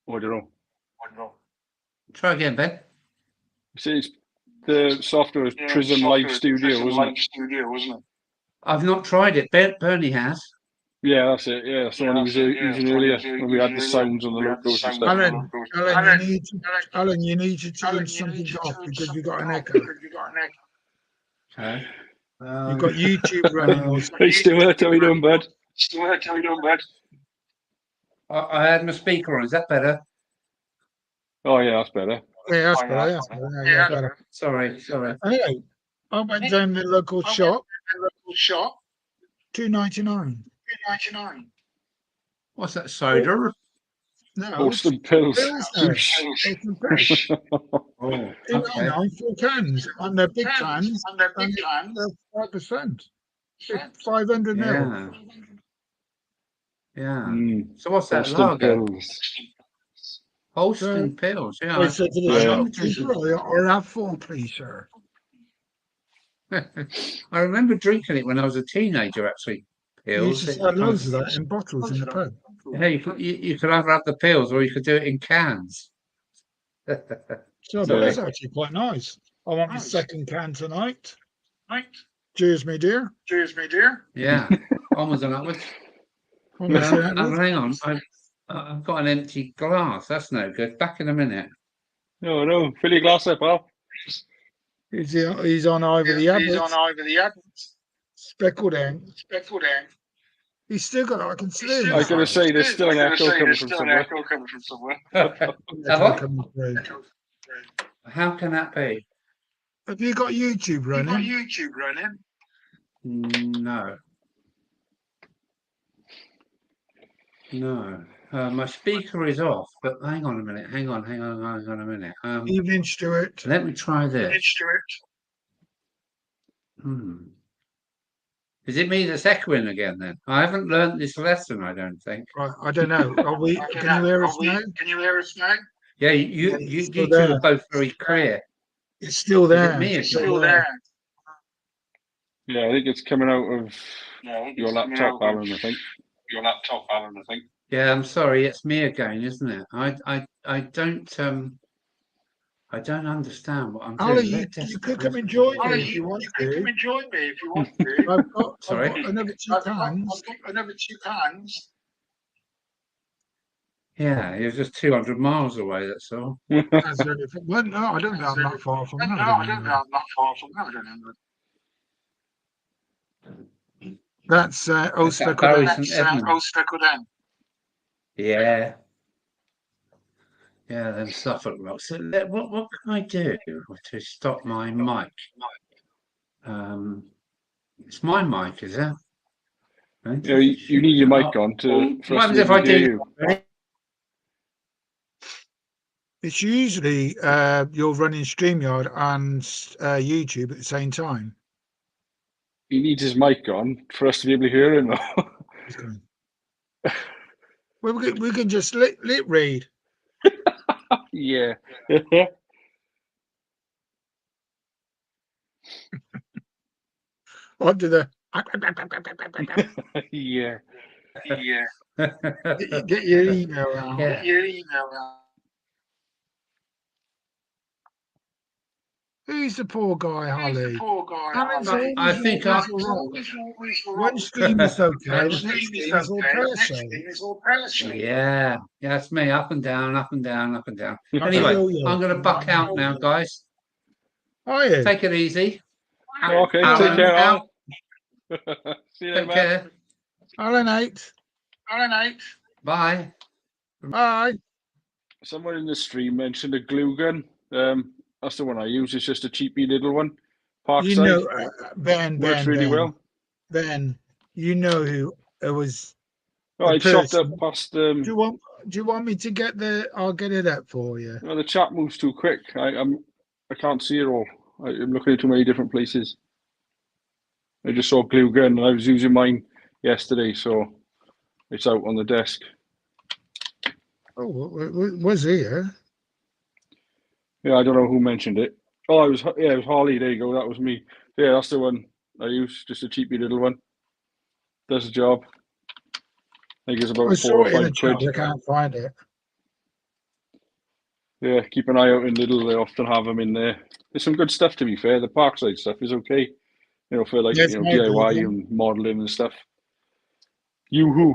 I don't know. Try again, Ben. It's the software is Prism Live Studio, isn't it? I've not tried it. Bernie has. Yeah, that's it. Yeah, that's the one he was using earlier when we had the sounds on the logos and stuff. Alan, you need to turn something off because we got an echo. Okay. You've got YouTube running. Hey, Stuart, how you doing, bud? I had my speaker on. Is that better? Oh yeah, that's better. Yeah, that's better. That's better. Yeah, better. Sorry. Anyway, I went down to the local shop. $2.99. What's that, cider? No, Boston pills. pills there. Boston pills. Oh, okay. $2.99 4 cans, and they're big cans. And they're 5%. 500 mil. Yeah. Yeah. Mm, So what's that Boston lager? pills. Holstein pills. Yeah. I said to the Yeah. shopkeeper, "I'll have 4, please, sir." I remember drinking it when I was a teenager. Actually, You pills. used to sell loads of that in bottles in the pub. Yeah, you could either have the pills or you could do it in cans. So that was actually quite nice. I want the second can tonight. Cheers, me dear. Yeah, onwards and upwards. Almost there, Hang on, I've got an empty glass. That's no good. Back in a minute. No, fill your glass up, pal. He's on over the Abbott. Speckled in. He's still got. I can see him. I was going to say there's still an echo coming from somewhere. Echo coming through. How can that be? Have you got YouTube running? No. My speaker is off, but hang on a minute. Hang on a minute. Evening, Stuart. Let me try this. Is it me that's echoing again then? I haven't learned this lesson, I don't think. Right, I don't know. Are we? Can you hear us now? Yeah, you two are both very clear. It's still there. Is it me? It's still there. Yeah, I think it's coming out of your laptop, Alan, I think. Yeah, I'm sorry, it's me again, isn't it? I don't understand what I'm Ali, doing. you could come and join me if you want to. I've got another 2 cans. Yeah, you're just 200 miles away, that's all. Well, no, I don't know. I'm not far from that. That's Old Speckled End. Yeah. Yeah, then Suffolk Rock. So what can I do to stop my mic? It's my mic, is it? Yeah, you need your mic on to. What happens if I do? It's usually you're running StreamYard and YouTube at the same time. He needs his mic on for us to be able to hear him. Well, we can just lip read. Yeah. What do the? Yeah. Get your email out. Yeah. Who's the poor guy, Holly? I think one stream is okay, the next stream is all parasite. Yeah, that's me. Up and down. Anyway, I'm going to buck out now, guys. Are you? Take it easy. Okay, Alan, take care. out. See you Take later. care. Alan 8. Bye. Bye. Someone in the stream mentioned a glue gun. That's the one I use. It's just a cheapy little one. Parkside. You know, Ben. Works really well. Ben, you know who it was. Oh, I chopped up past. Do you want me to get I'll get it up for you. Well, the chat moves too quick. I can't see it all. I'm looking at too many different places. I just saw glue gun and I was using mine yesterday, so it's out on the desk. Oh, was here? Yeah, I don't know who mentioned it. Oh, it was Harley. There you go. That was me. Yeah, that's the one I use. Just a cheapy little one. Does the job. I think it's about 4 or 5 quid. I can't find it. Yeah, keep an eye out in Lidl. They often have them in there. There's some good stuff, to be fair. The Parkside stuff is okay. You know, for like DIY and modelling and stuff. Yoo-hoo.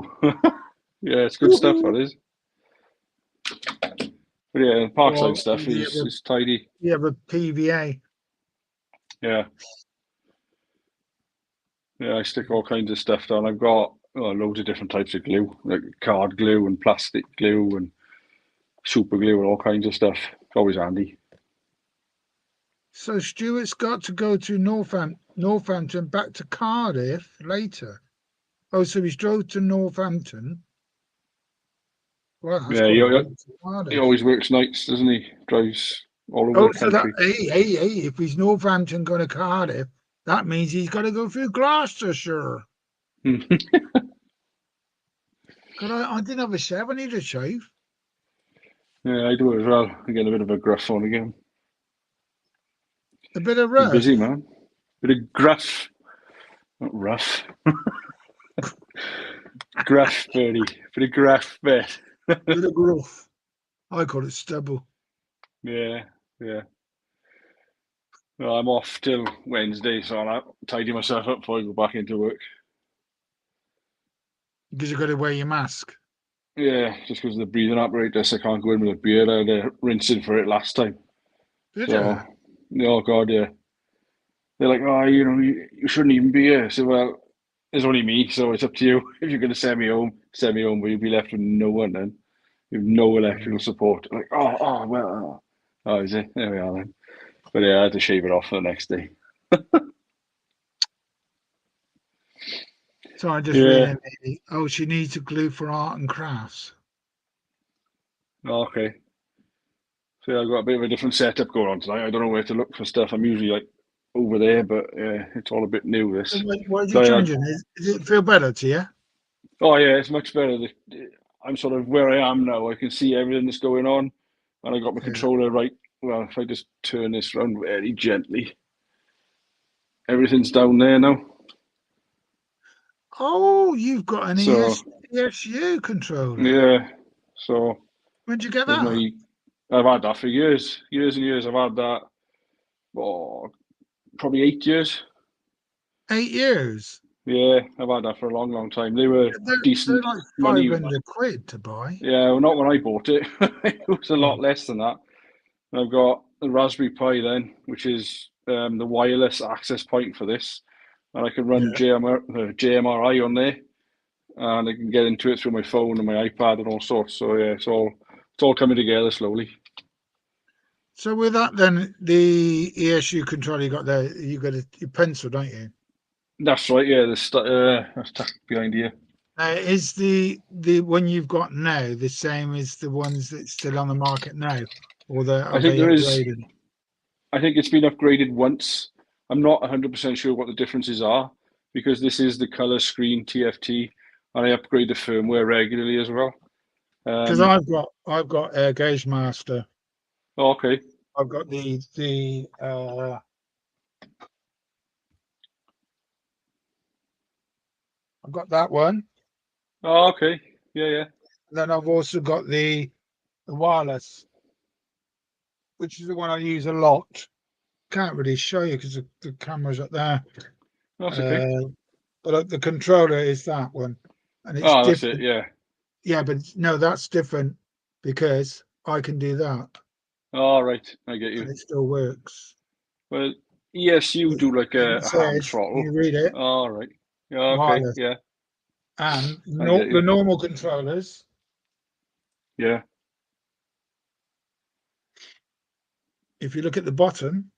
Yeah, it's good stuff, that is. But yeah, Parkside stuff is tidy. You have a PVA. Yeah. Yeah, I stick all kinds of stuff down. I've got loads of different types of glue, like card glue and plastic glue and super glue and all kinds of stuff. It's always handy. So Stuart's got to go to Northampton back to Cardiff later. Oh, so he's drove to Northampton. Well, that's Yeah, quite he always works nights, doesn't he? Drives all over the so country. hey, if he's Northampton going to Cardiff, that means he's got to go through Gloucestershire. God, I didn't have a shave. I need a shave. Yeah, I do it as well. I get a bit of a gruff on again. A bit of Been rough. busy, man. Bit of gruff. Not rough. Gruff, Bertie. Bit of gruff, bit. Bit of gruff. I call it stubble. Yeah. Well, I'm off till Wednesday, so I'll tidy myself up before I go back into work. Because you've got to wear your mask. Yeah, just because of the breathing apparatus, I can't go in with a beard. I had a rinsing for it last time. Did so, oh God, yeah. They're like, oh, you shouldn't even be here. So, well, there's only me, so it's up to you. If you're going to send me home, but you'll be left with no one then. You have no electrical support. Like, oh, is it? There we are then. But yeah, I had to shave it off for the next day. So I just read she needs a glue for art and crafts. Okay. So I've got a bit of a different setup going on tonight. I don't know where to look for stuff. I'm usually like over there, but yeah, it's all a bit new. This. What are you changing? Does it feel better to you? Oh yeah, it's much better. I'm sort of where I am now. I can see everything that's going on, and I got my controller right. Well, if I just turn this around very gently, everything's down there now. Oh, you've got an ESU controller. Yeah. So when'd you get that? I've had that for years and years. I've had that for probably 8 years. 8 years? Yeah, I've had that for a long time. They're decent. They're like 500 quid to buy. Yeah, well, not when I bought it. It was a lot less than that. And I've got the Raspberry Pi then, which is the wireless access point for this. And I can run JMRI on there. And I can get into it through my phone and my iPad and all sorts. So yeah, it's all coming together slowly. So with that, then the ESU controller you got there, you got your pencil, don't you? That's right. Yeah, that's tucked behind here. Is the one you've got now the same as the ones that's still on the market now, or I think there upgraded? I think it's been upgraded once. I'm not 100% sure what the differences are because this is the color screen TFT, and I upgrade the firmware regularly as well. Because I've got Air Gauge Master. Oh, okay. I've got the I've got that one. Oh, okay. Yeah. And then I've also got the wireless, which is the one I use a lot. Can't really show you because the camera's up there. That's okay. But the controller is that one, and it's different. That's it. Yeah. Yeah, but no, that's different because I can do that. Oh, right. I get you. And it still works. Well, ESU do like a hand throttle. You read it. All right. Yeah. Okay. Wireless. Yeah. And the normal controllers. Yeah. If you look at the bottom,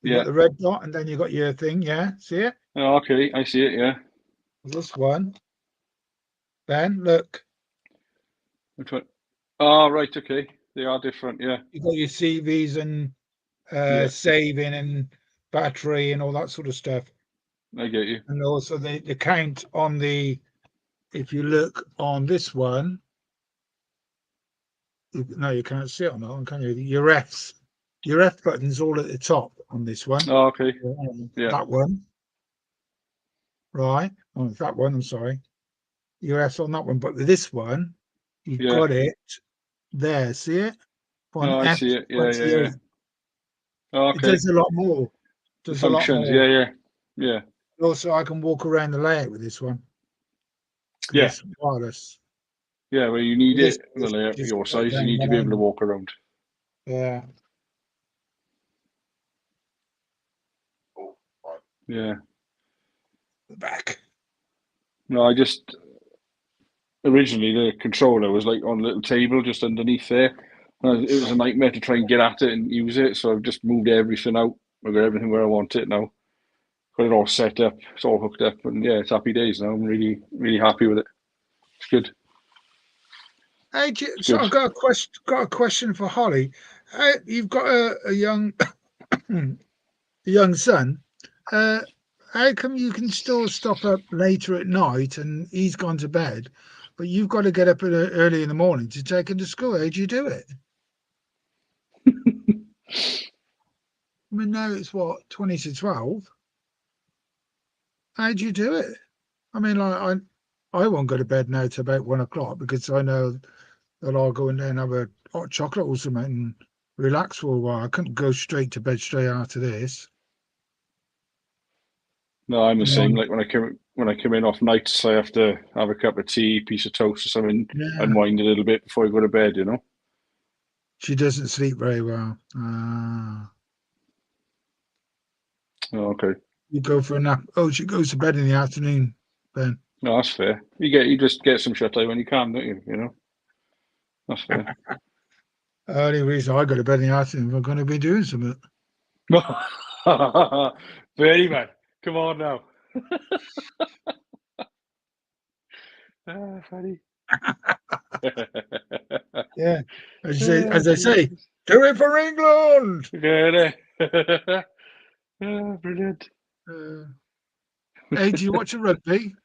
you got the red dot, and then you got your thing. Yeah, see it? Oh, okay, I see it. Yeah. This one. Ben, look. Which one? Oh, right. Okay, they are different. Yeah. You got your CVs and saving and battery and all that sort of stuff. I get you. And also the count on the. If you look on this one, no, you can't see it on that one, can you? Your F button's all at the top on this one. Oh, okay. Yeah. That one. Right. Oh, that one, I'm sorry. Your F's on that one. But with this one, you've got it there. See it? I see it. Yeah. Oh, okay. It does a lot more. Does functions. A lot more. Yeah. Also, I can walk around the layout with this one. Yeah. It's wireless. Yeah, well, you need it. The layout for your size, you need to be able to walk around. Yeah. Yeah. The back. No, I just originally the controller was like on a little table just underneath there. It was a nightmare to try and get at it and use it, so I've just moved everything out. I've got everything where I want it now. Got it all set up. It's all hooked up, and yeah, it's happy days now. I'm really, really happy with it. It's good. Hey, so I've got a question for Holly. You've got a young young son. How come you can still stop up later at night and he's gone to bed, but you've got to get up early in the morning to take him to school? How do you do it? I mean, now it's what, 20 to 12. How do you do it? I mean, like, I won't go to bed now till about 1 o'clock because I know that I'll go in there and have a hot chocolate or something and relax for a while. I couldn't go straight to bed straight after this. No, I'm the same. Like when I come in off nights, I have to have a cup of tea, piece of toast or something, unwind a little bit before I go to bed, you know. She doesn't sleep very well. Ah. Oh, okay. You go for a nap. Oh, she goes to bed in the afternoon, Ben. No, that's fair. You just get some shut eye when you can, don't you? You know. That's fair. The only reason I go to bed in the afternoon, I'm going to be doing something. Very bad. Come on now. Funny. Yeah, as I say, do it for England. Brilliant. Hey, do you watch the rugby?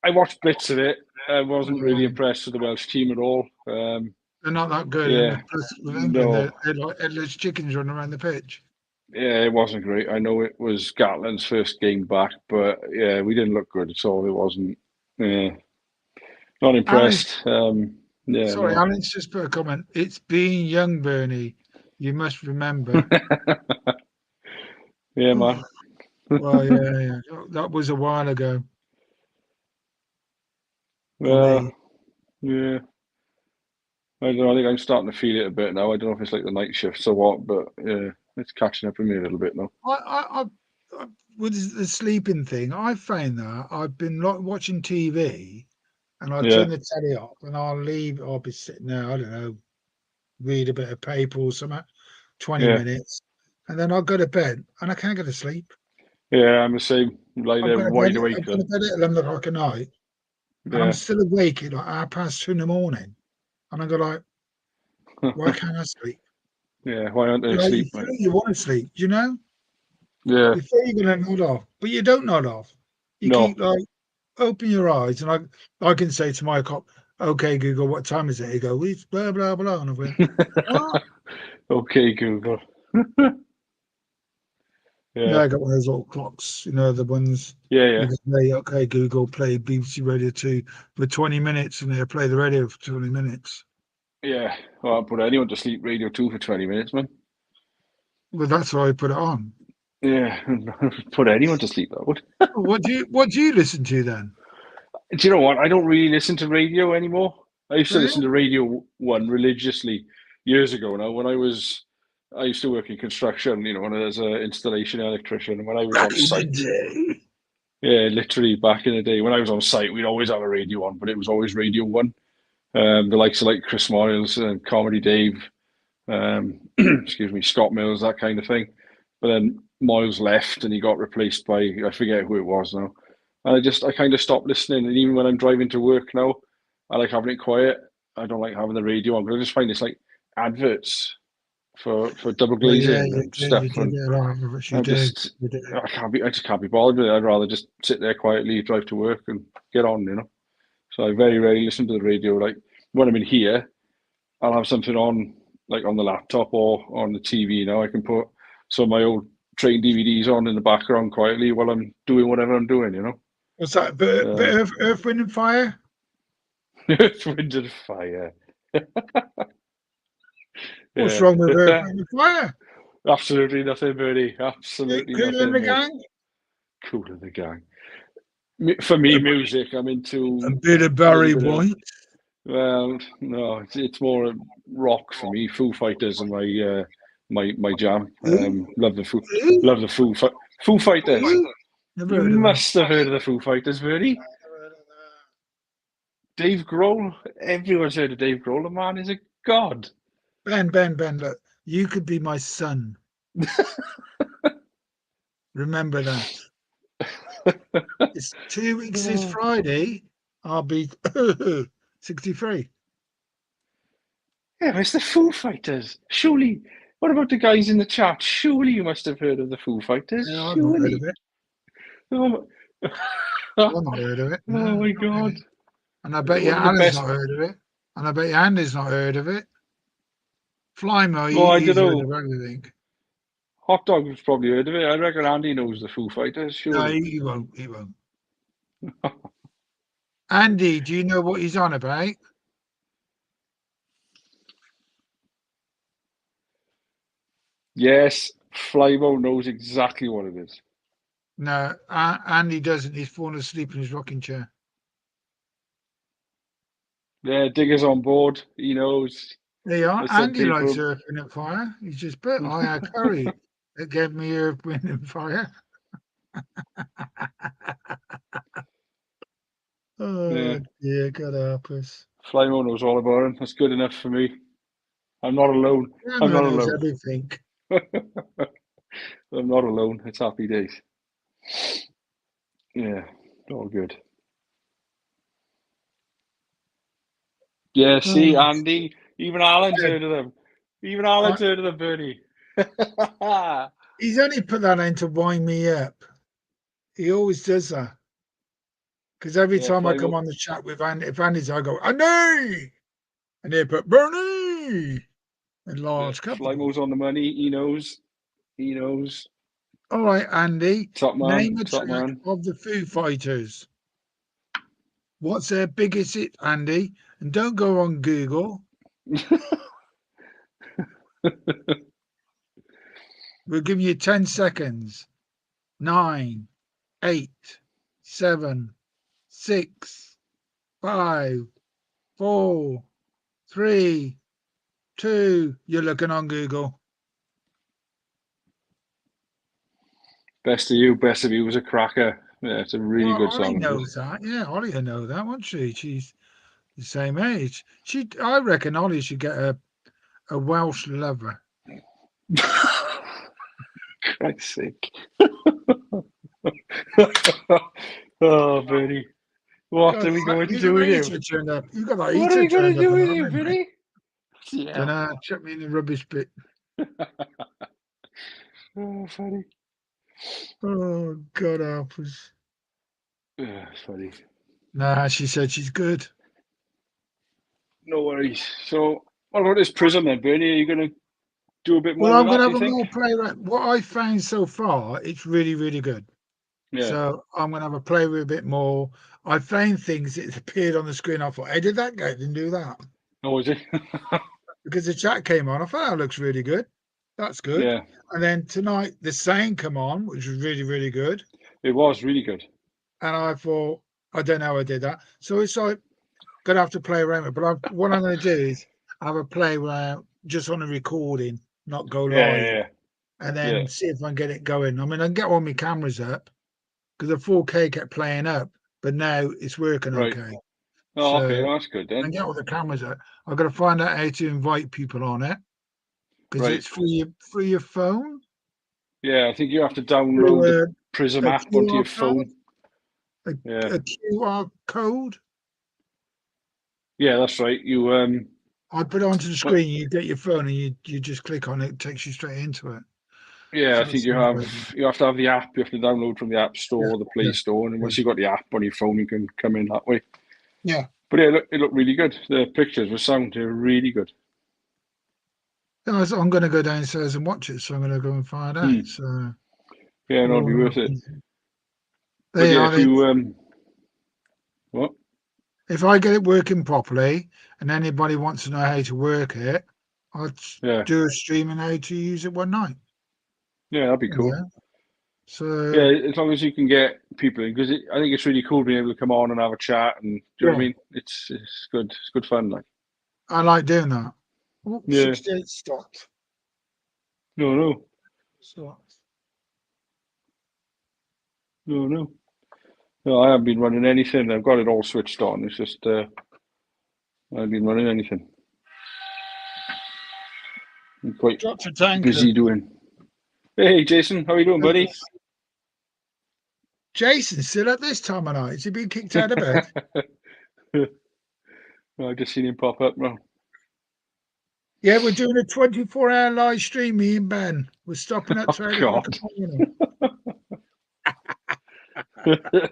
I watched bits of it. I wasn't really impressed with the Welsh team at all. They're not that good. Yeah. With England, they're like headless chickens running around the pitch. Yeah, it wasn't great. I know it was Gatland's first game back, but yeah, we didn't look good at all. It wasn't. Not impressed. Sorry, Alan's just put a comment. It's being young, Bernie. You must remember. Yeah, man. Well, yeah. That was a while ago. Yeah. I don't know. I think I'm starting to feel it a bit now. I don't know if it's like the night shifts or what, but yeah, it's catching up with me a little bit now. I with the sleeping thing, I found that I've been watching TV, and I'll turn the telly off, and I'll be sitting there, I don't know, read a bit of paper or something, 20 minutes, and then I'll go to bed, and I can't go to sleep. Yeah, I'm the same. Like they're wide awake. I'm going to bed at 11 o'clock at night, and I'm still awake at like 2:30 in the morning, and I go like, why can't I sleep? Yeah, why aren't they asleep? You want to sleep, you know? Yeah. You feel you're going to nod off, but you don't nod off. You keep like, open your eyes, and I can say to my cop, okay, Google, what time is it? He goes, it's blah, blah, blah. And I went, what? Okay, Google. Yeah, I got one of those little clocks, you know, the ones. Yeah. You can play, okay, Google, play BBC Radio 2 for 20 minutes, and they'll play the radio for 20 minutes. Yeah, well, I'll put anyone to sleep, Radio 2 for 20 minutes, man. Well, that's why I put it on. Yeah, put anyone to sleep, that would. What do you listen to then? Do you know what? I don't really listen to radio anymore. I used to listen to Radio 1 religiously years ago now. When I used to work in construction, you know, as an installation electrician. And when I was on site, yeah, literally back in the day, when I was on site, we'd always have a radio on, but it was always Radio 1. The likes of like Chris Moyles and Comedy Dave, excuse me, Scott Mills, that kind of thing. But then Moyles left and he got replaced by, I forget who it was now. And I kind of stopped listening. And even when I'm driving to work now, I like having it quiet. I don't like having the radio on because I just find it's like adverts for double glazing and stuff. I just can't be bothered with it. I'd rather just sit there quietly, drive to work and get on, you know. So I very rarely listen to the radio. Like when I'm in here, I'll have something on, like on the laptop or on the TV. You know, I can put some of my old train DVDs on in the background quietly while I'm doing whatever I'm doing. You know. What's that? Bit of Earth, Wind and Fire? Earth, Wind and Fire. What's wrong with Earth, Wind and Fire? Absolutely nothing, Bernie. Absolutely nothing. Kool and the Gang? Kool and the Gang. For me, music, I'm into a bit of Barry White. Well, no, it's more rock for me. Foo Fighters are my jam. Love the Foo Fighters. You must have heard of the Foo Fighters, Bernie. Dave Grohl. Everyone's heard of Dave Grohl. The man is a god. Ben, look, you could be my son. Remember that. It's 2 weeks this Friday. I'll be 63. Yeah, it's the Foo Fighters. Surely. What about the guys in the chat? Surely you must have heard of the Foo Fighters. No, I've not heard of it. Oh, I've not heard of it. No, oh my not God. really. And I bet you One of the Anna's best- not heard of it. And I bet you Andy's not heard of it. Flymo, Oh, I he's don't heard know. of everything. Hot Dog's probably heard of it. I reckon Andy knows the Foo Fighters. No, Surely. he won't. He won't. Andy, do you know what he's on about? Yes, Flymo knows exactly what it is. No, Andy doesn't. He's fallen asleep in his rocking chair. Yeah, Digger's on board. He knows. There you are. I said Andy likes people- Earth, Wind and Fire. He's just put I Curry that gave me Earth, Wind and Fire. Oh Yeah. dear, God help us. Flymo knows all about him. That's good enough for me. I'm not alone. Grandma I'm not knows alone. everything. I'm not alone. It's happy days. Yeah, all good. Yeah, see, Oh. Andy, even Alan's heard of them. Even Alan's heard of them, Bernie. He's only put that in to wind me up. He always does that. Because every Yeah, time I Flymo- come on the chat with Andy, if Andy's, I go, Andy! And they put Bernie! In large capital. Flymo's on the money. He knows. He knows. All right, Andy. Top man. Name a Top track man. of the Foo Fighters. What's their biggest hit, Andy? And don't go on Google. We'll give you 10 seconds. 9, 8, 7, 6, 5, 4, 3, 2. You're looking on Google. Best of You, Best of You was a cracker. Yeah, it's a really Well, good Ollie song. knows that. Yeah, Ollie will know that, won't she? She's the same age. I reckon Ollie should get a Welsh lover. Christ's sake. Oh, Bernie. What are we going to do with you? You got that What are we heater going to turned do up with and you, on, mate. Bernie? Yeah. Dunno, chuck me in the rubbish bit. Oh, funny. Oh, God help us. Yeah, it's funny. Nah, she said she's good. No worries. So, what about this Prism then, Bernie? Are you going to do a bit more Well, I'm with going to that, have do a you more think? play around. What I found so far, it's really, really good. Yeah. So I'm going to have a play with a bit more. I found things that appeared on the screen. I thought, hey, did that guy didn't do that? Oh, is it? Because the chat came on. I thought that looks really good. That's good. Yeah, And then tonight, the sound come on, which was really, really good. it was really good. And I thought, I don't know how I did that. So it's like, going to have to play around with it. But what I'm going to do is have a play around just on a recording, not go live. Yeah. And then Yeah. see if I can get it going. I mean, I can get all my cameras up because the 4K kept playing up, but now it's working Right. okay. Oh, So, okay, well, that's good I can then. get all the cameras up. I've got to find out how to invite people on it because Right. it's through your phone. Yeah, I think you have to Through download the a Prism a app onto your QR phone. Yeah, a QR code. yeah, that's right. You I put it onto the screen. You get your phone and you just click on it. It takes you straight into it. yeah, So I think it's you not have to have the app. You have to download from the App Store or the Play yeah, Store, and once you've got the app on your phone, you can come in that way. Yeah. But yeah, it looked really good. The pictures were sound, they're really good. Yeah, I'm going to go downstairs and watch it, so I'm going to go and find out. So Yeah, no, it'd be worth it. But There you yeah, are. if you what? If I get it working properly and anybody wants to know how to work it, I'll Yeah, do a stream on how to use it one night. yeah, that'd be cool. Yeah. So Yeah, as long as you can get people in, because I think it's really cool being able to come on and have a chat, and do you know what I Yeah. mean? It's good. It's good fun. Like, I like doing that. Oh, Yeah. 68 stopped. no, Stopped. no, I haven't been running anything. I've got it all switched on. It's just I've been running anything. I'm quite Dropped a tanker. busy doing. Hey, Jason, how are you doing, buddy? Jason, still at this time of night? Has he been kicked out of bed? I've just seen him pop up now. Yeah, we're doing a 24-hour live stream, me and Ben. We're stopping at 12 o'clock in the morning.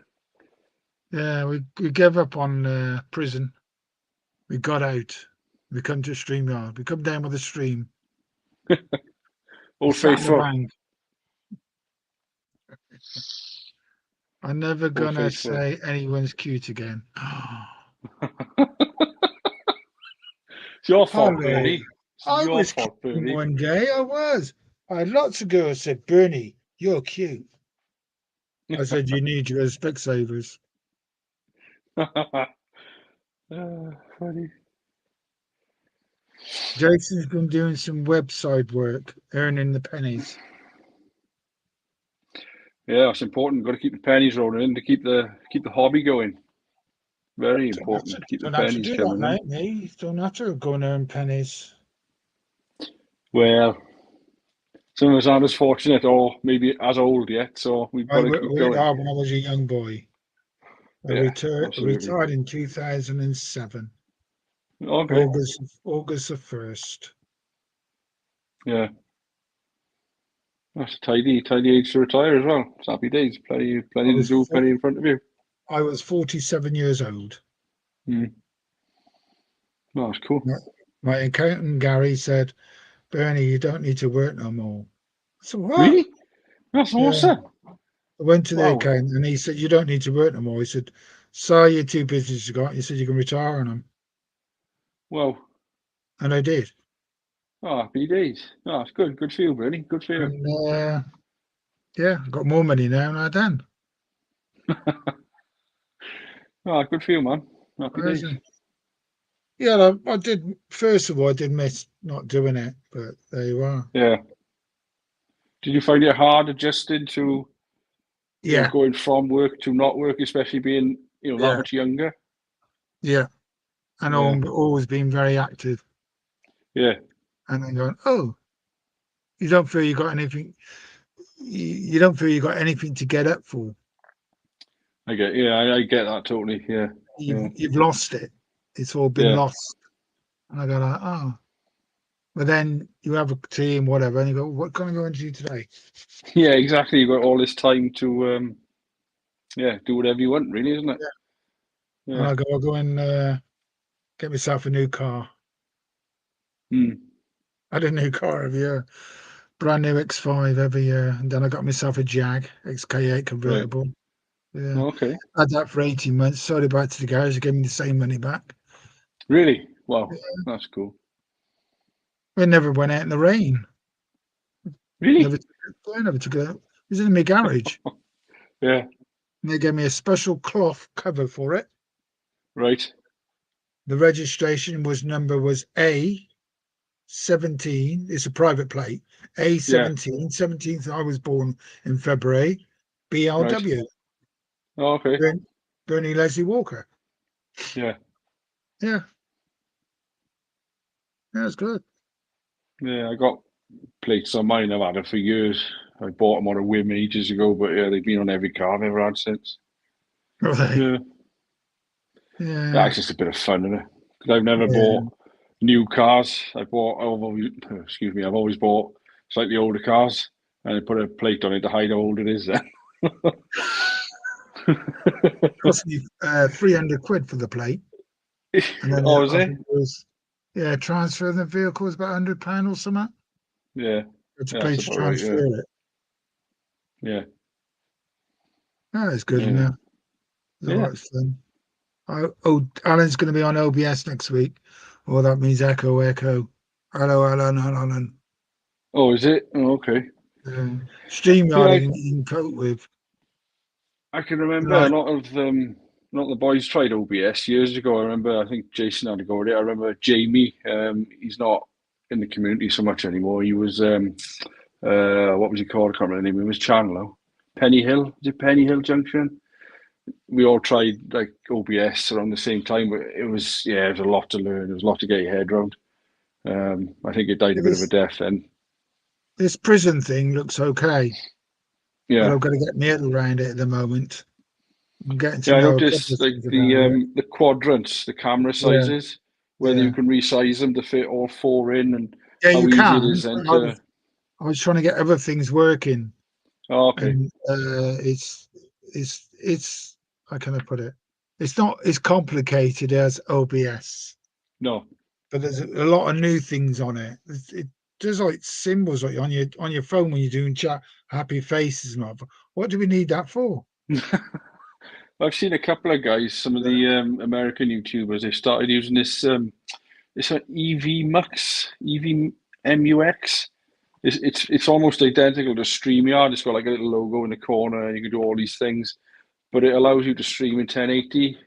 Yeah, we gave up on prison. We got out. We come to StreamYard. We come down with a stream. Old faithful. I'm never gonna say anyone's cute again. It's your fault, Bernie. I was cute one day. I was. I had lots of girls said, "Bernie, you're cute." I said, "You need your Specsavers." Funny. Jason's been doing some website work, earning the pennies. Yeah, it's important. Got to keep the pennies rolling in to keep the hobby going. Very important to keep the pennies coming in. You don't have to go and earn pennies. Well, some of us aren't as fortunate, or maybe as old yet. So we've got to keep going. When I was a young boy. I retired in 2007. Okay. August the 1st. Yeah. That's a tidy age to retire as well. It's happy days. Plenty to do, plenty in front of you. I was 47 years old. Oh, that's cool. My accountant, Gary, said, "Bernie, you don't need to work no more." I said, "What?" Really? That's awesome. I went to the accountant and he said, "You don't need to work no more." He said, "So your 2 businesses you got." He said, "You can retire on them." Well. And I did. Oh, happy days. Oh, it's good. Good for you, Bernie. Good for you. And, yeah, I've got more money now than I done. Oh, good for you, man. Happy days. Yeah, I did. First of all, I did miss not doing it, but there you are. Yeah. Did you find it hard adjusting to going from work to not work, especially being that much younger? Yeah, and I've always been very active. Yeah. And then going, oh, you don't feel you got anything. You don't feel you got anything to get up for. I get that totally. Yeah. You've lost it. It's all been lost. And I go like, oh. But then you have a team, whatever, and you go, what can I go and do today? Yeah, exactly. You've got all this time to do whatever you want, really, isn't it? Yeah. And I'll go and get myself a new car. I had a new car every year. Brand new X5 every year. And then I got myself a Jag XK8 convertible. Right. Yeah. Okay. I had that for 18 months. Sold it back to the garage. They gave me the same money back. Really? Wow. Yeah. That's cool. It never went out in the rain. Really? Never took it out. It was in my garage. Yeah. And they gave me a special cloth cover for it. Right. The registration number was A17. It's a private plate. A17. 17th. I was born in February. BLW. Right. Oh, okay. Bernie Leslie Walker. Yeah. Yeah. That's good. Yeah, I got plates on mine. I've had them for years. I bought them on a whim ages ago, but they've been on every car I've ever had since. Right. Yeah. Yeah. That's just a bit of fun, isn't it? Because I've never bought new cars. I've always bought slightly older cars, and I put a plate on it to hide how old it is. Then. Cost me 300 quid for the plate. And then is it? Transferring the vehicle was about £100 or something. Yeah. It's a plate to transfer it. Yeah. No, it's good enough. It's fun. Alan's going to be on OBS next week. Well, that means echo. Hello, Alan. Oh, is it? Oh, okay. StreamYard you can cope with. I can remember a lot of the boys tried OBS years ago. I think Jason had to go with it. I remember Jamie. He's not in the community so much anymore. He was what was he called? I can't remember the name. He was Chandler. Penny Hill. Is it Penny Hill Junction? we all tried like OBS around the same time, but it was a lot to learn. There was a lot to get your head around. I think it died a bit of a death then. This prison thing looks okay. Yeah, but I've got to get my head around it at the moment. I'm getting to yeah. I know noticed like the quadrants, the camera sizes, whether you can resize them to fit all four in, and yeah, how you easy can. it is then I was trying to get other things working. Oh, okay. And, it's how can I put it? It's not as complicated as OBS. No. But there's a lot of new things on it. It does like symbols like on your phone when you're doing chat, happy faces and all. What do we need that for? I've seen a couple of guys, some of the American YouTubers, they started using this it's an EVMux. It's almost identical to StreamYard. It's got like a little logo in the corner, and you can do all these things, but it allows you to stream in 1080,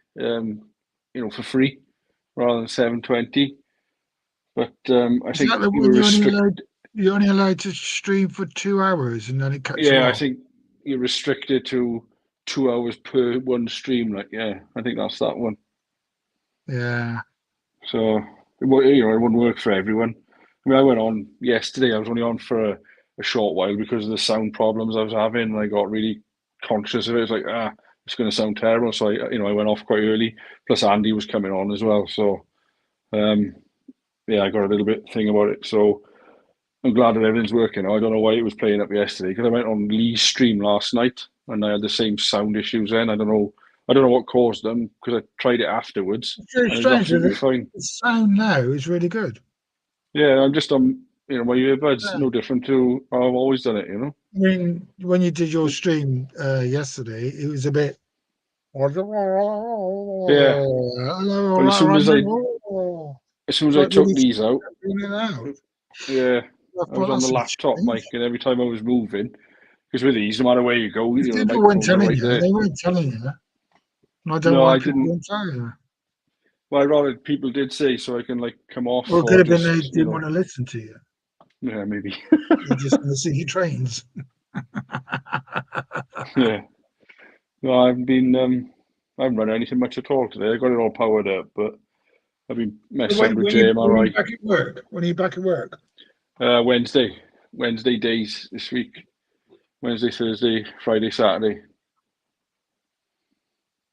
for free rather than 720. But I think you're only allowed to stream for 2 hours, and then it cuts you off. I think you're restricted to 2 hours per one stream. I think that's that one. Yeah. So it wouldn't work for everyone. I mean, I went on yesterday. I was only on for a short while because of the sound problems I was having, and I got really conscious of it. It's like, it's going to sound terrible. So I went off quite early. Plus, Andy was coming on as well. So, I got a little bit thing about it. So I'm glad that everything's working. I don't know why it was playing up yesterday, because I went on Lee's stream last night and I had the same sound issues then. I don't know what caused them, because I tried it afterwards. It's very strange. Fine. The sound now is really good. Yeah, I'm just on my earbuds, no different to how I've always done it, I mean, when you did your stream yesterday, it was a bit. Yeah. But as soon as I took these out, I was on the laptop mic, and every time I was moving, because with these, no matter where you go, the microphones are right there. They weren't telling you. I don't No, I didn't. Well, I'd rather people did say, so I can come off. Well, it could have been they didn't want to listen to you. Yeah, maybe. They just want to see your trains. Yeah. No, I haven't run anything much at all today. I got it all powered up, but I've been messing with JMRI. When are you back at work? Wednesday days this week. Wednesday, Thursday, Friday, Saturday.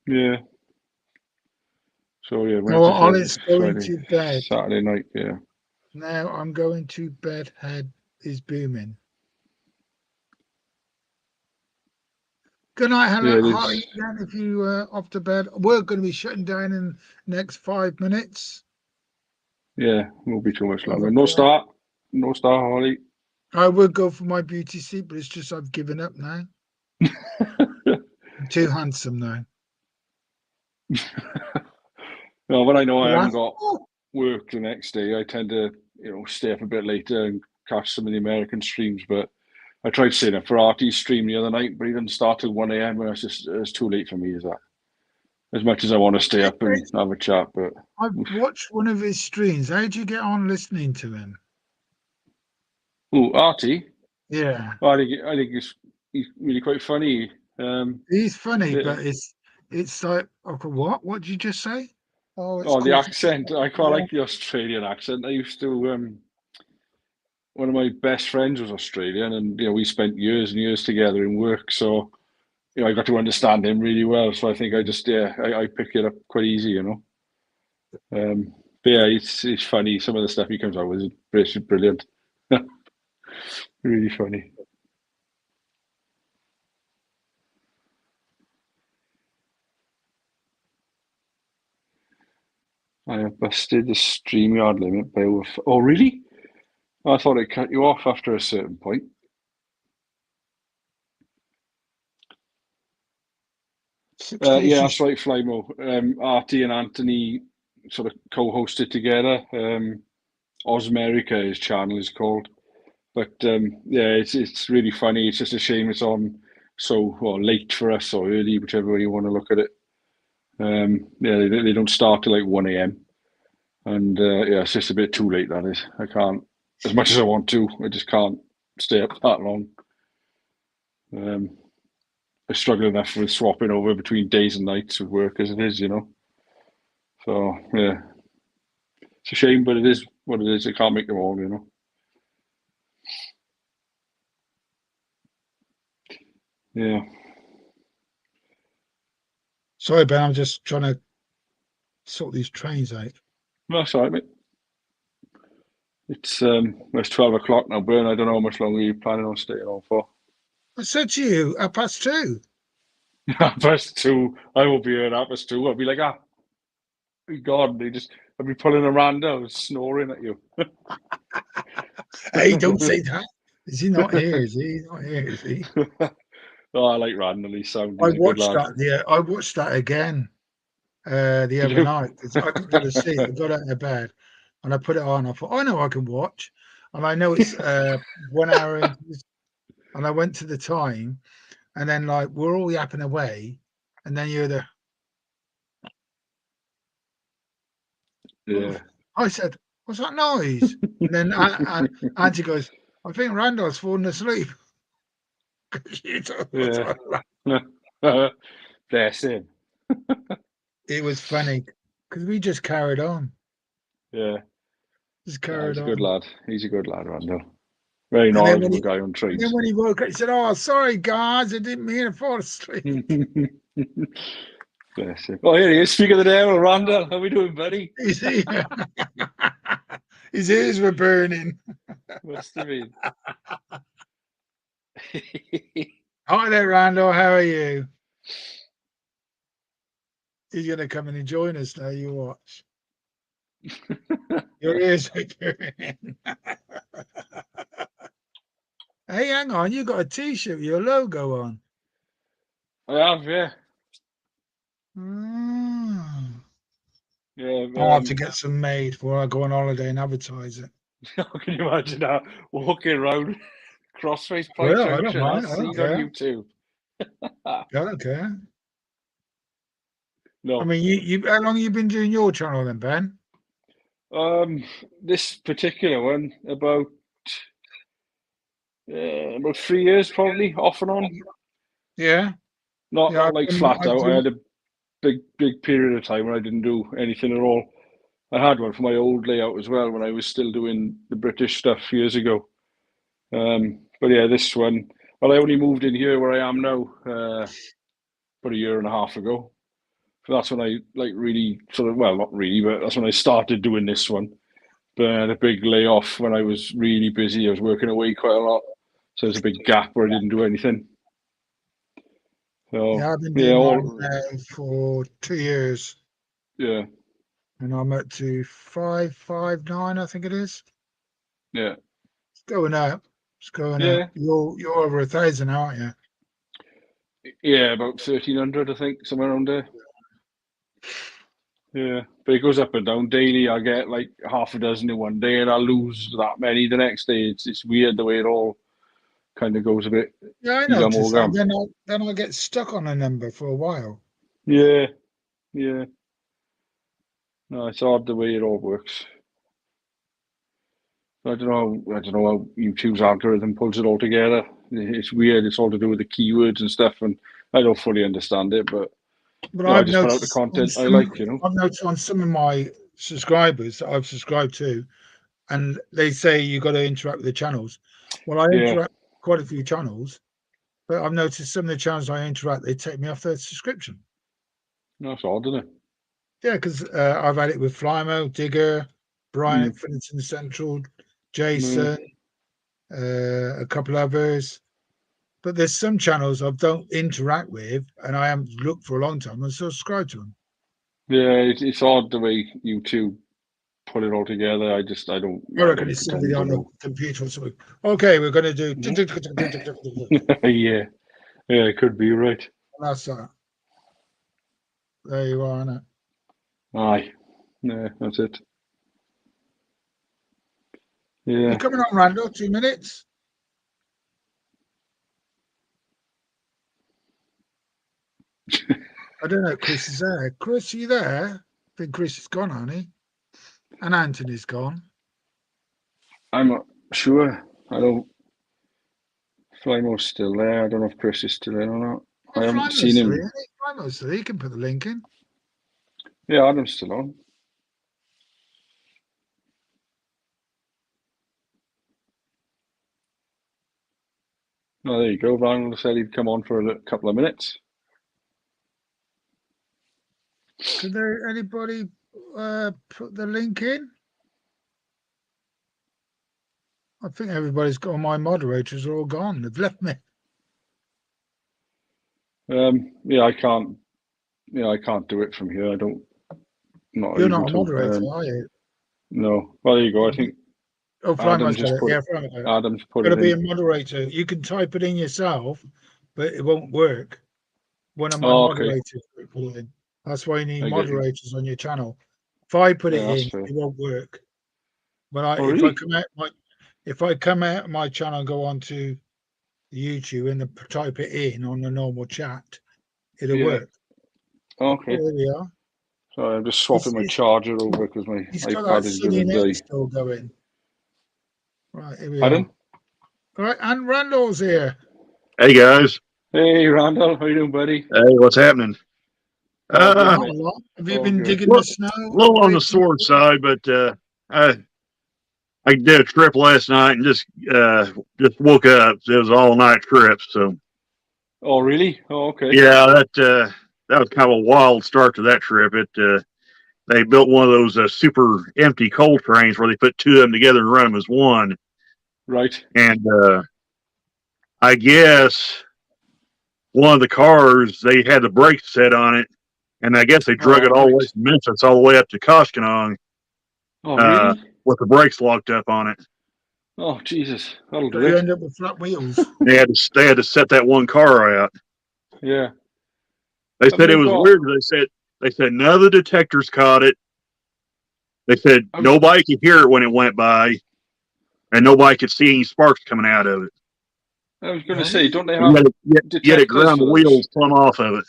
Yeah. So Ollie's going to bed. Saturday night, yeah. Now I'm going to bed. Head is booming. Good night, Helen. Holly, if you off to bed. We're going to be shutting down in the next 5 minutes. Yeah, won't be too much longer. No start, Holly. I would go for my beauty sleep, but it's just I've given up now. I'm too handsome now. Well, when I know I haven't got work the next day, I tend to, stay up a bit later and catch some of the American streams. But I tried staying up for Artie's stream the other night, but he didn't start till 1 a.m. and it's too late for me, is that? As much as I want to stay up and have a chat, but I've watched one of his streams. How did you get on listening to him? Oh, Artie? Yeah. Well, I think he's really quite funny. He's funny, but it's like, okay, what? What did you just say? The accent. I quite like the Australian accent. I used to. One of my best friends was Australian, and we spent years and years together in work. So, I got to understand him really well. So I think I just I pick it up quite easy, But yeah, it's funny. Some of the stuff he comes out with is brilliant. Really funny. I have busted the StreamYard limit by over. Oh, really? I thought it cut you off after a certain point. Yeah, that's right, Flymo. Artie and Anthony sort of co-hosted together. Osmerica, his channel is called. But it's really funny. It's just a shame it's on so late for us or early, whichever way you want to look at it. They don't start till 1 a.m. And it's just a bit too late, that is. I can't, as much as I want to, I just can't stay up that long. I struggle enough with swapping over between days and nights with work as it is, you know. So yeah, it's a shame, but it is what it is. I can't make them all, you know. Yeah. Sorry, Ben. I'm just trying to sort these trains out. That's all right, mate. It's 12 o'clock now, Bern. I don't know how much longer you're planning on staying on for. I said to you, 2:30. 2:30. I will be here at 2:30. I'll be like, God, I'll be pulling a rando, snoring at you. Hey, don't say that. Is he not here? Is he? He's not here, is he? Oh, I like Randall. He sounds I a good watched lad. that. Yeah, I watched that again the other night. I couldn't go to sleep. I got out of bed and I put it on. I thought, I know I can watch, and I know it's 1 hour. And I went to the time, and then like we're all yapping away, and then you're the. Yeah. I said, "What's that noise?" And then Auntie goes, "I think Randall's fallen asleep." Yeah. Bless him. It was funny because we just carried on. Yeah. Just He's carried a on. good lad. He's a good lad, Randall. Very And then knowledgeable guy on And trains. then when he woke up, he said, "Oh, sorry, guys, I didn't mean to fall asleep." Bless him. Oh, here he is. Speak of the devil, Randall. How we doing, buddy? His ears were burning. Must have been. Hi there, Randall. How are you? He's going to come in and join us now. You watch. Your ears are burning. Hey, hang on. You got a T-shirt with your logo on. I have, yeah. Yeah. I'll have to get some made before I go on holiday and advertise it. Can you imagine that? Walking around Crossface Pride Well, I don't Junction. mind. I'll I see don't it on care. YouTube. I don't care. No. I mean, you. How long have you been doing your channel then, Ben? This particular one about 3 years probably, off and on. Yeah. Not Yeah, like flat out. I had a big period of time when I didn't do anything at all. I had one for my old layout as well when I was still doing the British stuff years ago. But yeah, this one. Well, I only moved in here where I am now about a year and a half ago. So that's when I like really sort of, well, not really, but that's when I started doing this one. But I had a big layoff when I was really busy. I was working away quite a lot. So there's a big gap where I didn't do anything. So, yeah, I've been doing mine now for 2 years. Yeah. And I'm up to 559, I think it is. Yeah. It's going up. It's going Yeah. up. You're over 1,000, aren't you? Yeah, about 1,300, I think, somewhere around there. Yeah, but it goes up and down daily. I get like half a dozen in one day, and I lose that many the next day. It's weird the way it all kind of goes a bit. Yeah, I noticed that. Then I get stuck on a number for a while. Yeah, yeah. No, it's odd the way it all works. I don't know how YouTube's algorithm pulls it all together. It's weird. It's all to do with the keywords and stuff, and I don't fully understand it. But I just put out the content I like, you know. I've noticed on some of my subscribers that I've subscribed to, and they say you got to interact with the channels. Well, I interact with quite a few channels, but I've noticed some of the channels I interact, they take me off their subscription. That's odd, isn't it? Yeah, because I've had it with Flymo, Digger, Brian at Finniton Central, Jason, a couple others. But there's some channels I don't interact with, and I haven't looked for a long time. I subscribe to them. Yeah, it's odd the way YouTube put it all together. I don't. I reckon it's somebody on the computer or something. Okay, we're going to do. Yeah, it could be right. That's that. There you are, isn't it? Aye, yeah, that's it. Yeah. You're coming on, Randall. 2 minutes. I don't know if Chris is there. Chris, are you there? I think Chris is gone, hasn't he? And Anthony's gone. I'm not sure. I don't. Flymo's still there. I don't know if Chris is still in or not. I haven't seen him. You can put the link in. Yeah, Adam's still on. Oh, there you go. Randall said he'd come on for a couple of minutes. Could there anybody put the link in? I think everybody's got. My moderators are all gone. They've left me. Yeah, I can't. Yeah, I can't do it from here. I don't. You're not a moderator, are you? No. Well, there you go. I think. Oh, Adam's just put it. Adam's put it in. Got to be a moderator. You can type it in yourself, but it won't work. One of my moderators put it in. That's why you need moderators on your channel. If I put it in, it won't work. But if I come out of my channel and go onto YouTube and type it in on the normal chat, it'll work. Okay. There we are. Sorry, I'm just swapping my charger over because my iPad is going to die. Still going. Right, here we Pardon? All right, and Randall's here. Hey guys. Hey Randall, how you doing, buddy? Hey, what's happening? Have you been digging the snow? A little on the sore side, but I did a trip last night and just woke up. It was an all-night trip, so. Oh really? Oh okay. Yeah, that was kind of a wild start to that trip. They built one of those super empty coal trains where they put two of them together and run them as one. Right. And I guess one of the cars, they had the brakes set on it, and I guess they drug it all the way from Memphis all the way up to Koshkonong. Oh, really? With the brakes locked up on it. Oh, Jesus. That'll do You it. end up with flat wheels. They had to set that one car out. Yeah. They said it was weird. They said none of the detectors caught it. They said nobody could hear it when it went by, and nobody could see any sparks coming out of it. I was going to say, don't they have yet it ground the wheels plumb off of it.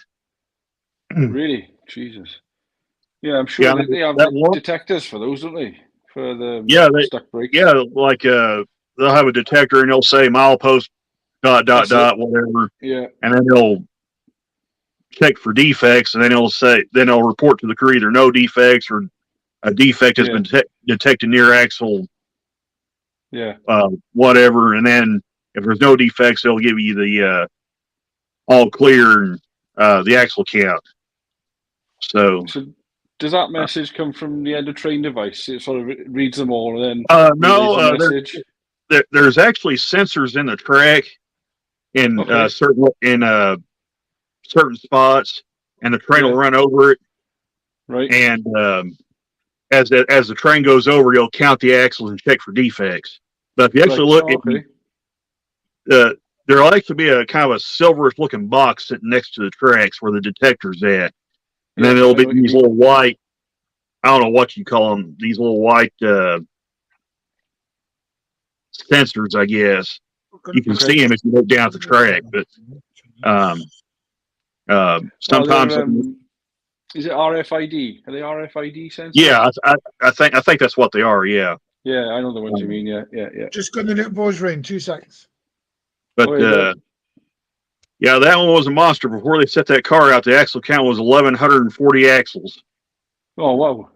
Really? Jesus. Yeah, I'm sure they have detectors for those, don't they? For the stuck brakes. Yeah, like they'll have a detector and they'll say milepost ... whatever. Yeah. And then they'll check for defects, and then they'll report to the crew either no defects or a defect has been detected near axle. Yeah. Whatever, and then if there's no defects, they'll give you the all clear and the axle count. So does that message come from the end of train device? It sort of reads them all, and then no. There's actually sensors in the track in certain spots, and the train will run over it. Right. And as the train goes over, you'll count the axles and check for defects. But if you actually look at there likes to be a kind of a silverish looking box sitting next to the tracks where the detector's at. And then there'll be these little white, I don't know what you call them, these little white sensors, I guess. You can see them if you look down at the track, but sometimes. Is it RFID? Are they RFID sensors? Yeah, I think that's what they are. Yeah. Yeah, I know the ones you mean. Yeah. Just got the little boys ring. 2 seconds. But yeah, that one was a monster. Before they set that car out, the axle count was 1,140 axles. Oh wow!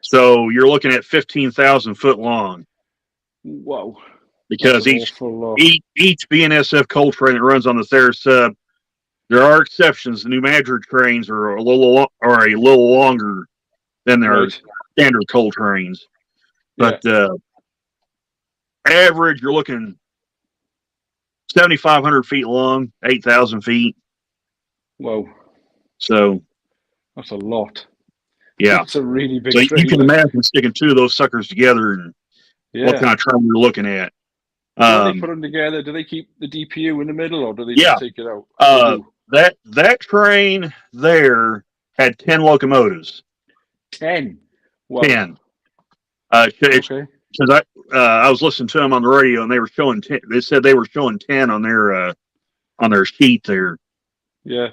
So you're looking at 15,000 foot long. Wow! Because each BNSF coal train that runs on the Thayer sub, there are exceptions. The New Madrid trains are a little longer than their standard coal trains. But average, you're looking 7,500 feet long, 8,000 feet. Whoa! So that's a lot. Yeah, it's a really big. So you can imagine sticking two of those suckers together and what kind of train you're looking at. When they put them together, do they keep the DPU in the middle, or do they just take it out? That train there had 10 locomotives. 10. Wow. 10. Because I was listening to them on the radio, and they were showing 10. They said they were showing 10 on their sheet there. Yeah.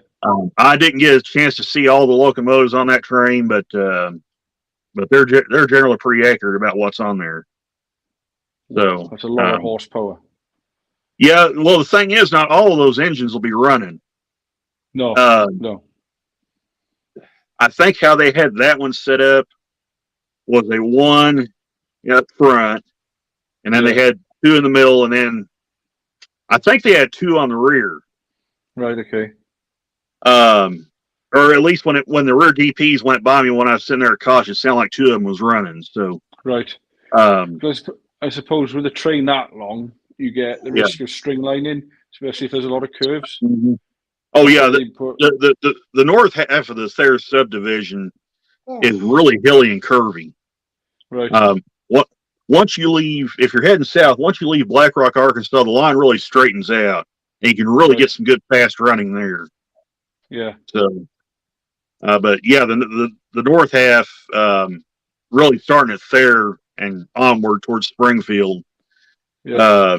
I didn't get a chance to see all the locomotives on that train, but they're generally pretty accurate about what's on there. So that's a lot of horsepower. Yeah. Well, the thing is, not all of those engines will be running. No, no. I think how they had that one set up was a one up front, and then they had two in the middle, and then I think they had two on the rear. Right. Okay. Or at least when the rear DPs went by me when I was sitting there at caution, it sounded like two of them was running. So right. I suppose with a train that long, you get the risk of string lining, especially if there's a lot of curves. Mm-hmm. Oh yeah, the north half of the Thayer subdivision is really hilly and curvy. Right. Once you leave, if you're heading south, once you leave Black Rock, Arkansas, the line really straightens out, and you can really get some good fast running there. Yeah. So, but yeah, the north half, really starting at Thayer and onward towards Springfield. Yeah.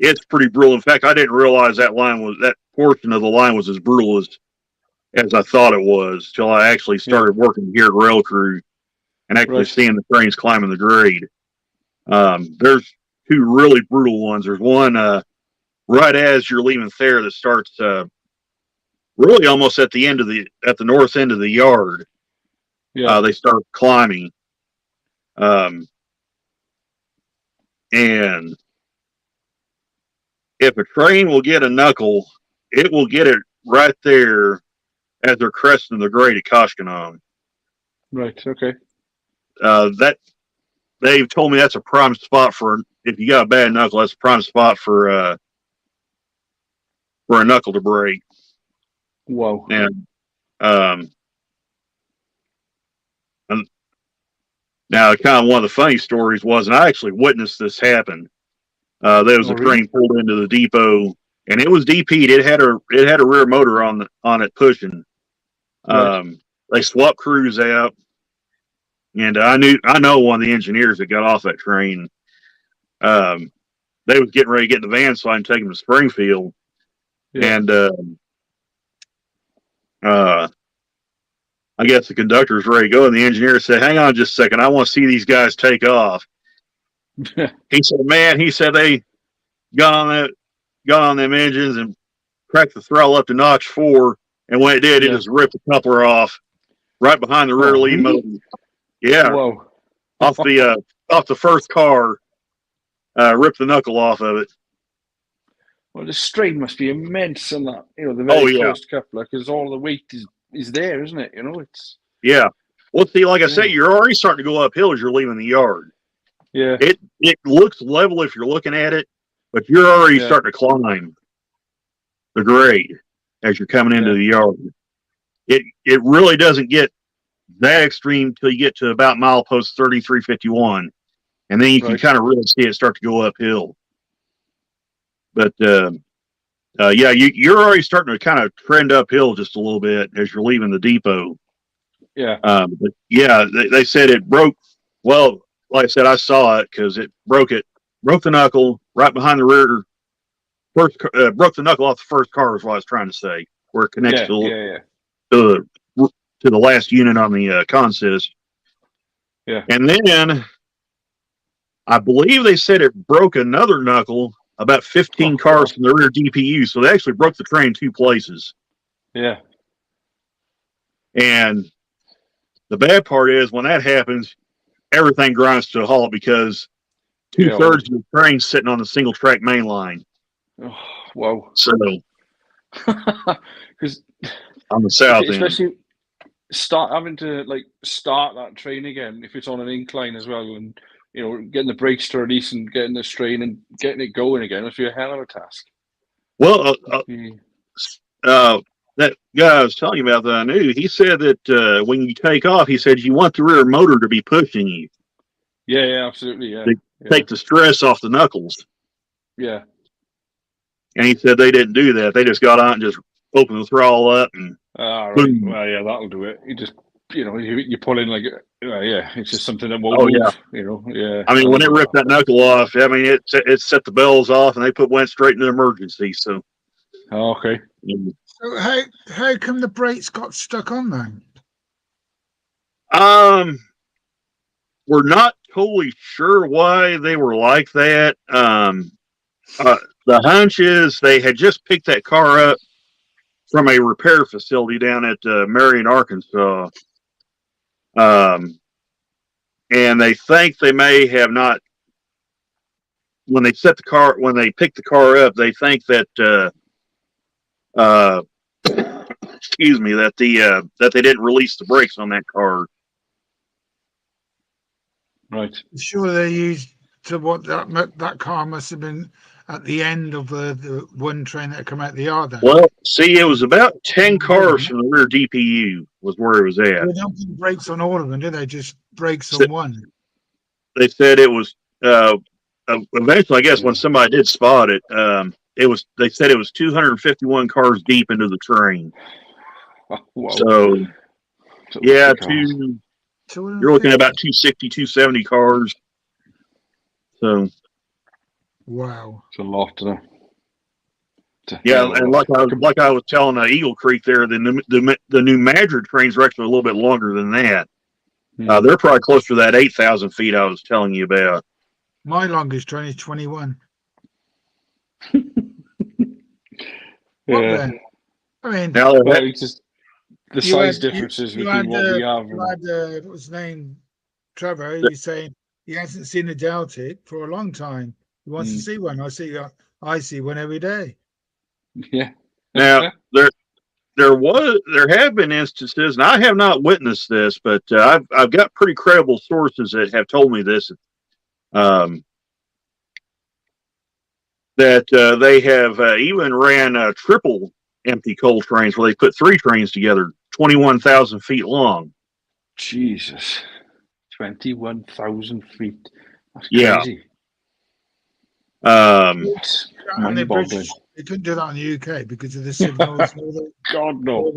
It's pretty brutal. In fact, I didn't realize that portion of the line was as brutal as I thought it was till I actually started working here at Rail Crew and actually seeing the trains climbing the grade. There's two really brutal ones. There's one right as you're leaving Thayer that starts really almost at the north end of the yard. Yeah. They start climbing. And if a train will get a knuckle, it will get it right there as they're cresting the grade at Koshkonong. Right. Okay. That they've told me that's a prime spot for, if you got a bad knuckle, that's a prime spot for a knuckle to break. Whoa. And now kind of one of the funny stories was, and I actually witnessed this happen. There was a train pulled into the depot, and it was DP'd. It had a rear motor on it pushing. Right. They swapped crews out, and I know one of the engineers that got off that train. They was getting ready to get in the van so I can take them to Springfield, and I guess the conductor was ready to go, and the engineer said, "Hang on just a second, I want to see these guys take off." He said, "Man," he said, "they got on them engines and cracked the throttle up to Notch 4, and when it did, it just ripped the coupler off right behind the rear lead motor." Yeah. Whoa. Off the first car, ripped the knuckle off of it. Well, the strain must be immense on that, the very first coupler, because all the weight is there, isn't it? It's Well, see, like I said, you're already starting to go uphill as you're leaving the yard. Yeah. It looks level if you're looking at it, but you're already starting to climb the grade as you're coming into the yard. It really doesn't get that extreme till you get to about milepost 3351, and then you can kind of really see it start to go uphill. But you're already starting to kind of trend uphill just a little bit as you're leaving the depot. Yeah. But yeah, they said it broke. Well, like I said, I saw it because it broke the knuckle right behind the rear. Broke the knuckle off the first car is what I was trying to say, where it connects to the last unit on the consist. Yeah. And then I believe they said it broke another knuckle about 15 cars from the rear DPU. So they actually broke the train two places. Yeah. And the bad part is when that happens, everything grinds to a halt because 2/3 of the train's sitting on the single track main line. Oh, whoa. So, because on the south end, especially having to start that train again if it's on an incline as well, and getting the brakes to release and getting the strain and getting it going again must be a hell of a task. Well, that guy I was telling you about that I knew, he said that when you take off, he said you want the rear motor to be pushing you. Yeah, absolutely. Yeah. Take the stress off the knuckles. Yeah. And he said they didn't do that. They just got out and just opened the throttle up and right. boom. Well, yeah, that'll do it. You just you pull in it's just something that won't move. Yeah. I mean, when it ripped that knuckle off, I mean it set the bells off and they went straight into emergency. So okay. So how come the brakes got stuck on then? We're not totally sure why they were like that. The hunch is they had just picked that car up from a repair facility down at Marion, Arkansas. And they think they may have not, when they picked the car up, they think that excuse me, that that they didn't release the brakes on that car. Right. Sure, they used to what that car must have been at the end of the one train that come out the yard. Then. Well, see, it was about 10 cars from the rear DPU was where it was at. They don't put brakes on all of them, do they? Just brakes on one. They said it was eventually, I guess, when somebody did spot it, they said it was 251 cars deep into the train. Whoa. So yeah, you're looking at about 260, 270 cars. So wow, it's a lot. Yeah, and like I was telling Eagle Creek there, the new Madrid trains are actually a little bit longer than that. They're probably closer to that 8,000 feet I was telling you about. My longest train is 21. Yeah. I mean, now it's just the size differences between what we have. You had what's his name, Trevor. He was saying he hasn't seen a Deltic for a long time. He wants to see one. I see one every day. Yeah. Now there have been instances, and I have not witnessed this, but I've got pretty credible sources that have told me this. That they have even ran triple empty coal trains where they put 3 trains together, 21,000 feet long. Jesus, 21,000 feet. That's crazy. Mind-boggling. They couldn't do that in the UK because of the signals. God no.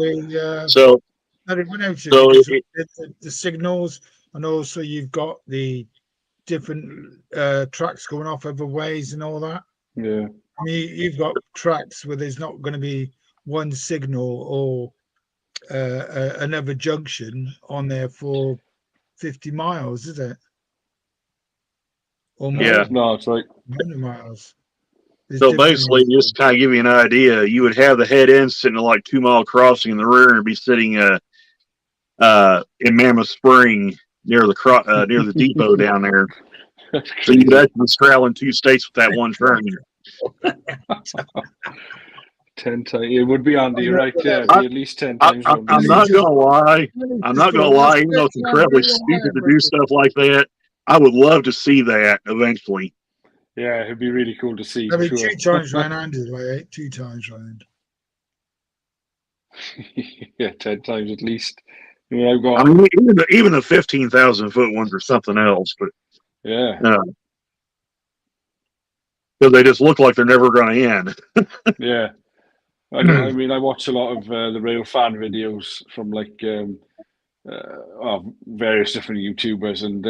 So the signals, and also you've got the different tracks going off other ways and all that. Yeah. I mean, you've got tracks where there's not going to be one signal or another junction on there for 50 miles, is it? Or more? Yeah, no, it's like 100 miles. So basically, just to kind of give you an idea, you would have the head end sitting at like 2 Mile Crossing in the rear, and be sitting in Mammoth Spring near the depot down there. So you'd actually straddling 2 states with that one train. 10 times. It would be Andy, right? Yeah, at least 10 times. I'm not gonna lie. I'm not gonna lie. Even though it's incredibly stupid to do stuff like that, I would love to see that eventually. Yeah, it'd be really cool to see. I mean, 2 times round, like 2 times round. Yeah, 10 times at least. I mean, even the 15,000 foot ones are something else, but yeah, because they just look like they're never going to end. Yeah, I mean, I watch a lot of the rail fan videos from like various different YouTubers, and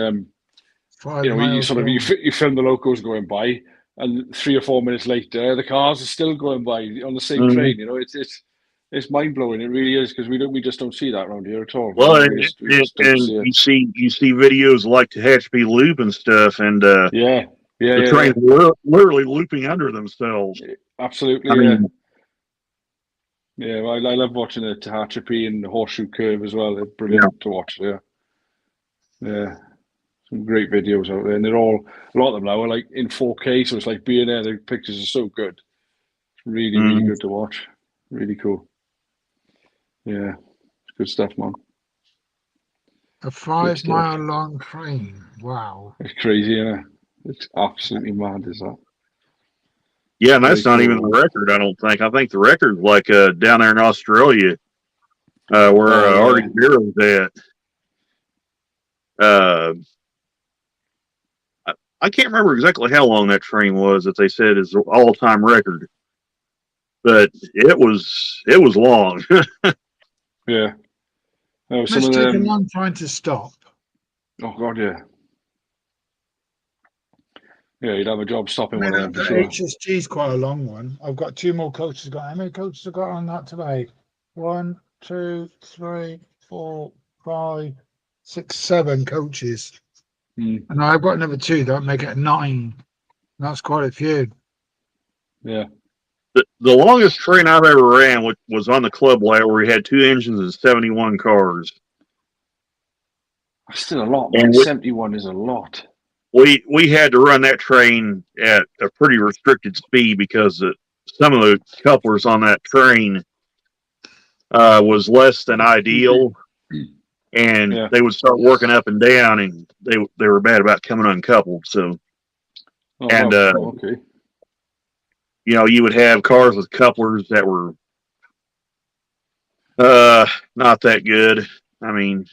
you film the locals going by, and 3 or 4 minutes later, the cars are still going by on the same train. You know, it's mind blowing. It really is, because we just don't see that around here at all. Well, you see videos like Tehachapi Loop and stuff, and the trains literally looping under themselves. Absolutely, I love watching the Tehachapi and the Horseshoe Curve as well. They're brilliant to watch. Yeah, some great videos out there, and a lot of them now are like in 4K, so it's like being there. The pictures are so good. It's really, really good to watch. Really cool. Yeah, it's good stuff, man. A 5 mile long train. Wow. It's crazy, yeah. It's absolutely mad, is that? Yeah, and that's not even the record, I don't think. I think the record's like down there in Australia, where Arctic Hero's at. I can't remember exactly how long that train was that they said is the all-time record, but it was long. Yeah. Must take a long time to stop. Oh God, yeah. Yeah, you'd have a job stopping one of them for sure. HSG is quite a long one. I've got 2 more coaches. How many coaches have got on that today? 1, 2, 3, 4, 5, 6, 7 coaches. And I've got another 2 that make it 9. That's quite a few. Yeah. the longest train I've ever ran was on the club layout where we had 2 engines and 71 cars. That's still a lot, man. 71 is a lot. We had to run that train at a pretty restricted speed because some of the couplers on that train was less than ideal, and they would start working up and down, and they were bad about coming uncoupled. So, okay. You know, you would have cars with couplers that were not that good. I mean,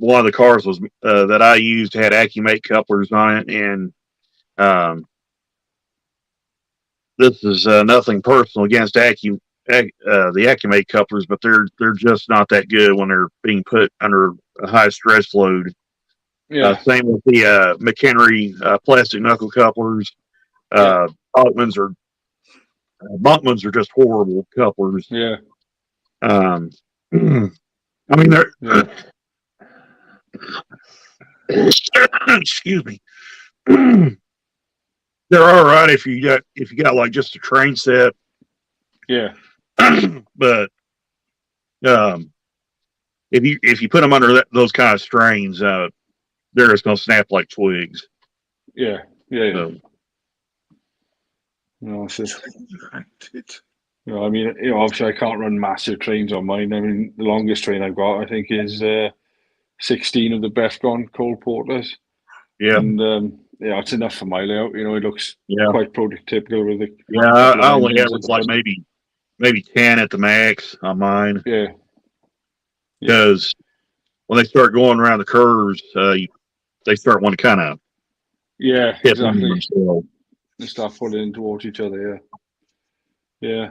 one of the cars was that I used had Accumate couplers on it, and this is nothing personal against the Accumate couplers, but they're just not that good when they're being put under a high stress load. Same with the McHenry plastic knuckle couplers. Bunkmans are just horrible couplers. I mean, they're excuse me. They're all right if you got like just a train set. But if you put them under those kind of strains, they're just gonna snap like twigs. So, no, it's just, you know, I mean, you know, obviously I can't run massive trains on mine. I mean, the longest train I've got, I think, is 16 of the Befgon Cole Porters. And yeah, it's enough for my layout. You know, it looks quite prototypical with the. I only have like maybe 10 at the max on mine. Because when they start going around the curves, they start wanting to kind of exactly. They start pulling in towards each other. Oh,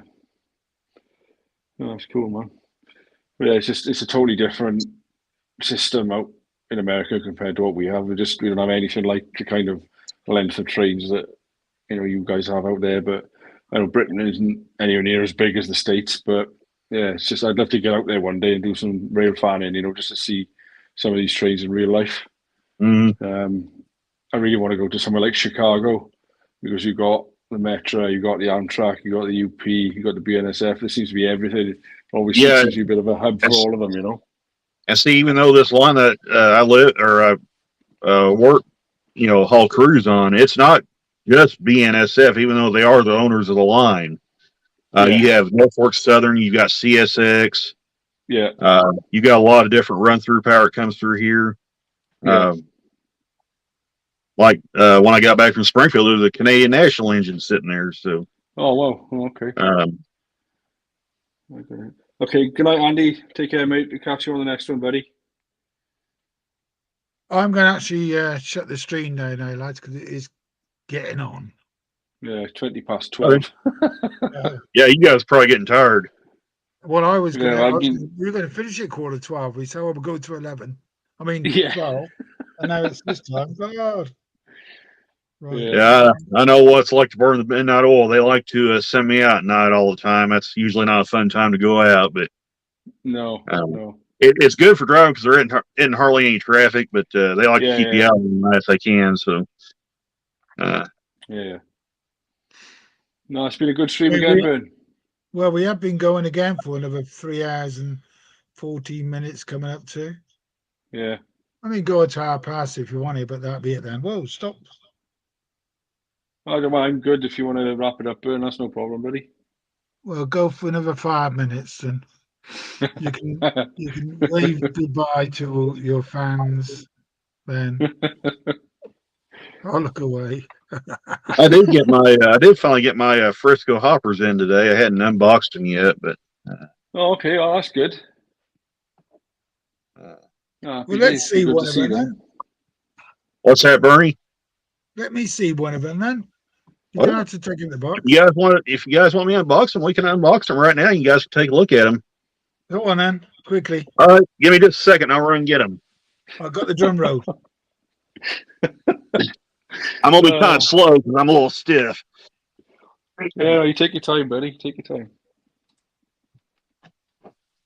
that's cool, man. But yeah, it's a totally different system out in America compared to what we have. We don't have anything like the kind of length of trains that you guys have out there. But I know Britain isn't anywhere near as big as the States. But yeah, it's just I'd love to get out there one day and do some rail fanning, just to see some of these trains in real life. I really want to go to somewhere like Chicago because you've got the Metra, you've got the Amtrak, you've got the UP, you've got the BNSF. There seems to be everything. It always seems to be a bit of a hub for all of them, And see, even though this line that I live or I work, haul crews on, it's not just BNSF, even though they are the owners of the line. You have Norfolk Southern, you've got CSX. You've got a lot of different run-through power that comes through here. Like when I got back from Springfield, there was a Canadian National engine sitting there. So. Oh wow! Okay. Okay. Good night, Andy. Take care, mate. We'll catch you on the next one, buddy. I'm going to actually shut the stream down now, lads, because it is getting on. Yeah, 12:20. Yeah, you guys are probably getting tired. Well, I was going to. We were going to finish at 12:15. We said, "Oh, we'll go to 11." I mean, 12. And now it's this time. God. Right. Yeah, I know what it's like to burn the midnight oil. They like to send me out at night all the time. That's usually not a fun time to go out, but no. It's good for driving because there isn't hardly any traffic. But they like to keep you out at night if they can. So, No, it's been a good stream again, Ben. Well, we have been going again for another 3 hours and 14 minutes coming up to. Yeah. I mean, go to our pass if you want it, but that'll be it then. Whoa, stop. I don't mind. Good if you want to wrap it up, Ben. That's no problem, buddy. Well, go for another 5 minutes, then you can wave goodbye to your fans. Then I'll look away. I did finally get my Frisco hoppers in today. I hadn't unboxed them yet, but. Okay. Oh, that's good. Well, let's see one of them then. What's that, Bernie? Let me see one of them then. You don't have to take in the box. If you guys want me to unbox them, we can unbox them right now. You guys can take a look at them. Go on then, quickly. All right, give me just a second. I'll run and get them. I've got the drum roll. I'm gonna be kind of slow because I'm a little stiff. Yeah, you take your time, buddy. Take your time.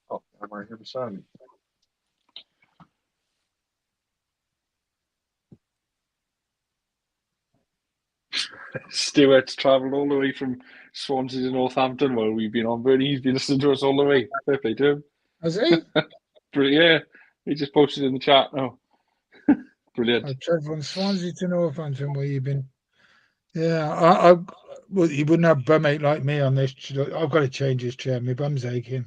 Oh, I'm right here beside me. Stuart's travelled all the way from Swansea to Northampton while we've been on, but he's been listening to us all the way. Fair play to him. Has he? Yeah, he just posted in the chat now. Brilliant. I've travelled from Swansea to Northampton where you've been. Yeah, well, you wouldn't have bum-ache like me on this. I've got to change this chair. My bum's aching.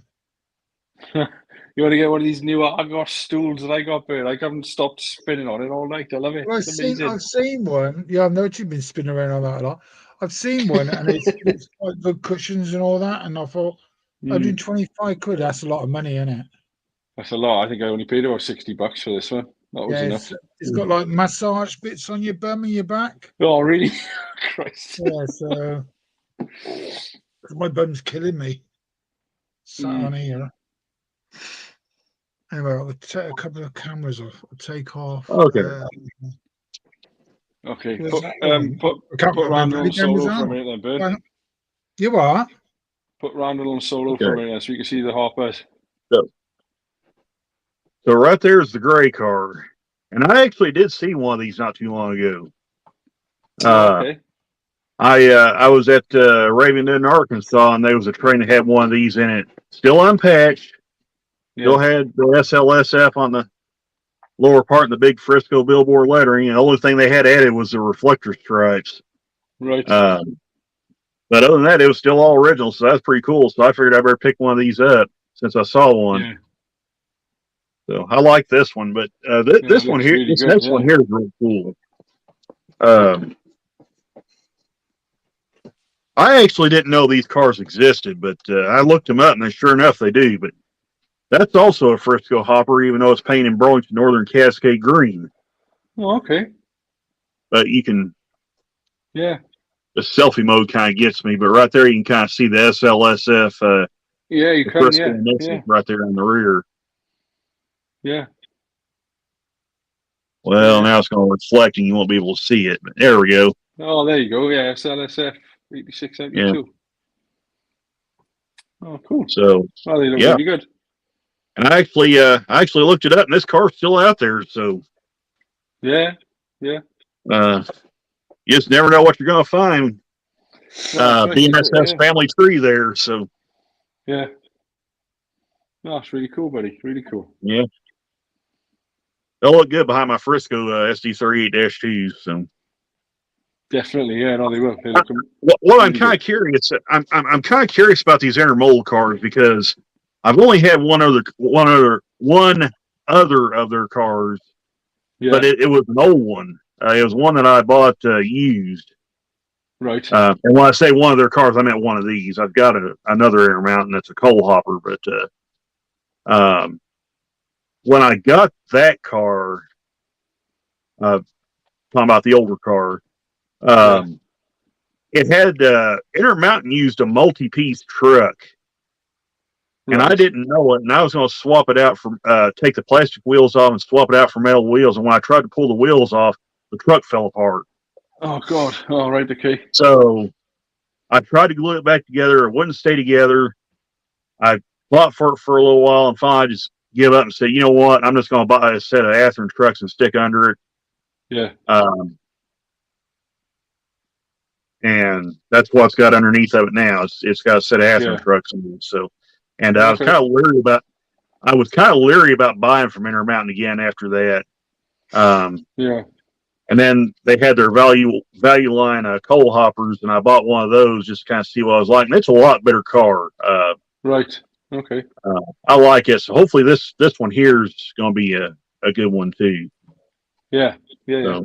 You want to get one of these new Argos stools that I got, Bert? I haven't stopped spinning on it all night. I love it. Well, I've seen one. Yeah, I've noticed you've been spinning around on that a lot. I've seen one, and it's quite good cushions and all that. And I thought, 125 quid, that's a lot of money, isn't it? That's a lot. I think I only paid about $60 for this one. That was enough. It's got like massage bits on your bum and your back. Oh, really? Christ. Yeah, so my bum's killing me. Sat on here. Anyway, I'll take a couple of cameras off. I'll take off. Okay. Okay. Where's Put that one? Randall on solo for a minute then, Bert. You are? Put Randall on solo for a minute so you can see the hoppers. So right there is the gray car. And I actually did see one of these not too long ago. Okay. I was at Raventon, Arkansas, and there was a train that had one of these in it. Still unpatched. Still had the SLSF on the lower part of the big Frisco billboard lettering. And the only thing they had added was the reflector stripes. Right. But other than that, it was still all original. So that's pretty cool. So I figured I better pick one of these up since I saw one. Yeah. So I like this one, but this one here, really this one here is really cool. I actually didn't know these cars existed, but I looked them up, and sure enough, they do. But that's also a Frisco hopper, even though it's painted in Burlington Northern Cascade green. Oh, okay. But you can, the selfie mode kind of gets me, but right there you can kind of see the SLSF. Yeah, you can. Yeah. Right there in the rear. Yeah. Well, now it's going to reflect, and you won't be able to see it. But there we go. Oh, there you go. Yeah, SLSF 8672. Yeah. Oh, cool. So, they look really good. And I actually looked it up, and this car's still out there. So, yeah. You just never know what you're going to find. BMSF's family tree there. So, yeah. Oh, it's really cool, buddy. Really cool. Yeah. They'll look good behind my Frisco SD38-2s. So definitely, yeah, no, they will. What I'm kind of curious, I'm kind of curious about these intermodal cars because I've only had one other of their cars, but it was an old one. It was one that I bought used. Right. And when I say one of their cars, I meant one of these. I've got another Intermountain that's a coal hopper, but when I got that car, talking about the older car, it had Intermountain used a multi-piece truck, and I didn't know it. And I was going to swap it out from take the plastic wheels off and swap it out for metal wheels. And when I tried to pull the wheels off, the truck fell apart. Oh God! All right, okay. So I tried to glue it back together. It wouldn't stay together. I fought for it for a little while, and finally just give up and say, you know what? I'm just going to buy a set of Athearn trucks and stick under it. Yeah. And that's what's got underneath of it now. It's got a set of Athearn trucks in it. So, and I was kind of leery about buying from Intermountain again after that. And then they had their value line coal hoppers, and I bought one of those just to kind of see what I was like. And it's a lot better car. Right. Okay. I like it. So hopefully this one here is going to be a good one too. Yeah. So,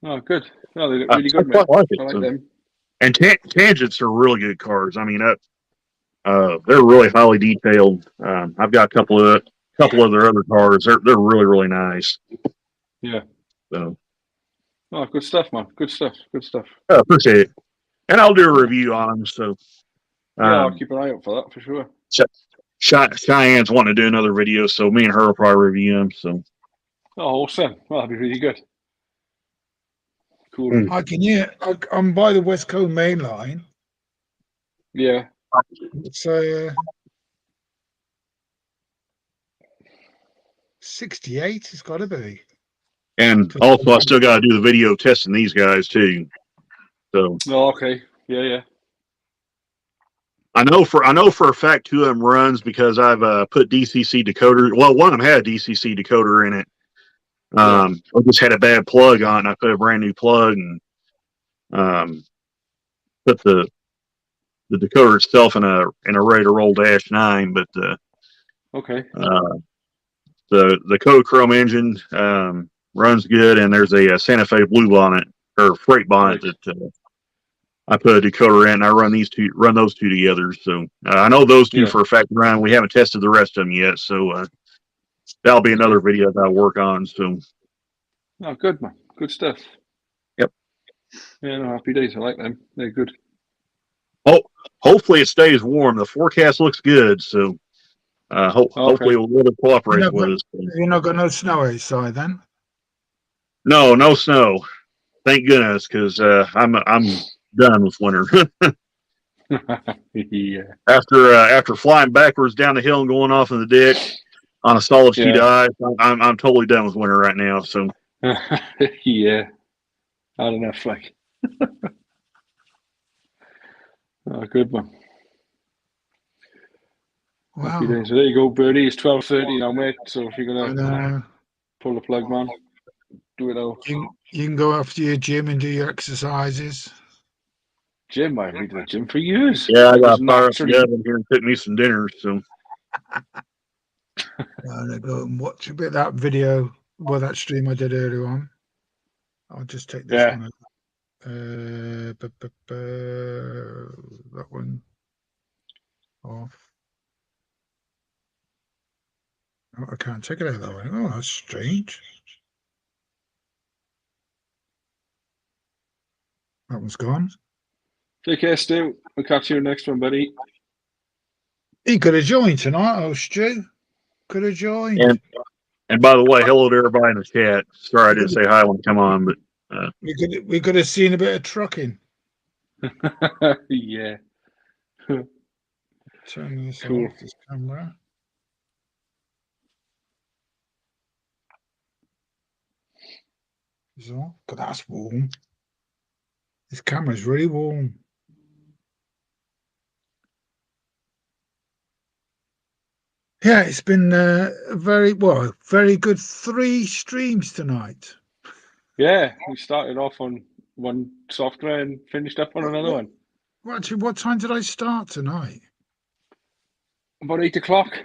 oh, good. No, they look really good, man. I like it. I like them. And Tangents are really good cars. I mean, they're really highly detailed. I've got a couple of their other cars. They're really, really nice. Yeah. So. Oh, good stuff, man. Good stuff. I appreciate it. And I'll do a review on them. So. I'll keep an eye out for that for sure. Cheyenne's wanting to do another video, so me and her will probably review them. So. Oh, awesome. Well, that'd be really good. Cool. I can hear. I'm by the West Coast main line. Yeah. It's 68. It's got to be. And also, I still got to do the video testing these guys too. So, okay, yeah. I know for a fact 2 of them runs because I've put DCC decoder. Well, one of them had a DCC decoder in it. I just had a bad plug on. I put a brand new plug and put the decoder itself in a ready to roll -9. But Okay. the Kodachrome engine runs good, and there's a Santa Fe Blue bonnet or freight bonnet that I put a decoder in. And I run those two together. So I know those two for a fact run. We haven't tested the rest of them yet, so that'll be another video that I'll work on. So, oh, good man, good stuff. Yep. Yeah, no, happy days. I like them. They're good. Oh, hopefully it stays warm. The forecast looks good, so hopefully we'll cooperate with us. You're not got no snow outside then? No snow. Thank goodness, because I'm done with winter. Yeah. After flying backwards down the hill and going off in the ditch on a solid sheet of ice, I'm totally done with winter right now. So yeah, I don't know, like. Oh, good one. Wow. Happy days. So there you go, Bernie. It's 12:30 now, mate. So if you're gonna pull the plug, man, do it now. You can go off to your gym and do your exercises. Gym, I've been to the gym for years. Yeah, I got fire up the oven here and cook me some dinner. So I'm gonna go and watch a bit of that video, that stream I did earlier on. I'll just take this one. That one off. Oh, I can't take it out that way. Oh, that's strange. That one's gone. Take care, Stu. We'll catch you next one, buddy. He could have joined tonight, Stu. Could have joined. And by the way, hello to everybody in the chat. Sorry I didn't say hi when I come on, but we could have seen a bit of trucking. Yeah. Turn this off, this camera. So, God, that's warm. This camera's really warm. Yeah, it's been very good 3 streams tonight. Yeah, we started off on one software and finished up on another one. Well, actually, what time did I start tonight? About 8 o'clock.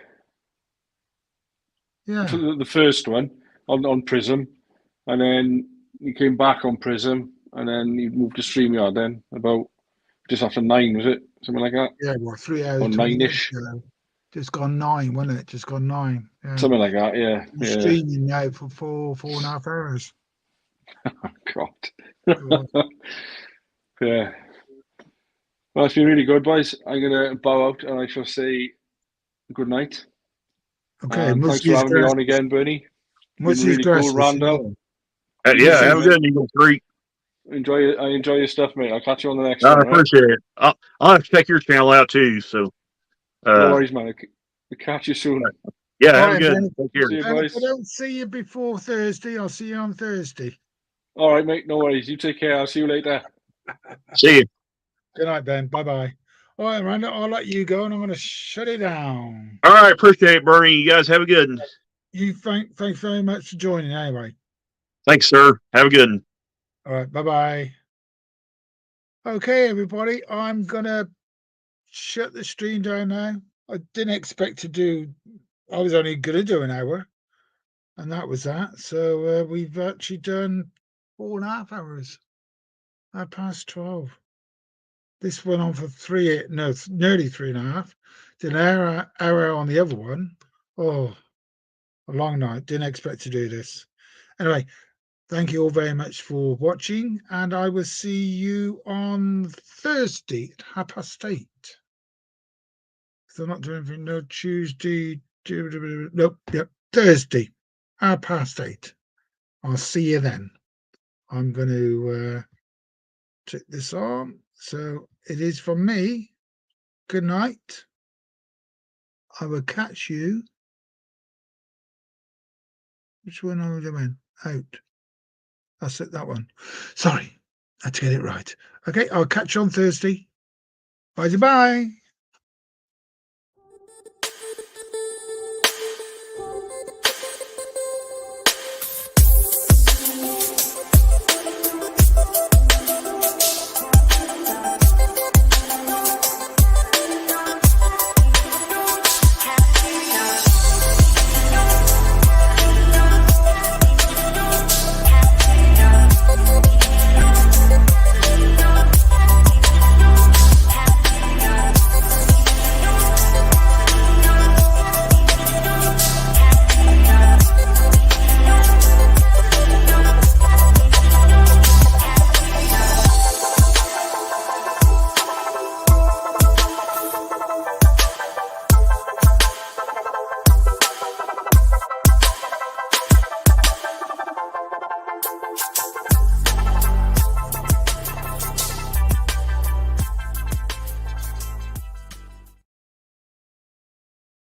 Yeah. The first one on Prism, and then you came back on Prism, and then you moved to StreamYard then about just after 9, was it? Something like that? Yeah, well, 3 hours. Or 9-ish. Just gone 9, wasn't it? Just gone 9. Yeah. Something like that, yeah. I'm streaming now for 4.5 hours. Oh, God. Yeah. Well, it's been really good, boys. I'm going to bow out and I shall say good night. Okay. Thanks for having me on again, Bernie. What's really cool, Randall. Yeah, have a good Eagle 3. I enjoy your stuff, mate. I'll catch you on the next one. I appreciate it. I'll have to check your channel out too. So no worries, man. I'll catch you soon. Yeah, have a good. Take care. See you, if I don't see you before Thursday, I'll see you on Thursday. All right, mate. No worries. You take care. I'll see you later. See you. Good night, Ben. Bye-bye. All right, Randall, I'll let you go and I'm going to shut it down. All right, appreciate it, Bernie. You guys have a good one. Thanks very much for joining anyway. Thanks, sir. Have a good one. All right, bye-bye. Okay, everybody, I'm going to shut the stream down now. I didn't expect to do, I was only going to do an hour, and that was that. So we've actually done 4.5 hours, past 12. This went on for nearly 3.5. Did an hour on the other one. Oh, a long night. Didn't expect to do this. Anyway, thank you all very much for watching, and I will see you on Thursday at 8:30. So I'm not doing anything. No, Tuesday. Nope. Yep. Thursday, 8:30. I'll see you then. I'm going to check this on. So it is from me. Good night. I will catch you. Which one are we doing? Out. That's it, that one. Sorry. Let's get it right. Okay, I'll catch you on Thursday. Bye-bye.